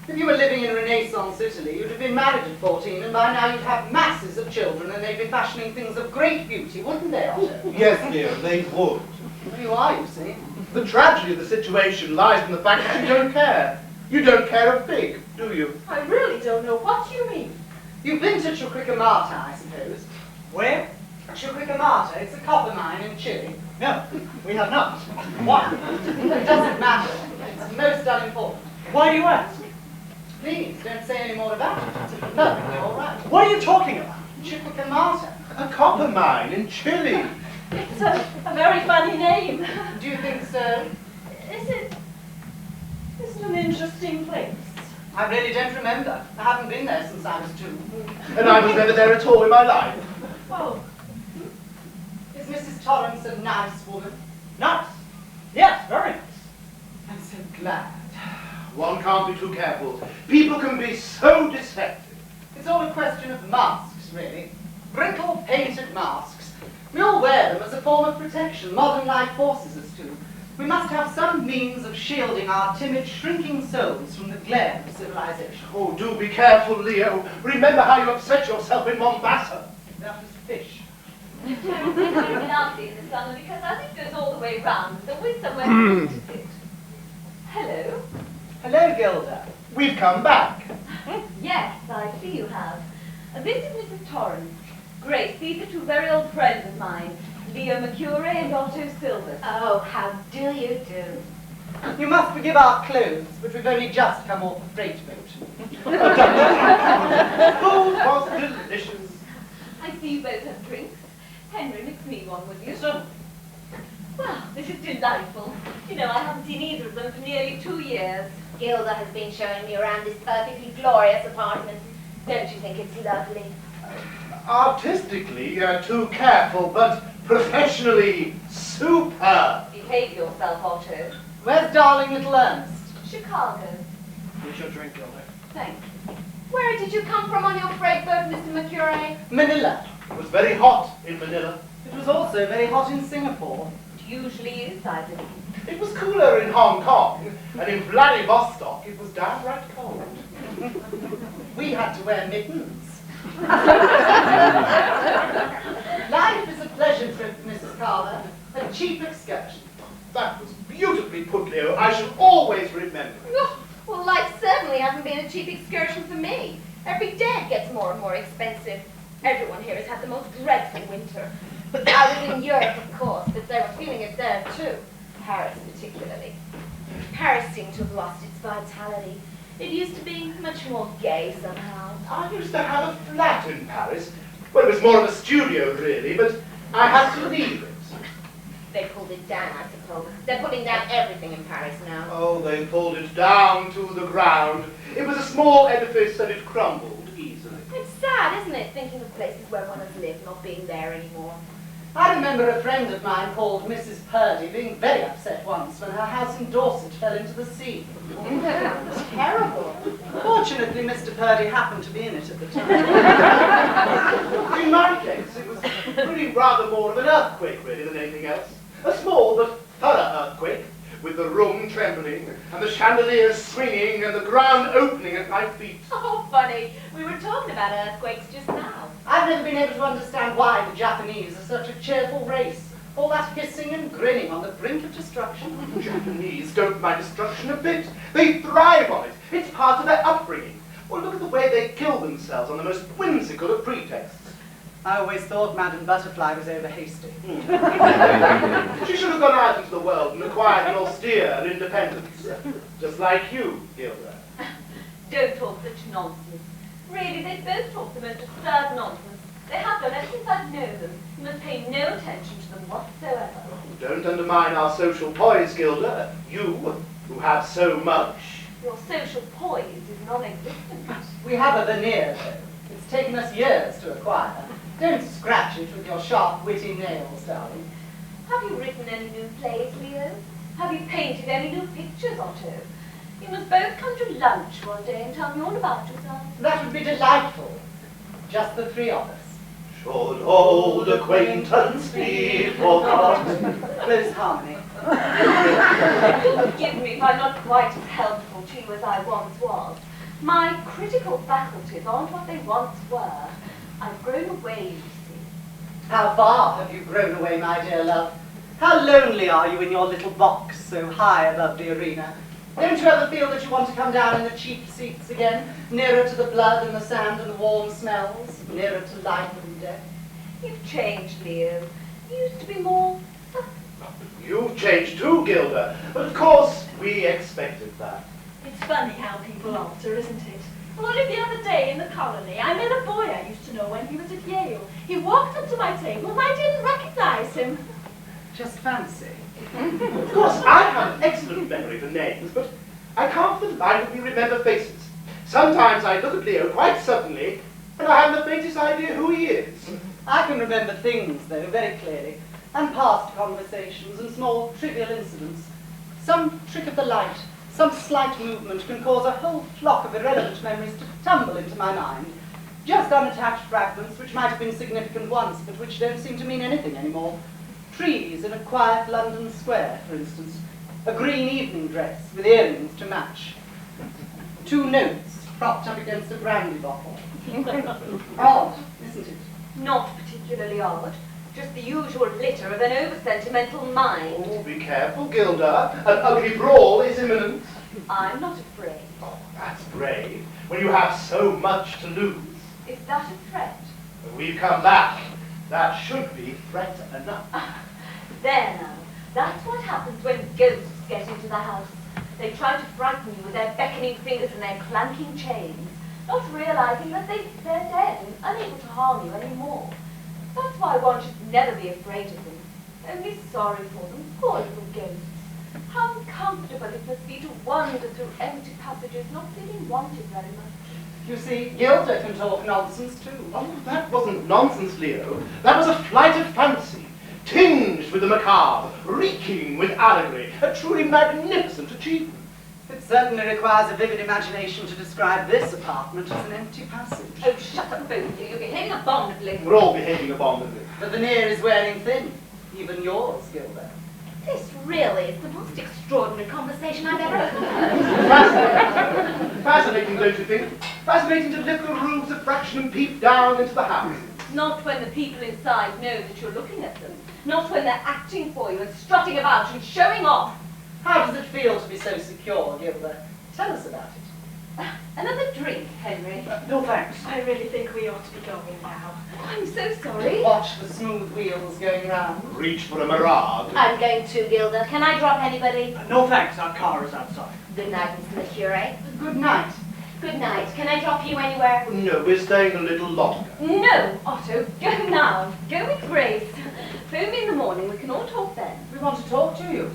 If you were living in Renaissance Italy, you'd have been married at 14, and by now you'd have masses of children, and they'd be fashioning things of great beauty, wouldn't they, Otto? Yes, dear, they would. Well, you are, you see. The tragedy of the situation lies in the fact that you don't care. You don't care a fig, do you? I really don't know what you mean. You've been to Chuquicamata, I suppose. Where? Chuquicamata, it's a copper mine in Chile. No, we have not. Why? It doesn't matter. It's most unimportant. Why do you ask? Please, don't say any more about it. It's perfectly all right. What are you talking about? Chuquicamata. A copper mine in Chile. It's a very funny name. Do you think so? Is it an interesting place? I really don't remember. I haven't been there since I was 2. And I was never there at all in my life. Oh, Is Mrs. Torrance a nice woman? Nice. Yes, very nice. I'm so glad. One can't be too careful. People can be so deceptive. It's all a question of masks, really. Brittle, painted masks. We all wear them as a form of protection. Modern life forces us to. We must have some means of shielding our timid, shrinking souls from the glare of civilization. Oh, do be careful, Leo. Remember how you upset yourself in Mombasa. That was fish. It's very lovely in the summer because as it goes all the way round, there's always somewhere to sit. Hello. Hello, Gilda. We've come back. Yes, I see you have. This is Mrs. Torrance. Grace, these are 2 very old friends of mine, Leo Mercure and Otto Silvers. Oh, how do you do? You must forgive our clothes, but we've only just come off the freight boat. Food was delicious. I see you both have drinks. Henry, mix me one, would you? So, Well, this is delightful. You know, I haven't seen either of them for nearly 2 years. Gilda has been showing me around this perfectly glorious apartment. Don't you think it's lovely? Artistically, too careful, but professionally superb. Behave yourself, Otto. Where's darling little Ernest? Chicago. here's your drink, Gilda. Thank you. Where did you come from on your freight boat, Mr. Mercure? Manila. It was very hot in Manila. It was also very hot in Singapore. It usually is, I believe. It was cooler in Hong Kong, and in Vladivostok it was downright cold. We had to wear mittens. Life is a pleasure trip, Mrs. Carver. A cheap excursion. That was beautifully put, Leo. I shall always remember it. Oh, well, life certainly hasn't been a cheap excursion for me. Every day it gets more and more expensive. Everyone here has had the most dreadful winter. I was in Europe, of course, but they were feeling it there too. Paris particularly. Paris seemed to have lost its vitality. It used to be much more gay somehow. I used to have a flat in Paris. Well, it was more of a studio, really, but I had to leave it. They pulled it down, I suppose. They're putting down everything in Paris now. Oh, they pulled it down to the ground. It was a small edifice and it crumbled easily. It's sad, isn't it, thinking of places where one has lived not being there anymore. I remember a friend of mine called Mrs. Purdy being very upset once when her house in Dorset fell into the sea. Terrible. Fortunately, Mr. Purdy happened to be in it at the time. In my case, it was really rather more of an earthquake, really, than anything else. A small but thorough earthquake, with the room trembling, and the chandeliers swinging, and the ground opening at my feet. Oh, funny. We were talking about earthquakes just now. I've never been able to understand why the Japanese are such a cheerful race. All that hissing and grinning on the brink of destruction. The Japanese don't mind destruction a bit. They thrive on it. It's part of their upbringing. Well, look at the way they kill themselves on the most whimsical of pretexts. I always thought Madame Butterfly was over hasty. She should have gone out into the world and acquired an austere independence. Just like you, Gilda. Don't talk such nonsense. Really, they both talk the most absurd nonsense. They have done ever since I've known them. You must pay no attention to them whatsoever. Don't undermine our social poise, Gilda. You, who have so much. Your social poise is non-existent. We have a veneer, though. It's taken us years to acquire. Don't scratch it with your sharp, witty nails, darling. Have you written any new plays, Leo? Have you painted any new pictures, Otto? You must both come to lunch one day and tell me all about yourself. That would be delightful. Just the 3 of us. Should old acquaintance be forgot? Close harmony. Forgive me if I'm not quite as helpful to you as I once was. My critical faculties aren't what they once were. I've grown away, you see. How far have you grown away, my dear love? How lonely are you in your little box so high above the arena? Don't you ever feel that you want to come down in the cheap seats again, nearer to the blood and the sand and the warm smells, nearer to life and death? You've changed, Leo. You used to be more... You've changed too, Gilda. But of course, we expected that. It's funny how people alter, isn't it? Only the other day in the colony, I met a boy I used to know when he was at Yale. He walked up to my table and I didn't recognize him. Just fancy. Of course, I have an excellent memory for names, but I can't for the life of me remember faces. Sometimes I look at Leo quite suddenly, and I haven't the faintest idea who he is. I can remember things, though, very clearly, and past conversations and small trivial incidents. Some trick of the light, some slight movement can cause a whole flock of irrelevant memories to tumble into my mind. Just unattached fragments which might have been significant once, but which don't seem to mean anything anymore. Trees in a quiet London square, for instance. A green evening dress with earrings to match. 2 notes propped up against a brandy bottle. Odd, isn't it? Not particularly odd. Just the usual litter of an over-sentimental mind. Oh, be careful, Gilda. An ugly brawl is imminent. I'm not afraid. Oh, that's brave, when you have so much to lose. Is that a threat? We've come back. That should be threat enough. There now. That's what happens when ghosts get into the house. They try to frighten you with their beckoning fingers and their clanking chains, not realizing that they're dead and unable to harm you anymore. That's why one should never be afraid of them. Only sorry for them, poor little ghosts. How uncomfortable it must be to wander through empty passages, not feeling wanted very much. You see, Gilda can talk nonsense too. Oh, that wasn't nonsense, Leo. That was a flight of fancy, tinged with the macabre, reeking with allegory, a truly magnificent achievement. It certainly requires a vivid imagination to describe this apartment as an empty passage. Oh, shut up, both of you. You're behaving abominably. We're all behaving abominably. The veneer is wearing thin. Even yours, Gilda. This really is the most extraordinary conversation I've ever heard. Fascinating. Fascinating, don't you think? Fascinating to lift the roofs a fraction and peep down into the house. Not when the people inside know that you're looking at them. Not when they're acting for you and strutting about and showing off. How does it feel to be so secure, Gilda? Tell us about it. Another drink, Henry? No thanks. I really think we ought to be going now. Oh, I'm so sorry. Watch the smooth wheels going round. Reach for a mirage. I'm going to, Gilda. Can I drop anybody? No thanks, our car is outside. Good night, Mr. Mercure. Good night. Good night. Can I drop you anywhere? No, we're staying a little longer. No, Otto, go now. Go with Grace. Phone me in the morning. We can all talk then. We want to talk to you.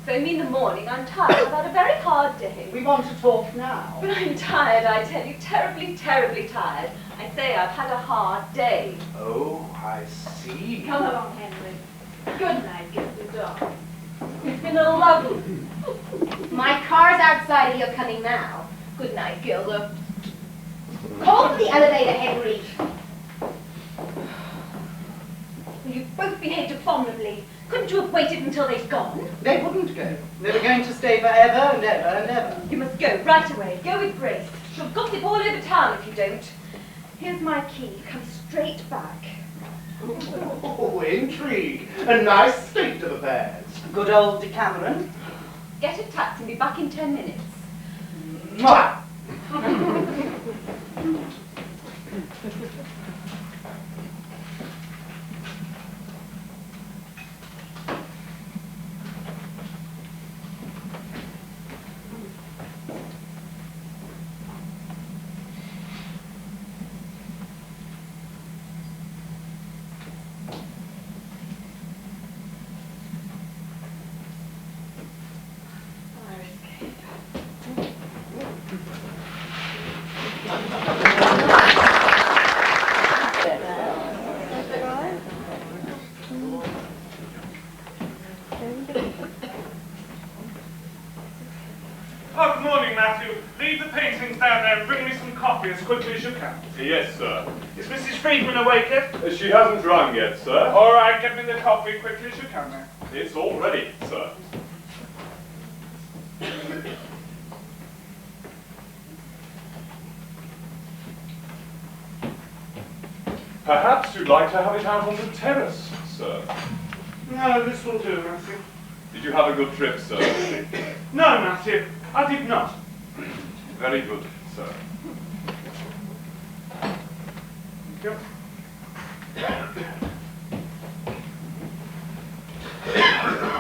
Phone me in the morning. I'm tired. I've had a very hard day. We want to talk now. But I'm tired, I tell you. Terribly, terribly tired. I say I've had a hard day. Oh, I see. Come along, Henry. Good night, Gilda. It's been a lovely... My car's outside and you're coming now. Good night, Gilda. Call for the elevator, Henry. Well, you both behaved abominably. Couldn't you have waited until they'd gone? They wouldn't go. They were going to stay forever and ever and ever. You must go right away. Go with Grace. She'll gossip all over town if you don't. Here's my key. Come straight back. Oh, intrigue. A nice state of affairs. Good old Decameron. Get a taxi and be back in 10 minutes. Mwah! Oh, good morning, Matthew. Leave the paintings down there and bring me some coffee as quickly as you can. Yes, sir. Is Mrs. Friedman awake yet? She hasn't rung yet, sir. All right, get me the coffee quickly as you can then. It's all ready, sir. Perhaps you'd like to have it out on the terrace, sir. No, this will do, Matthew. Did you have a good trip, sir? No, Matthew. I did not. Very good, sir. Thank you.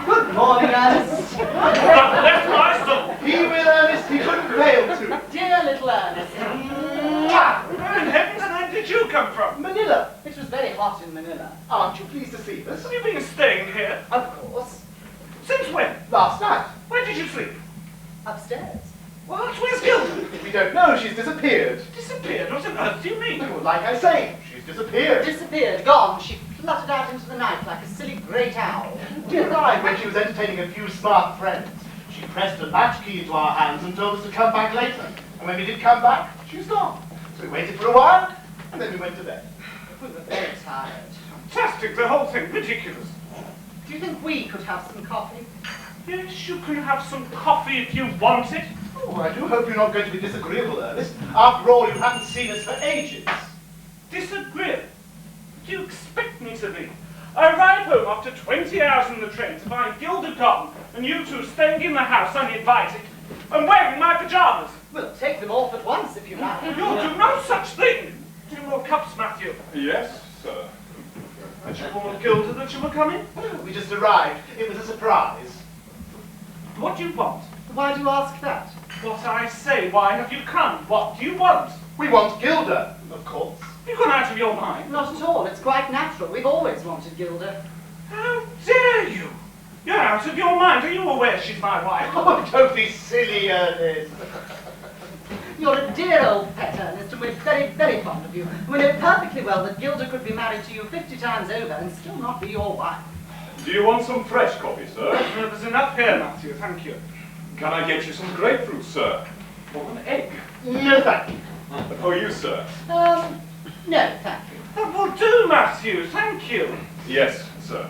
Good morning, Ernest. That's my son. He will, Ernest, he couldn't fail to. Dear little Ernest. Where in heaven's name did you come from? Manila. It was very hot in Manila. Aren't you pleased to see us? Have you been staying here? Of course. Since when? Last night. Where did you sleep? Upstairs. What? Where's Gilda? We don't know, she's disappeared. Disappeared? What on earth do you mean? Well, like I say, she's disappeared. Disappeared, gone. She fluttered out into the night like a silly great owl. She arrived when she was entertaining a few smart friends. She pressed a latchkey into our hands and told us to come back later. And when we did come back, she was gone. So we waited for a while, and then we went to bed. We were very tired. Fantastic, the whole thing. Ridiculous. Do you think we could have some coffee? Yes, you can have some coffee if you want it. Oh, I do hope you're not going to be disagreeable, Ernest. After all, you haven't seen us for ages. Disagreeable? Do you expect me to be? I arrive home after 20 hours in the train to find Gilda gone and you two staying in the house uninvited and wearing my pyjamas. We'll take them off at once if you like. You'll do no such thing. 2 more cups, Matthew. Yes, sir. Had you warned Gilda that you were coming? We just arrived. It was a surprise. What do you want? Why do you ask that? What I say, why have you come? What do you want? We want Gilda, of course. You've gone out of your mind. Not at all. It's quite natural. We've always wanted Gilda. How dare you? You're out of your mind. Are you aware she's my wife? Oh, don't be silly, Ernest. You're a dear old pet, Ernest, and we're very, very fond of you. We know perfectly well that Gilda could be married to you 50 times over and still not be your wife. Do you want some fresh coffee, sir? No, there's enough here, Matthew. Thank you. Can I get you some grapefruit, sir? Or an egg? No, thank you. For you, sir? No, thank you. That will do, Matthew. Thank you. Yes, sir.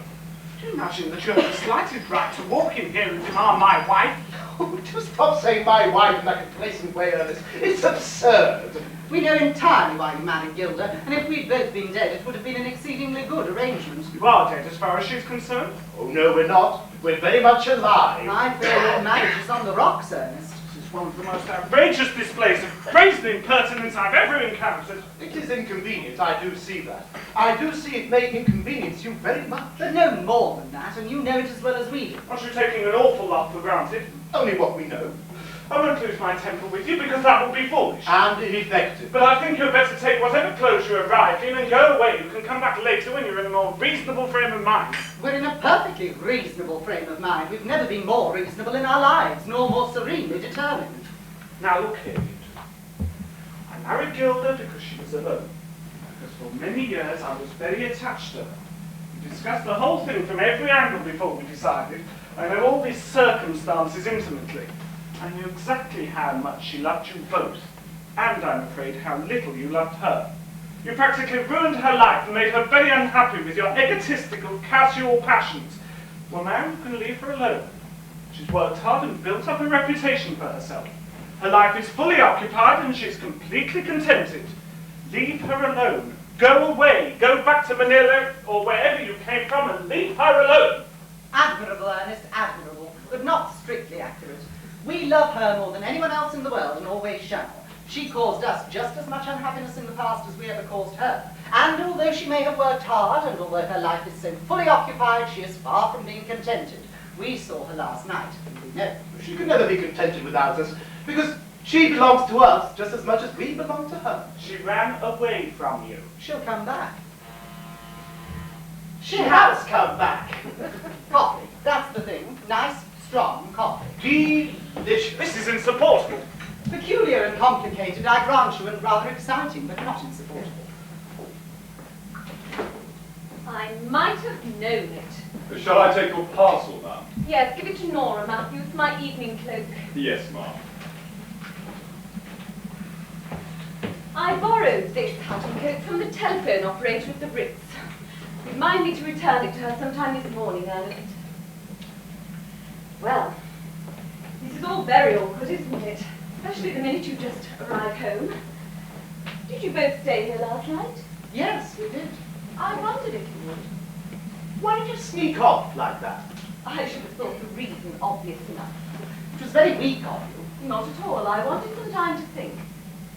Do you imagine that you have the slightest right to walk in here and demand my wife? Oh, just stop saying my wife in that complacent way, Ernest. It's absurd. We know entirely why you married Gilda, and if we'd both been dead, it would have been an exceedingly good arrangement. You are dead as far as she's concerned. Oh, no, we're not. We're very much alive. I fear your marriage is on the rocks, Ernest. This is one of the most outrageous displays of brazen impertinence I've ever encountered. It is inconvenient, I do see that. I do see it may inconvenience you very much. But no more than that, and you know it as well as we do. Aren't you taking an awful lot for granted? Only what we know. I won't lose my temper with you because that would be foolish. And ineffective. But I think you'd better take whatever clothes you arrived in and go away. You can come back later when you're in a more reasonable frame of mind. We're in a perfectly reasonable frame of mind. We've never been more reasonable in our lives, nor more serenely determined. Now look here, you two. I married Gilda because she was alone. Because for many years I was very attached to her. We discussed the whole thing from every angle before we decided. I know all these circumstances intimately. I knew exactly how much she loved you both. And I'm afraid how little you loved her. You practically ruined her life and made her very unhappy with your egotistical, casual passions. Well, now you can leave her alone. She's worked hard and built up a reputation for herself. Her life is fully occupied and she's completely contented. Leave her alone. Go away. Go back to Manila or wherever you came from and leave her alone. Admirable, Ernest, admirable, but not strictly accurate. We love her more than anyone else in the world and always shall. She caused us just as much unhappiness in the past as we ever caused her. And although she may have worked hard, and although her life is so fully occupied, she is far from being contented. We saw her last night, and we know. She can never be contented without us, because she belongs to us just as much as we belong to her. She ran away from you. She'll come back. She has come back. Coffee, that's the thing. Nice, strong coffee. Delicious. This is insupportable. Peculiar and complicated, I grant you, and rather exciting, but not insupportable. I might have known it. Shall I take your parcel, ma'am? Yes, give it to Nora, Matthew. It's my evening cloak. Yes, ma'am. I borrowed this hat and coat from the telephone operator at the Ritz. Remind me to return it to her sometime this morning, Ernest. Well, this is all very awkward, isn't it? Especially the minute you just arrive home. Did you both stay here last night? Yes, we did. I wondered if you would. Why did you sneak off like that? I should have thought the reason obvious enough. It was very weak of you. Not at all. I wanted some time to think.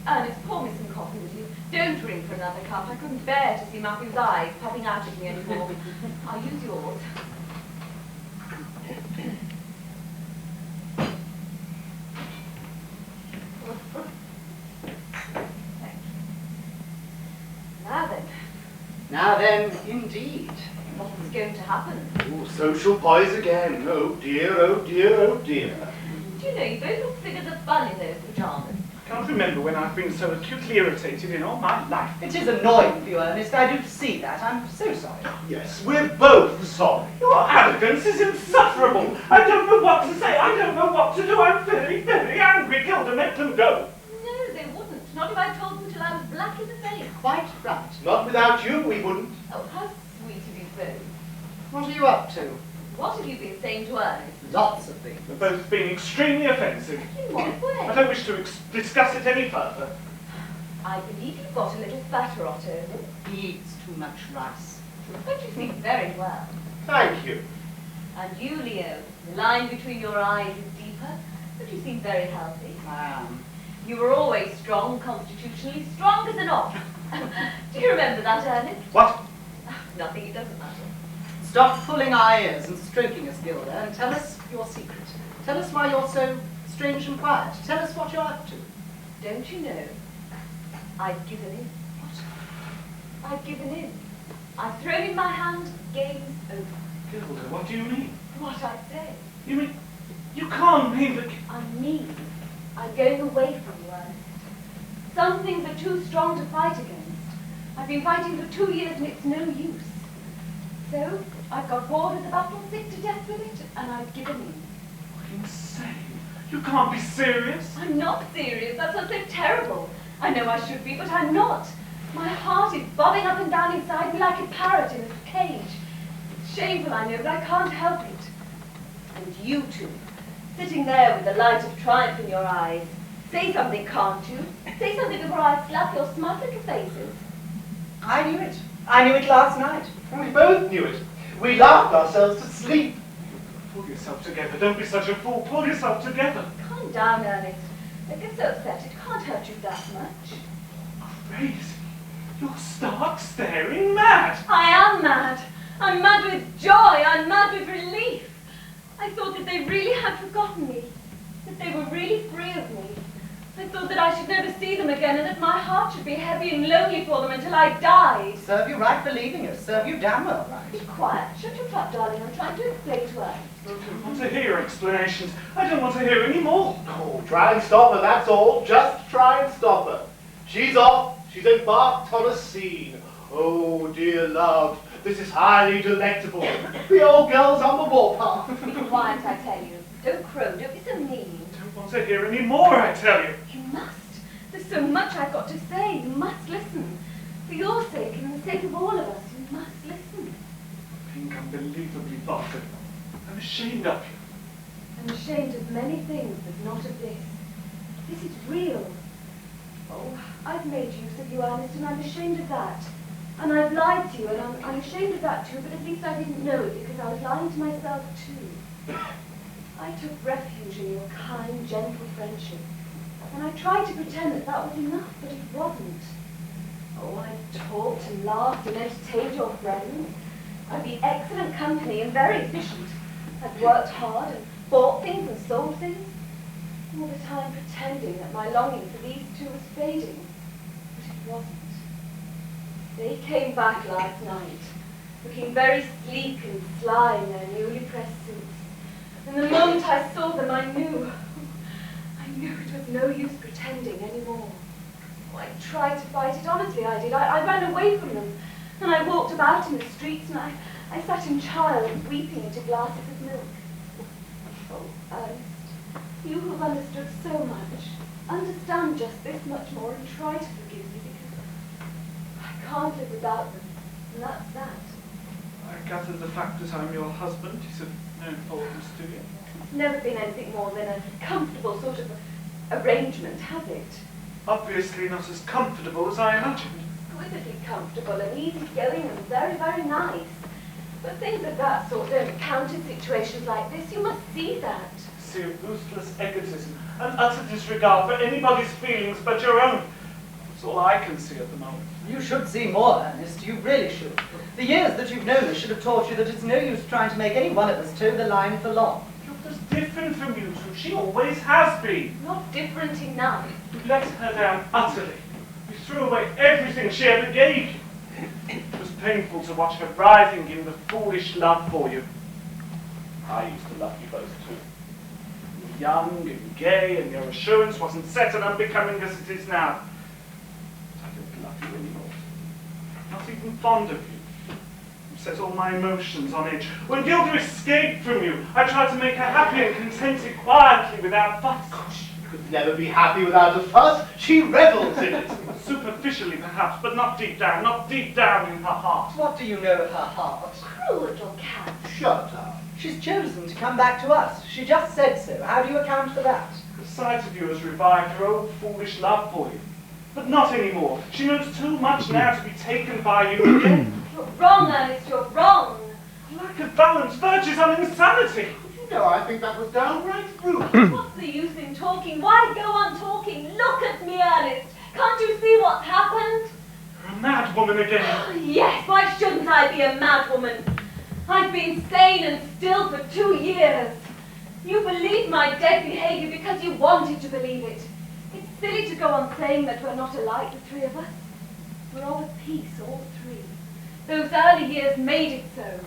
Ernest, pour me some coffee, will you? Don't ring for another cup. I couldn't bear to see Matthew's eyes popping out at me anymore. I'll use yours. Now then. Now then, indeed. What's going to happen? Oh, social pies again. Oh dear, oh dear, oh dear. Do you know, you both look bigger than fun in those pyjamas. I can't remember when I've been so acutely irritated in all my life. It is annoying for you, Ernest. I do see that. I'm so sorry. Yes, we're both sorry. Your arrogance is insufferable. I don't know what to say. I don't know what to do. I'm very, very angry. Gilda, make them go. No, they wouldn't. Not if I told them till I was black in the face. Quite right. Not without you, we wouldn't. Oh, how sweet of you both. What are you up to? What have you been saying to Ernest? Lots of things. They're both being extremely offensive. In what I way? don't wish to discuss it any further. I believe you've got a little fatter, Otto. He eats too much rice. But you seem very well. Thank you. And you, Leo, the line between your eyes is deeper, but you seem very healthy. I am. You were always strong, constitutionally, strong as an ox. Do you remember that, Ernest? What? Nothing, it doesn't matter. Stop pulling our ears and stroking us, Gilda, and tell us your secret. Tell us why you're so strange and quiet. Tell us what you're up to. Don't you know? I've given in. What? I've given in. I've thrown in my hand, game's over. Gilda, what do you mean? What I say. You mean, you can't mean that... I mean, I'm going away from you, Ernest. Some things are too strong to fight against. I've been fighting for 2 years and it's no use. So, I've got bored of the battle, sick to death with it, and I've given in. What insane? You can't be serious. I'm not serious. That's what's so terrible. I know I should be, but I'm not. My heart is bobbing up and down inside me like a parrot in a cage. It's shameful, I know, but I can't help it. And you two, sitting there with the light of triumph in your eyes, say something, can't you? Say something before I slap your smart little faces. I knew it. I knew it last night. We both knew it. We laughed ourselves to sleep. Pull yourself together. Don't be such a fool. Pull yourself together. Calm down, Ernest. Don't get so upset. It can't hurt you that much. Crazy. You're stark staring mad. I am mad. I'm mad with joy. I'm mad with relief. I thought that they really had forgotten me. That they were really free of me. I thought that I should never see them again and that my heart should be heavy and lonely for them until I died. Serve you right for leaving us. Serve you damn well Be right. quiet. Shut your trap, darling. I'm trying to explain to Ernest. I don't want to hear explanations. I don't want to hear any more. Oh, try and stop her, that's all. Just try and stop her. She's off. She's embarked on a scene. Oh, dear love, this is highly delectable. The old girl's on the warpath. Be quiet, I tell you. Don't crow. Don't be so mean. I don't want to hear any more, I tell you. You must. There's so much I've got to say. You must listen. For your sake and the sake of all of us, you must listen. Being unbelievably vulgar. I'm ashamed of you. I'm ashamed of many things, but not of this. This is real. Oh, I've made use of you, Ernest, and I'm ashamed of that. And I've lied to you, and I'm ashamed of that too, but at least I didn't know it because I was lying to myself too. I took refuge in your kind, gentle friendship. And I tried to pretend that that was enough, but it wasn't. Oh, I talked and laughed and entertained your friends. I'd be excellent company and very efficient. I'd worked hard and bought things and sold things. All the time pretending that my longing for these two was fading. But it wasn't. They came back last night, looking very sleek and sly in their newly pressed suits. And the moment I saw them, I knew it was no use pretending anymore. Oh, I tried to fight it, honestly I did. I ran away from them, and I walked about in the streets, and I sat in child, weeping into glasses of milk. Oh, Ernest, you who've understood so much, understand just this much more and try to forgive me, because I can't live without them, and that's that. I gather the fact that I'm your husband is of no importance to you. It's never been anything more than a comfortable sort of arrangement, has it? Obviously not as comfortable as I imagined. Exquisitely comfortable and easygoing and very, very nice. But things of that sort don't count in situations like this. You must see that. See a ruthless egotism an utter disregard for anybody's feelings but your own. That's all I can see at the moment. You should see more, Ernest. You really should. The years that you've known us should have taught you that it's no use trying to make any one of us toe the line for long. Gilda's different from you two. She always has been. Not different enough. You let her down utterly. You threw away everything she ever gave you. It was painful to watch her writhing in the foolish love for you. I used to love you both too. You were young and gay, and your assurance wasn't set and unbecoming as it is now. I don't love you anymore. Not even fond of you. You set all my emotions on edge. When Gilda escaped from you, I tried to make her happy and contented quietly without fuss. She could never be happy without a fuss. She revels in it. Superficially, perhaps, but not deep down in her heart. What do you know of her heart? Cruel little cat. Shut up. She's chosen to come back to us. She just said so. How do you account for that? The sight of you has revived her old foolish love for you. But not anymore. She knows too much now to be taken by you again. You're wrong, Ernest, you're wrong. Lack of balance verges on insanity. No, I think that was downright rude. What's the use in talking? Why go on talking? Look at me, Ernest. Can't you see what's happened? You're a mad woman again. Yes, why shouldn't I be a mad woman? I've been sane and still for 2 years. You believed my dead behaviour because you wanted to believe it. It's silly to go on saying that we're not alike, the three of us. We're all at peace, all three. Those early years made it so.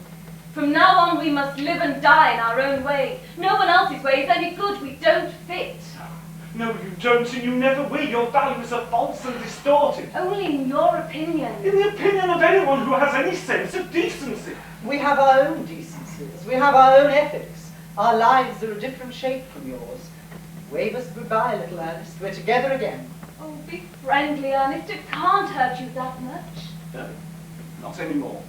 From now on we must live and die in our own way. No one else's way is any good. We don't fit. No, you don't, and you never will. Your values are false and distorted. Only in your opinion. In the opinion of anyone who has any sense of decency. We have our own decencies. We have our own ethics. Our lives are a different shape from yours. Wave us goodbye, little Ernest. We're together again. Oh, be friendly, Ernest. It can't hurt you that much. No, not anymore.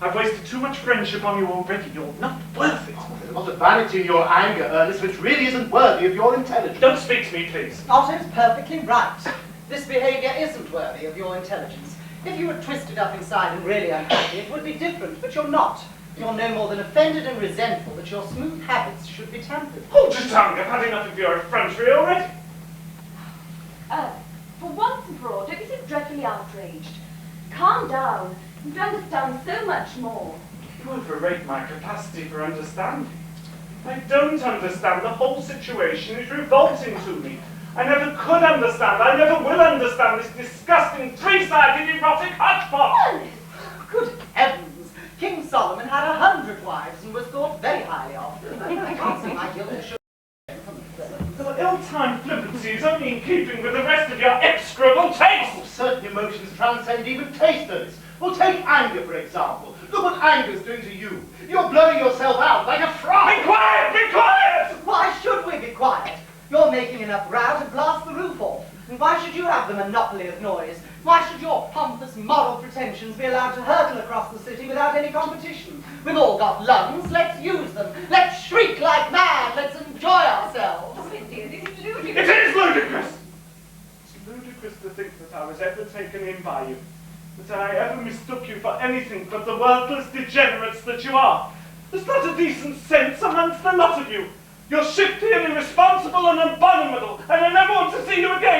I've wasted too much friendship on you already. You're not worth it. There's a lot of vanity in your anger, Ernest, which really isn't worthy of your intelligence. Don't speak to me, please. Otto's perfectly right. This behaviour isn't worthy of your intelligence. If you were twisted up inside and really unhappy, it would be different, but you're not. You're no more than offended and resentful that your smooth habits should be tampered. Hold your tongue. I've had enough of your effrontery already. For once and for all, don't you seem dreadfully outraged? Calm down. You understand so much more. You overrate my capacity for understanding. I don't understand. The whole situation is revolting to me. I never could understand. I never will understand this disgusting, three-sided, erotic hodgepodge. Good heavens! King Solomon had 100 wives and was thought very highly of. I can't see why Gilda should. Your ill-timed flippancy is only in keeping with the rest of your execrable taste. Oh, certain emotions transcend even taste, Ernest. Well, take anger, for example. Look what anger's doing to you. You're blowing yourself out like a frog. Be quiet! Be quiet! Why should we be quiet? You're making enough row to blast the roof off. And why should you have the monopoly of noise? Why should your pompous moral pretensions be allowed to hurtle across the city without any competition? We've all got lungs, let's use them. Let's shriek like mad, let's enjoy ourselves. Oh, dear, this is ludicrous. It is ludicrous! It's ludicrous to think that I was ever taken in by you. That I ever mistook you for anything but the worthless degenerates that you are. There's not a decent sense amongst the lot of you. You're shifty and irresponsible and abominable, and I never want to see you again.